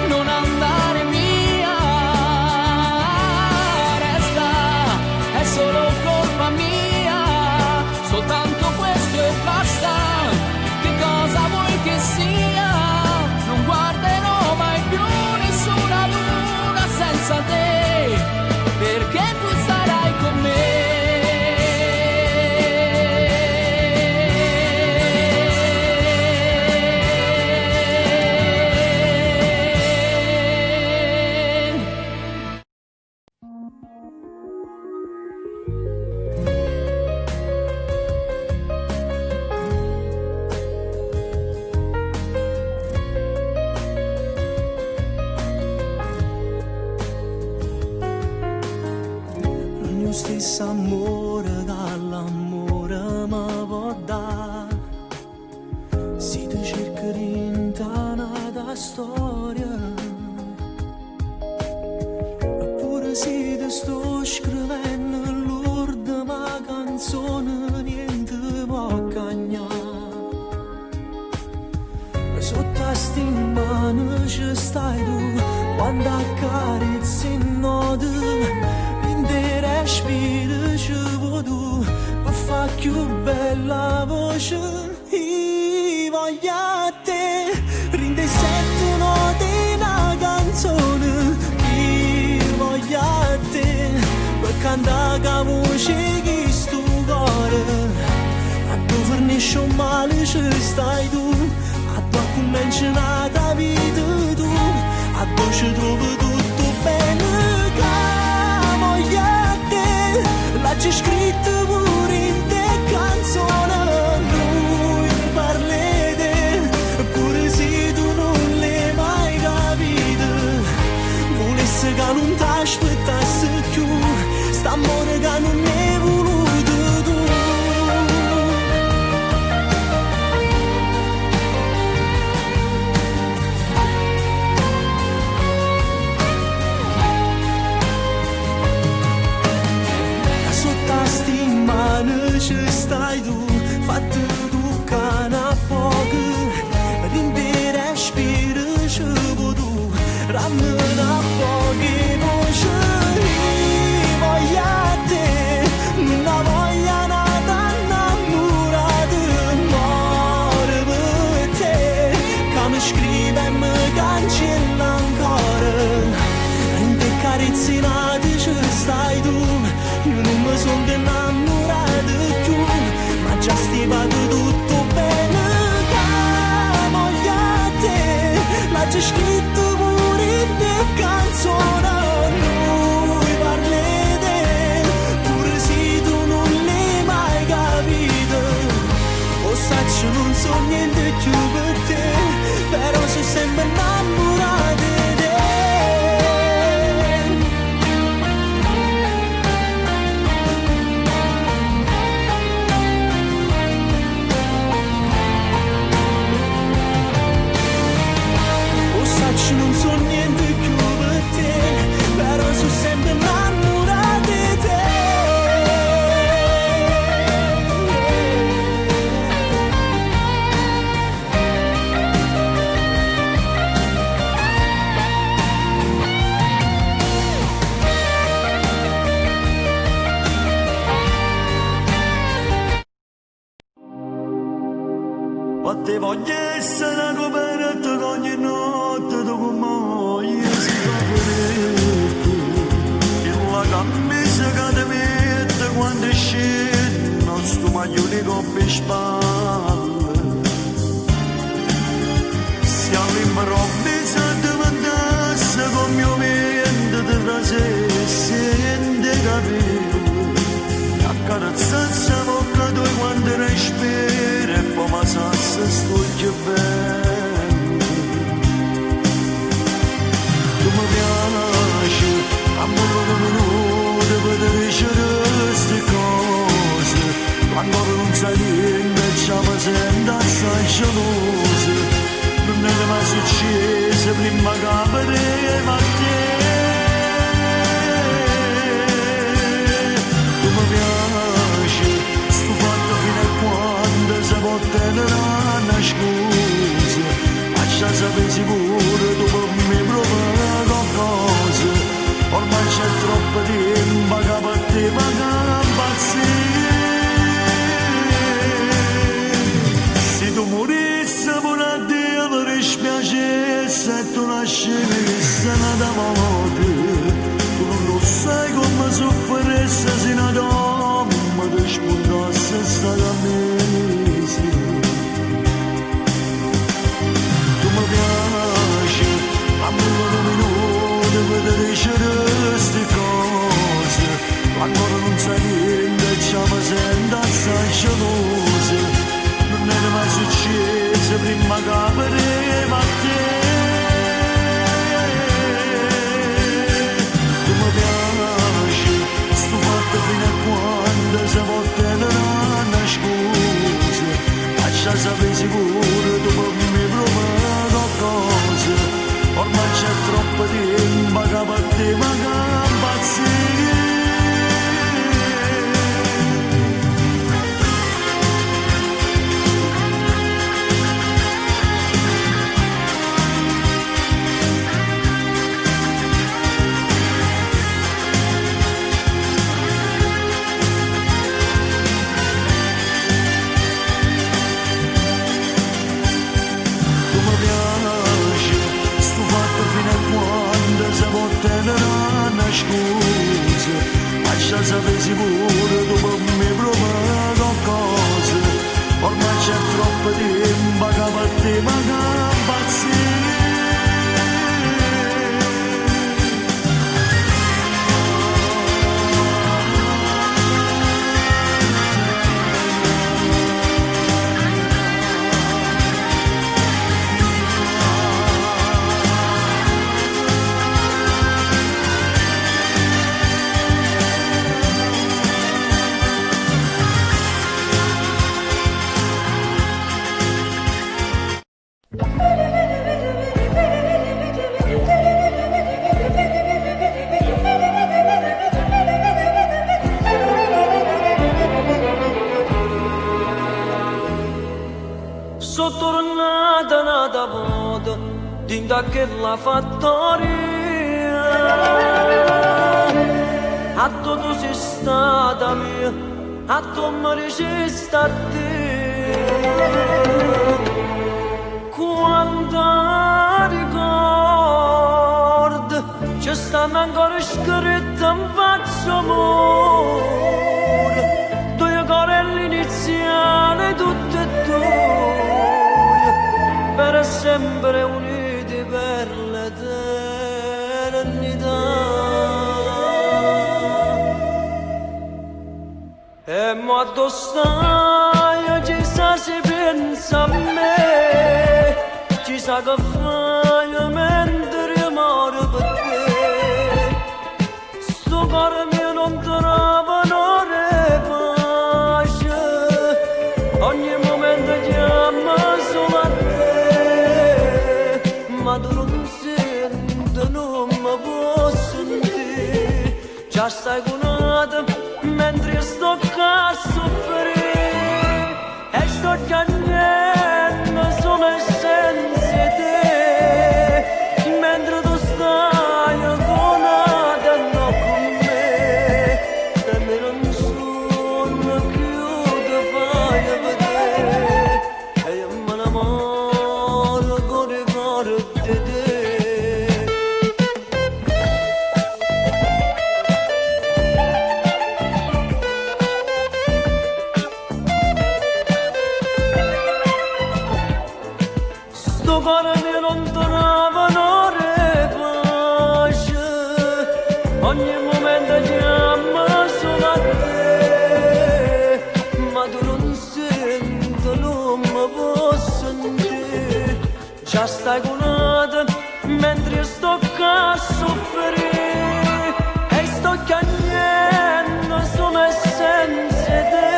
non andare via, resta, è solo colpa mia, soltanto questo e basta, che cosa vuoi che sia, non guarderò mai più nessuna luna senza te, perché tu sarai con Il mio stesso amore dall'amore mi può dare, si ti cerca rintana da storia, eppure se ti sto scrivendo l'ultima canzone niente può cagnare. Sotto a sti mani ci stai tu, quando accarezzi in notte, l'intera respiro ci vuoi tu, per fa più bella voce. Io voglio a te, rinde 7 note una canzone. Io voglio a te, per cantare la voce che sto cuore, a tu fornisci un male ci stai tu, a tu comincia la vita tu, a tu ci trovi tutto bene. Che voglio a te, l'hai scritto pure in te canzone, lui parla di te, pure se tu non l'hai mai capito, volesse che non ti aspettassi più, st'amore che non è voluto tu. Ci stai tu, fatti tu cana poco, l'intera respiro ci vuoi tu, rammena poche voci. Io voglio a te, una voglia nata innamorata, muore per te, che mi scrive e mi cancella ancora, in te carezzinati ci stai tu, io non mi sono innamorato più, ma già stimato tutto bene. Che voglio a te, l'hai scritto pure in te canzone, lui parla di te, pure se tu non l'hai mai capito, o saccio non so niente più per te, però sono sempre innamorato di te. voglio essere coperta con ogni notte tu come io si fa freddo e la camisa che ti mette quando scendono sto maglione con le spalle se all'improvviso ti mandasse con mio vento ti trasesse e ti capivo accarezzassi la bocca tua quando respiri e poi mi sassi sto che bello tu mi piaci amore un minuto per dicere queste cose quando non sai niente ci mi sento assai geloso non è mai successo prima che vedevo a te tu mi piaci sto fatto fino a quando si può tenere una scusa lascia sapere sicuro tu per me provare qualcosa ormai c'è troppo tempo che per te ma che impazzire se tu morissi per a Dio mi dispiacesse e tu nascessi una morte tu non lo sai come sofferesse se una donna ti spuntasse stata mesi tu mi piaci amore un minuto per dicere queste cose ancora non sai niente ci mi sento assai geloso non è mai successo prima che vedevo a te tu mi piaci sto fatto fino a quando si può tenere una scusa lascia sapere sicuro tu per me provare qualcosa ormai c'è troppo tempo che per te ma che impazzire scusa lascia sapere sicuro tu per me provare qualcosa ormai c'è troppo tempo che per te ma che impazzire che la fattoria a tu sei stata mia a tu mi richiesta a te quando ricordo ci stanno ancora scritte in faccia amore due corelli iniziali tutte e due per sempre uniti per l'eternità e mo addosso ci sa si pensa a me ci sa che fai mentre muore per te sto cuore mio non trova onore pace ogni momento chiama solo a te ma tu non senti, non mi può sentire già stai curata mentre sto a soffrire e sto piangendo solo e senza te mentre tu stai conata con me e me non sono più da fare vedere e io me ne abbandonata mentre io sto qua a soffrire e sto cagnando solo e senza te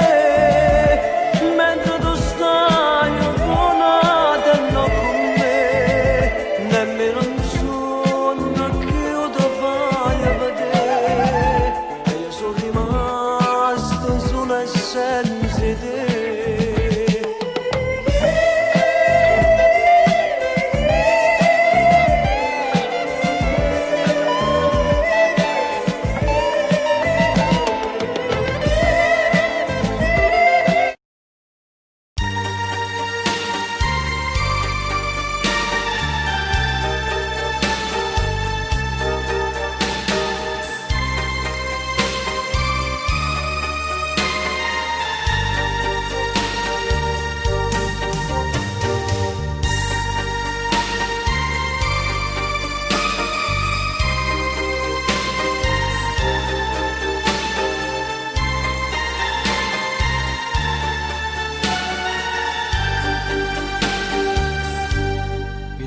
mentre tu stai buonata e non con me nemmeno un sogno che io ti fai a vedere e io sono rimasto solo e senza te.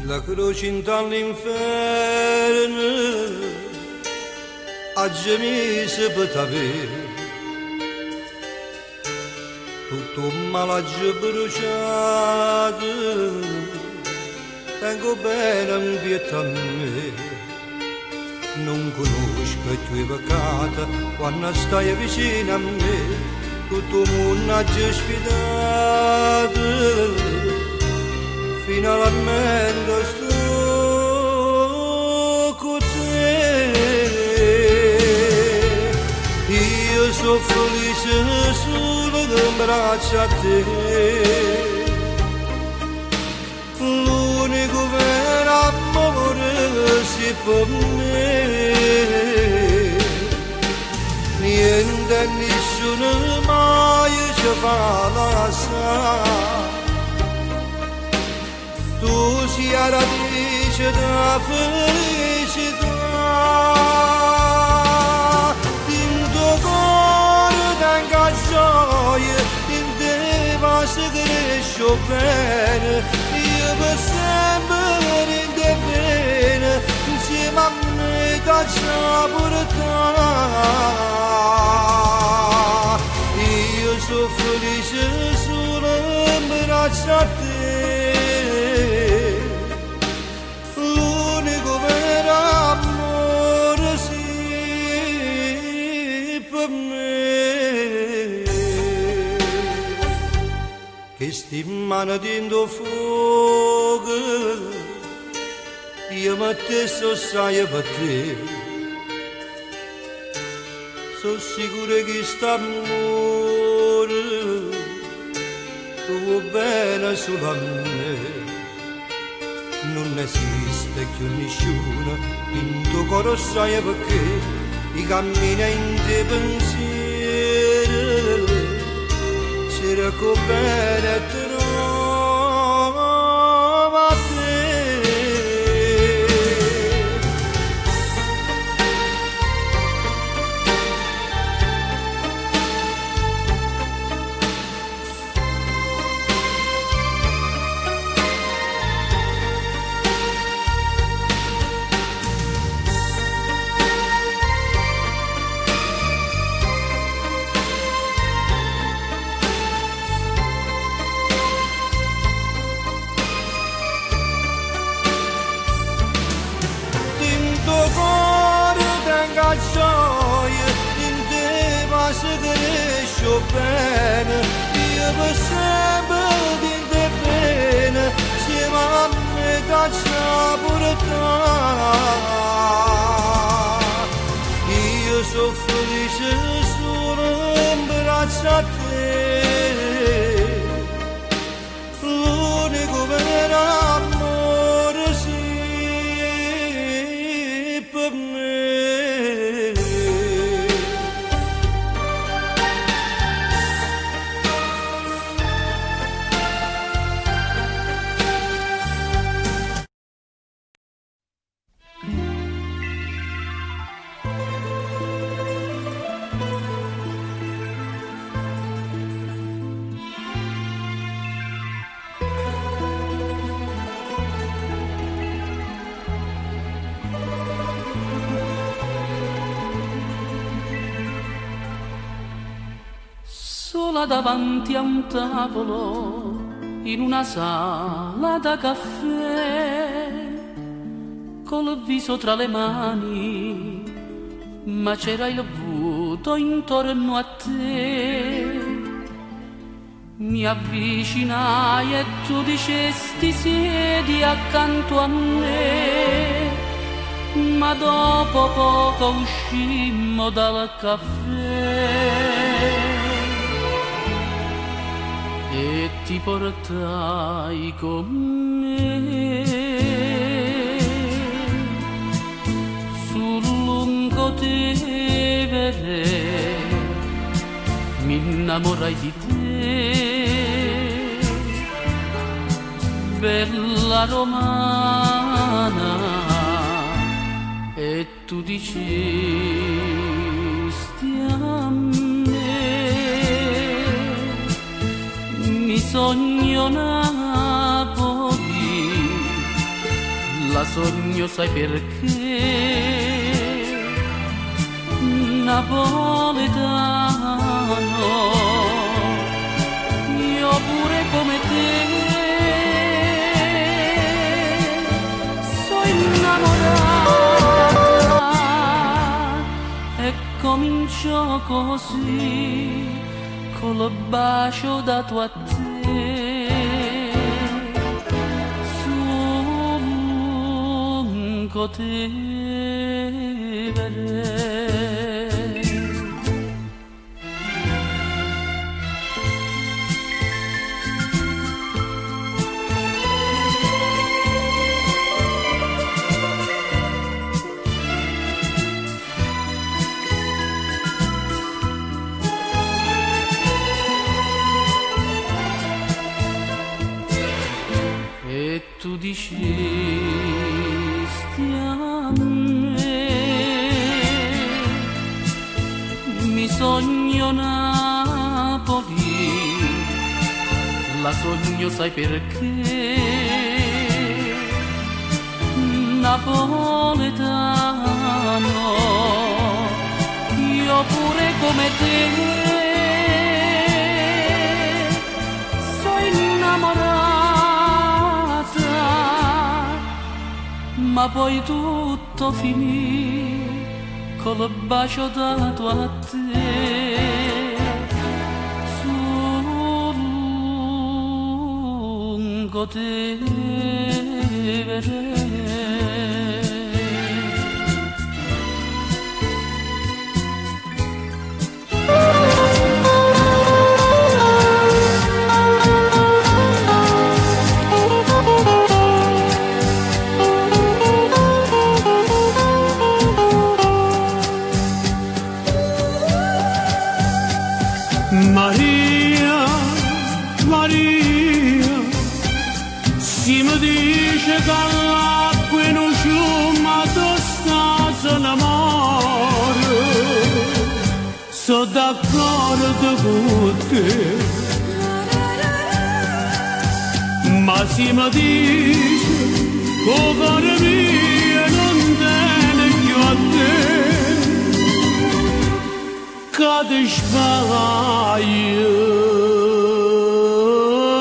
La croce dall'inferno ha gemise per t'avere tutto un malaggio bruciato tengo bene un pietà a me non conosco i tuoi peccati quando stai vicino a me tutto il mondo ha già sfidato finalmente sto con te io sono felice solo che abbraccio a te l'unico vero amore si può me niente e nessuno mai ci fa lasciare tu sia radice da felicità in tuo cuore tenga gioia in te va si cresce bene io per sempre in te bene insieme a me caccia pure te io sono felice solo in braccio a te l'unico vero amore sì per me che sti in mano dentro fuoco io mi stesso sai per te sono sicuro che st'amore tu bene solo a me non esiste più nessuno in tuo cuore sai perché i cammini in te pensiero c'era con bene trova te gioia in te va si cresce bene io per sempre in te bene insieme a me caccia pure te io sono felice solo in braccio a te l'unico vero amore sì per me sola davanti a un tavolo in una sala da caffè, col viso tra le mani, ma c'era il vuoto intorno a te. Mi avvicinai e tu dicesti siedi accanto a me, ma dopo poco uscimmo dal caffè e ti portai con me sul Lungotevere, mi innamorai di te, bella romana, e tu dicesti a me, mi sogno Napoli, la sogno sai perché, napoletano, io pure come te, sono innamorata, e cominciò così, col bacio dato a te, su Lungotevere. E tu dicesti a me, mi sogno Napoli, la sogno sai perché, napoletano, io pure come te, sono innamorata, ma poi tutto finì col bacio dato a te, su Lungotevere. Maria, Maria, si mi dice che l'acqua non sciuma, tu stai in amore, sono d'accordo con te, ma si mi dice che il cuore mio non tiene più a te, che ti sbaglio,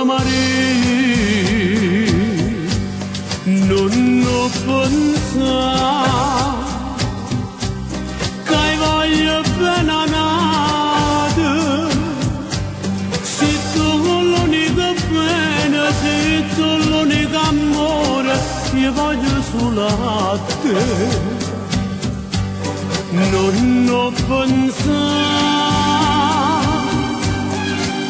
Maria, non pensare che voglio bene a nada, se tu l'unica bene, se tu l'unico amore, io voglio solo a te. Non pensare,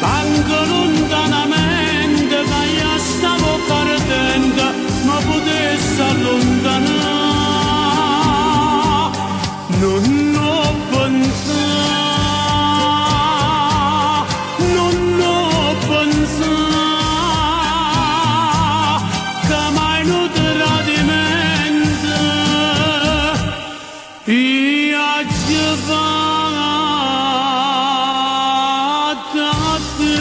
anche lontanamente, che io stavo perdendo, ma potessi allontanare. Non pensare, che mai non tradimento, io ci vado a te.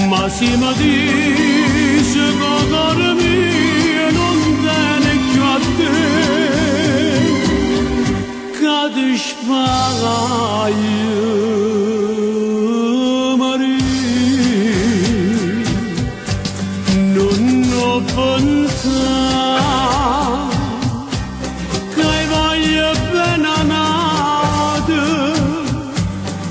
Ma si mi dice che cuore mio non tiene più a te, che ti sbaglio, Maria. Non ho pensato che voglio bene a nata,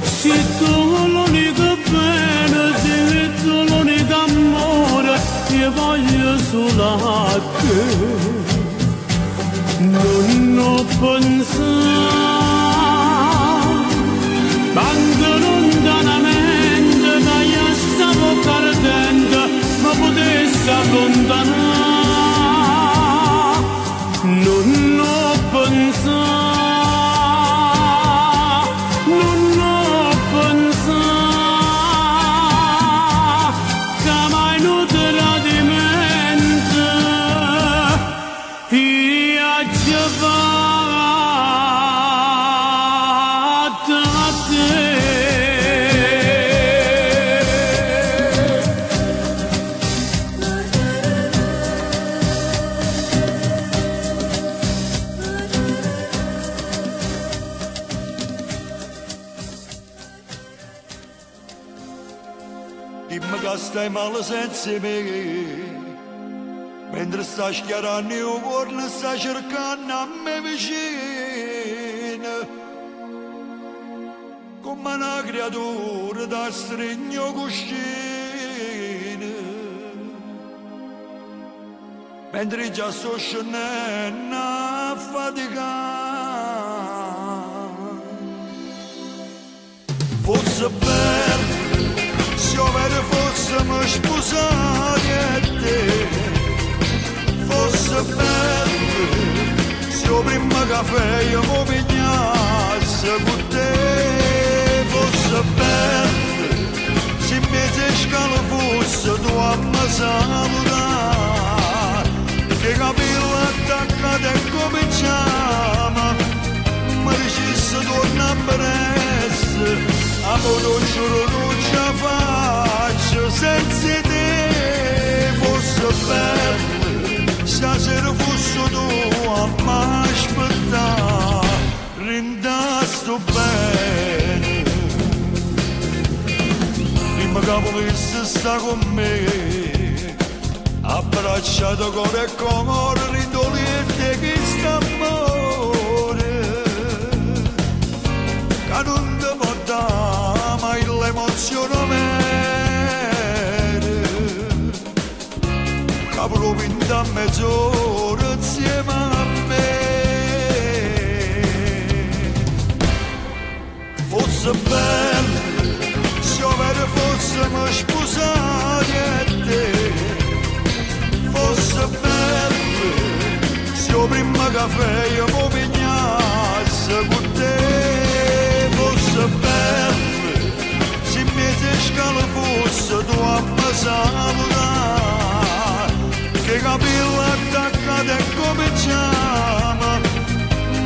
se tu l'unica bene, se tu l'unica amore, io voglio solo a te. Non ho pensato, anche lontanamente, che io stavo perdendo, ma potessi allontanare. Non ho pensato, non ho pensato, che mai non tradimento, io ci vado a te. Dimmi che stai male senza me, mentre stai schiarando il cuore, stai cercando a me vicino, come una creatura da stregno cuscino, mentre già sto scendendo a faticare. Fosse bello se io fossimo sposati a te, fosse bello se io prima caffè io mi pigliassi con te, fosse bello se mezzo scalo fosse tu a me salutare, che capello attaccato e cominciamo, mi dicesse torna presto, amore non giuro non ce la faccio senza te, fosse bello, stasera fosse tu a m'aspettare, rindasto bene, prima che volessi sta con me, abbracciato cuore e cuore, ridolente che sta amore, che non ti può dare mai l'emozione mera, che proprio in da mezz'ora insieme a me. Fosse bello se io fossimo sposati a te, fosse bello se io prima caffè io mi pigliassi con te, fosse bello se mezzo scalo fosse tu a me salutare, che capello attaccato e cominciamo,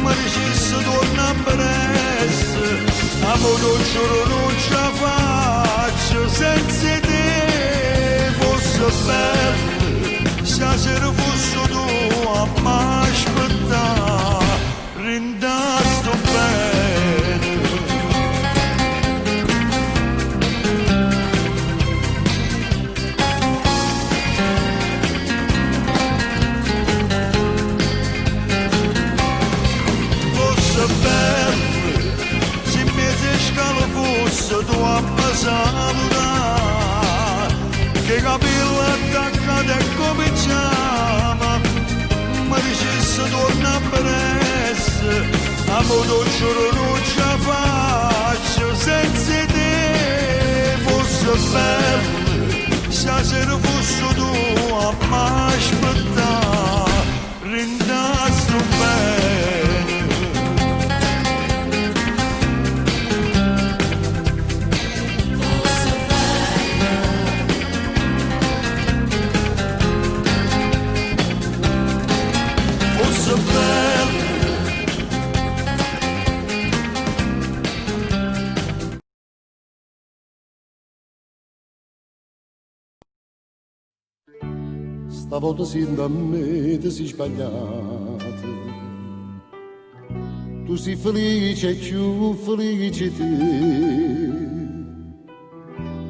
mi dicesse torna presto, amore non giuro non ce la faccio senza te, fosse bello stasera fosse tu a m'aspettare, rindasto bene. Fosse bello se mezzo scalo fosse tu a me salutare, che capello attaccato e cominciamo, mi dicesse torna presto, amore non giuro non ce la faccio senza te, fosse bello stasera fosse tu a m'aspettare, rindasto bene. stavolta sento a me ti sei sbagliato. Tu sei felice e più felice te,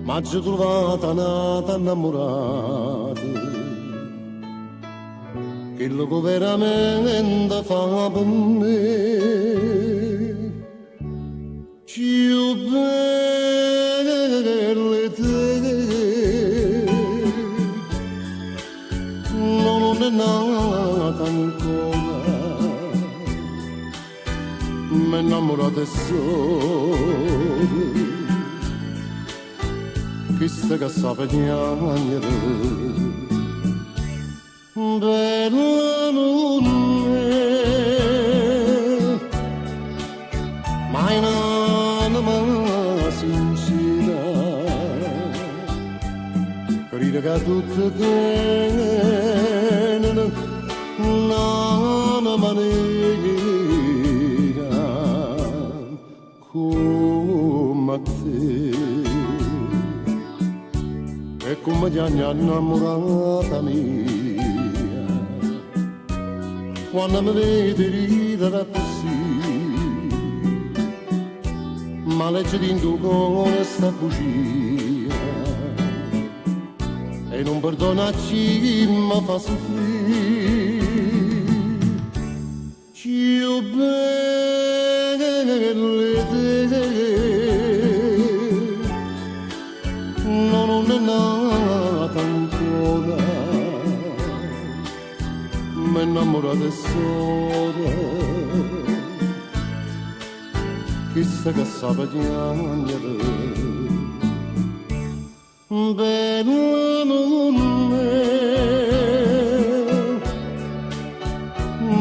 ma ci ho trovata nata innamorata, quello che veramente fa per me, più belle te, non è nata ancora, mi innamorate solo, chissà che sa piangere, bella luna, mai un'anima sincera, crede che tutto tiene un'anima nera come te. E come ti hanno innamorata mia, quando mi vedi ridere così, ma legge di tu con sta bugia, e non perdona chi mi fa soffrire, più belle te, non è nata ancora, mi innamorate sola, chissà che sa piangere, bella luna,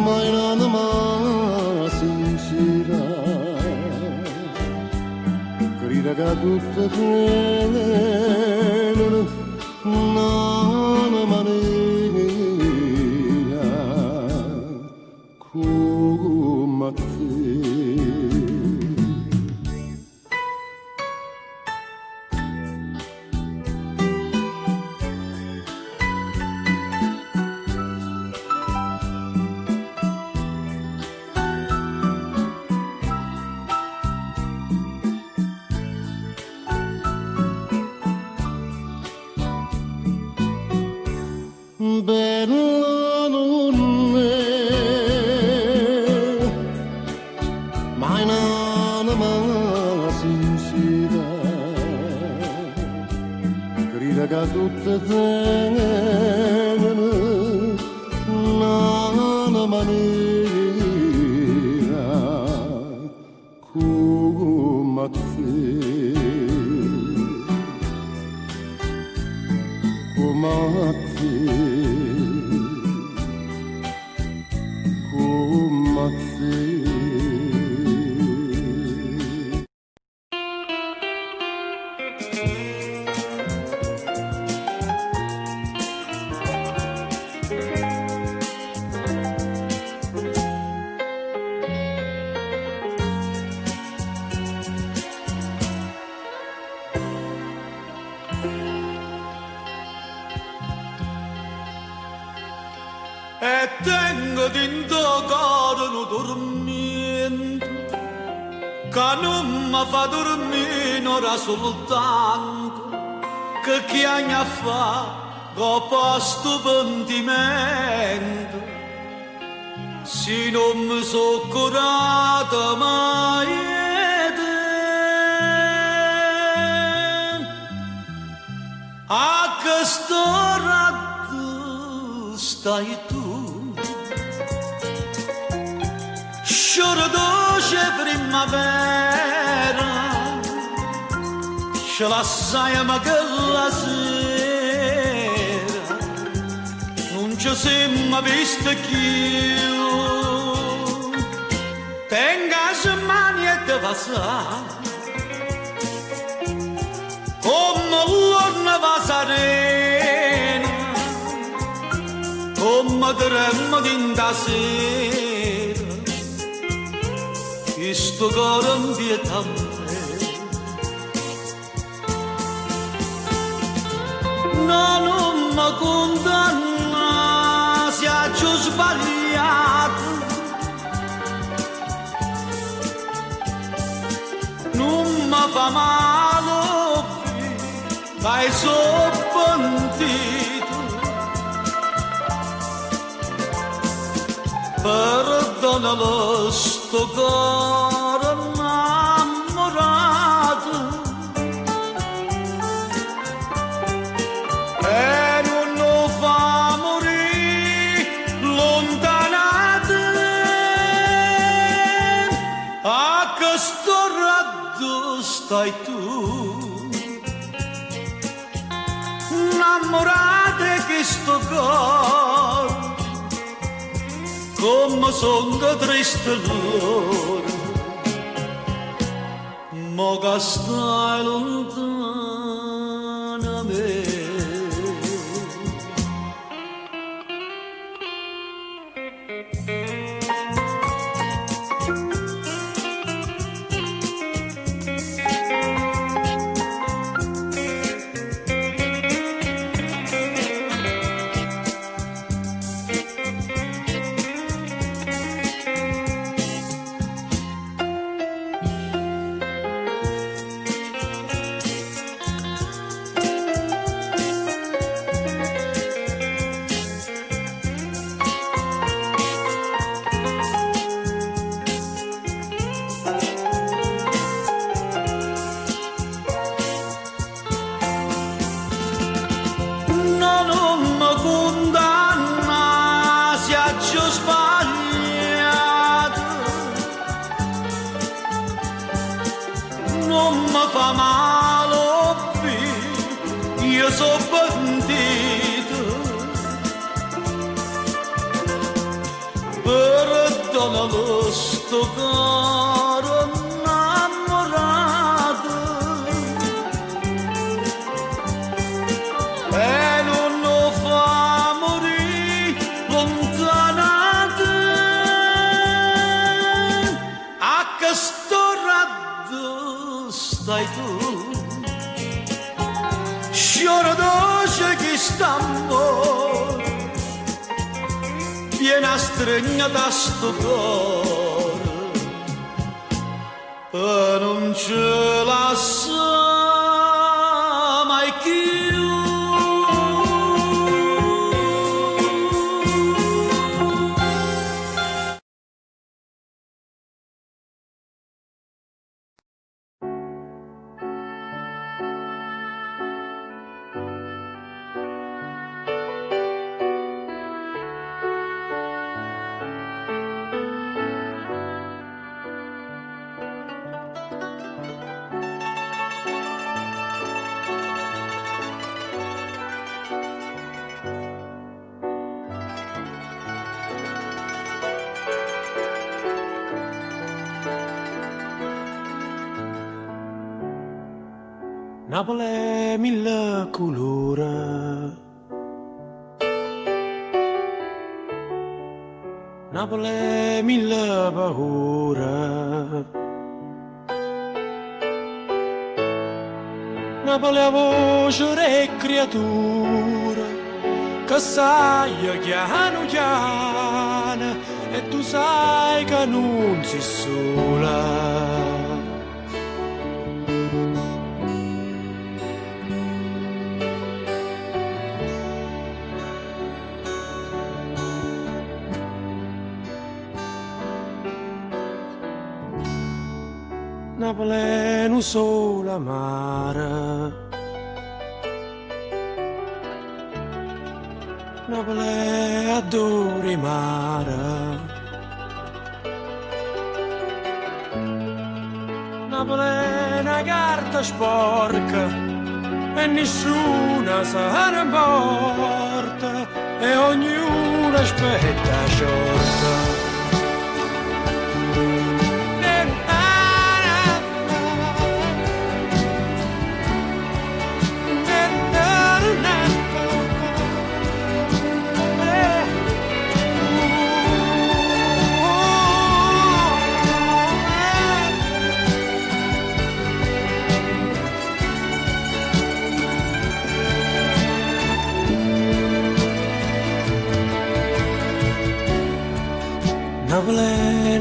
mai un'anima sincera, crede che tutto tiene un'anima nera come te. Bella luna, mai un'anima sincera, crede che tutto tiene un'anima nera come te, come te. E tengo dentro cuore un dormito che non mi fa dormire ora soltanto che chiagna fa dopo sto pentimento se non mi so curata mai a quest'ora stai tu sciora dolce primavera ce la sai ma che la sera non ci siamo visto più tenga se mani e te passare come l'orna va serena come dremmo d'inda sera questo cuore inquietante non mi condanna sbagliato, non mi fa male, dai sono pentito, perdonalo sto cuore innamorato. Stai tu, innamorata che sto cuore, come sono triste l'ora, ma che stai lontana da me. Perdonalo sto cuore innamorato e non lo fa morire lontanato, a che sto raddo stai tu, sciora dolce che st'amore viene stregnata sto cuore e non ce la sa mai più. Napoli è mille colori, Napoli è mille paure, Napoli è voce e creatura che sai chiano chiano e tu sai che non sei sola. Napoli è un sole mare, Napoli è adore mare, Napoli è una carta sporca e nessuna se ne importa e ognuno aspetta sciorta.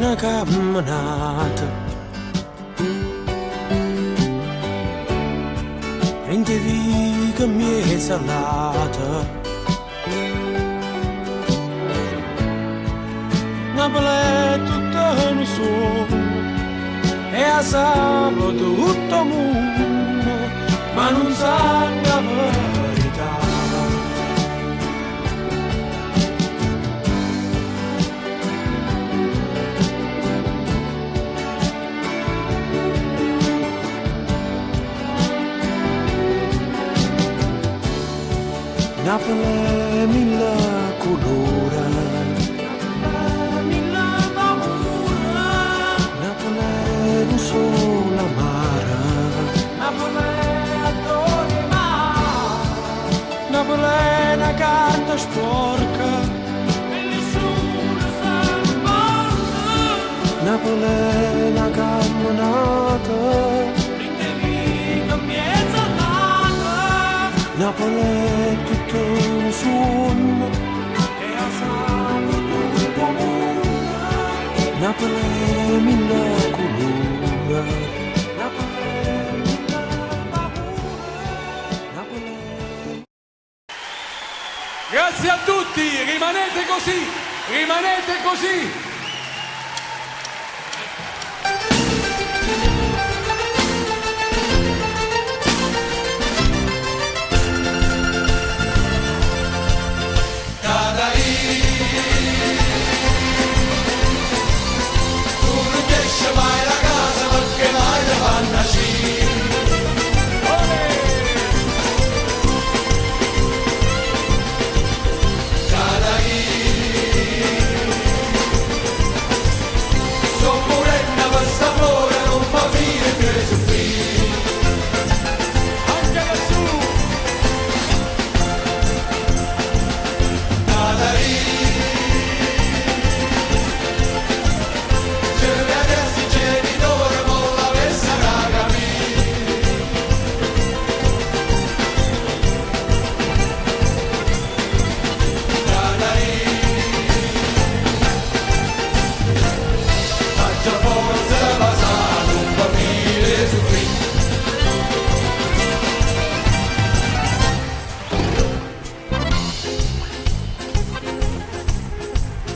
una camminata. Prendevi che mi è salata. Napoli è tutto un sogno e a sabato tutto il mondo, ma non sa la verità. Napoli è mille colori, mille paura. Napoli è un solo amara, Napoli è a dove mare, Napoli è una carta sporca e nessuno sa importa. Napoli è una camminata. Napoli è tutto un sogno e a sabato tutto il mondo. Napoli è mille colori, Napoli è mille paura, Napoli è... Grazie a tutti, rimanete così, rimanete così.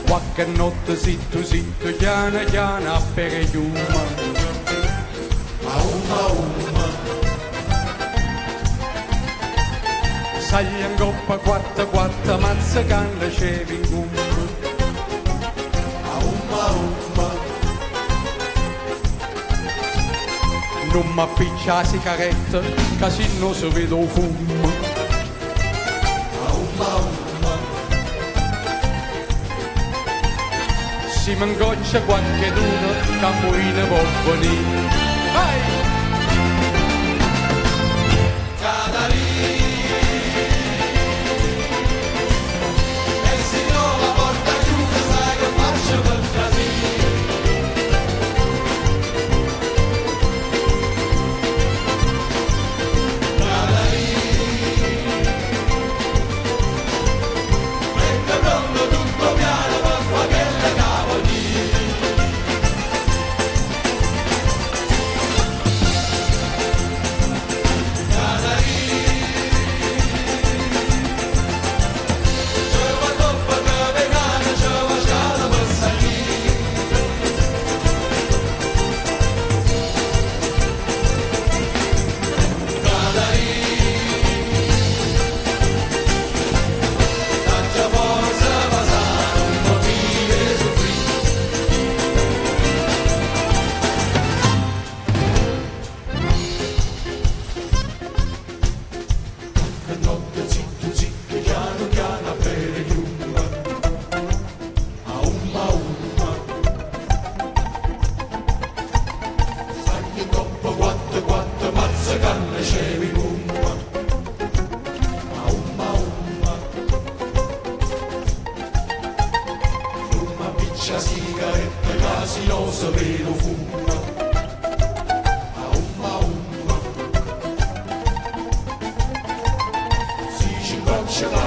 Qualche notte zitto zitto, chiana chiana per iuma. Saglia in coppa quatta quatta, mazza canna c'era in gomma. Non m'appiccia la sigaretta, così non si vede il fumo. Si mangoccia qualche d'uno, capolino può venire. Vai! E se no la porta chiusa sai che faccio per Mette pronto tutto piano per fare che le cavoli. la sigaretta gasiosa velo fuma. Aumma, aumma. Si ci faccia la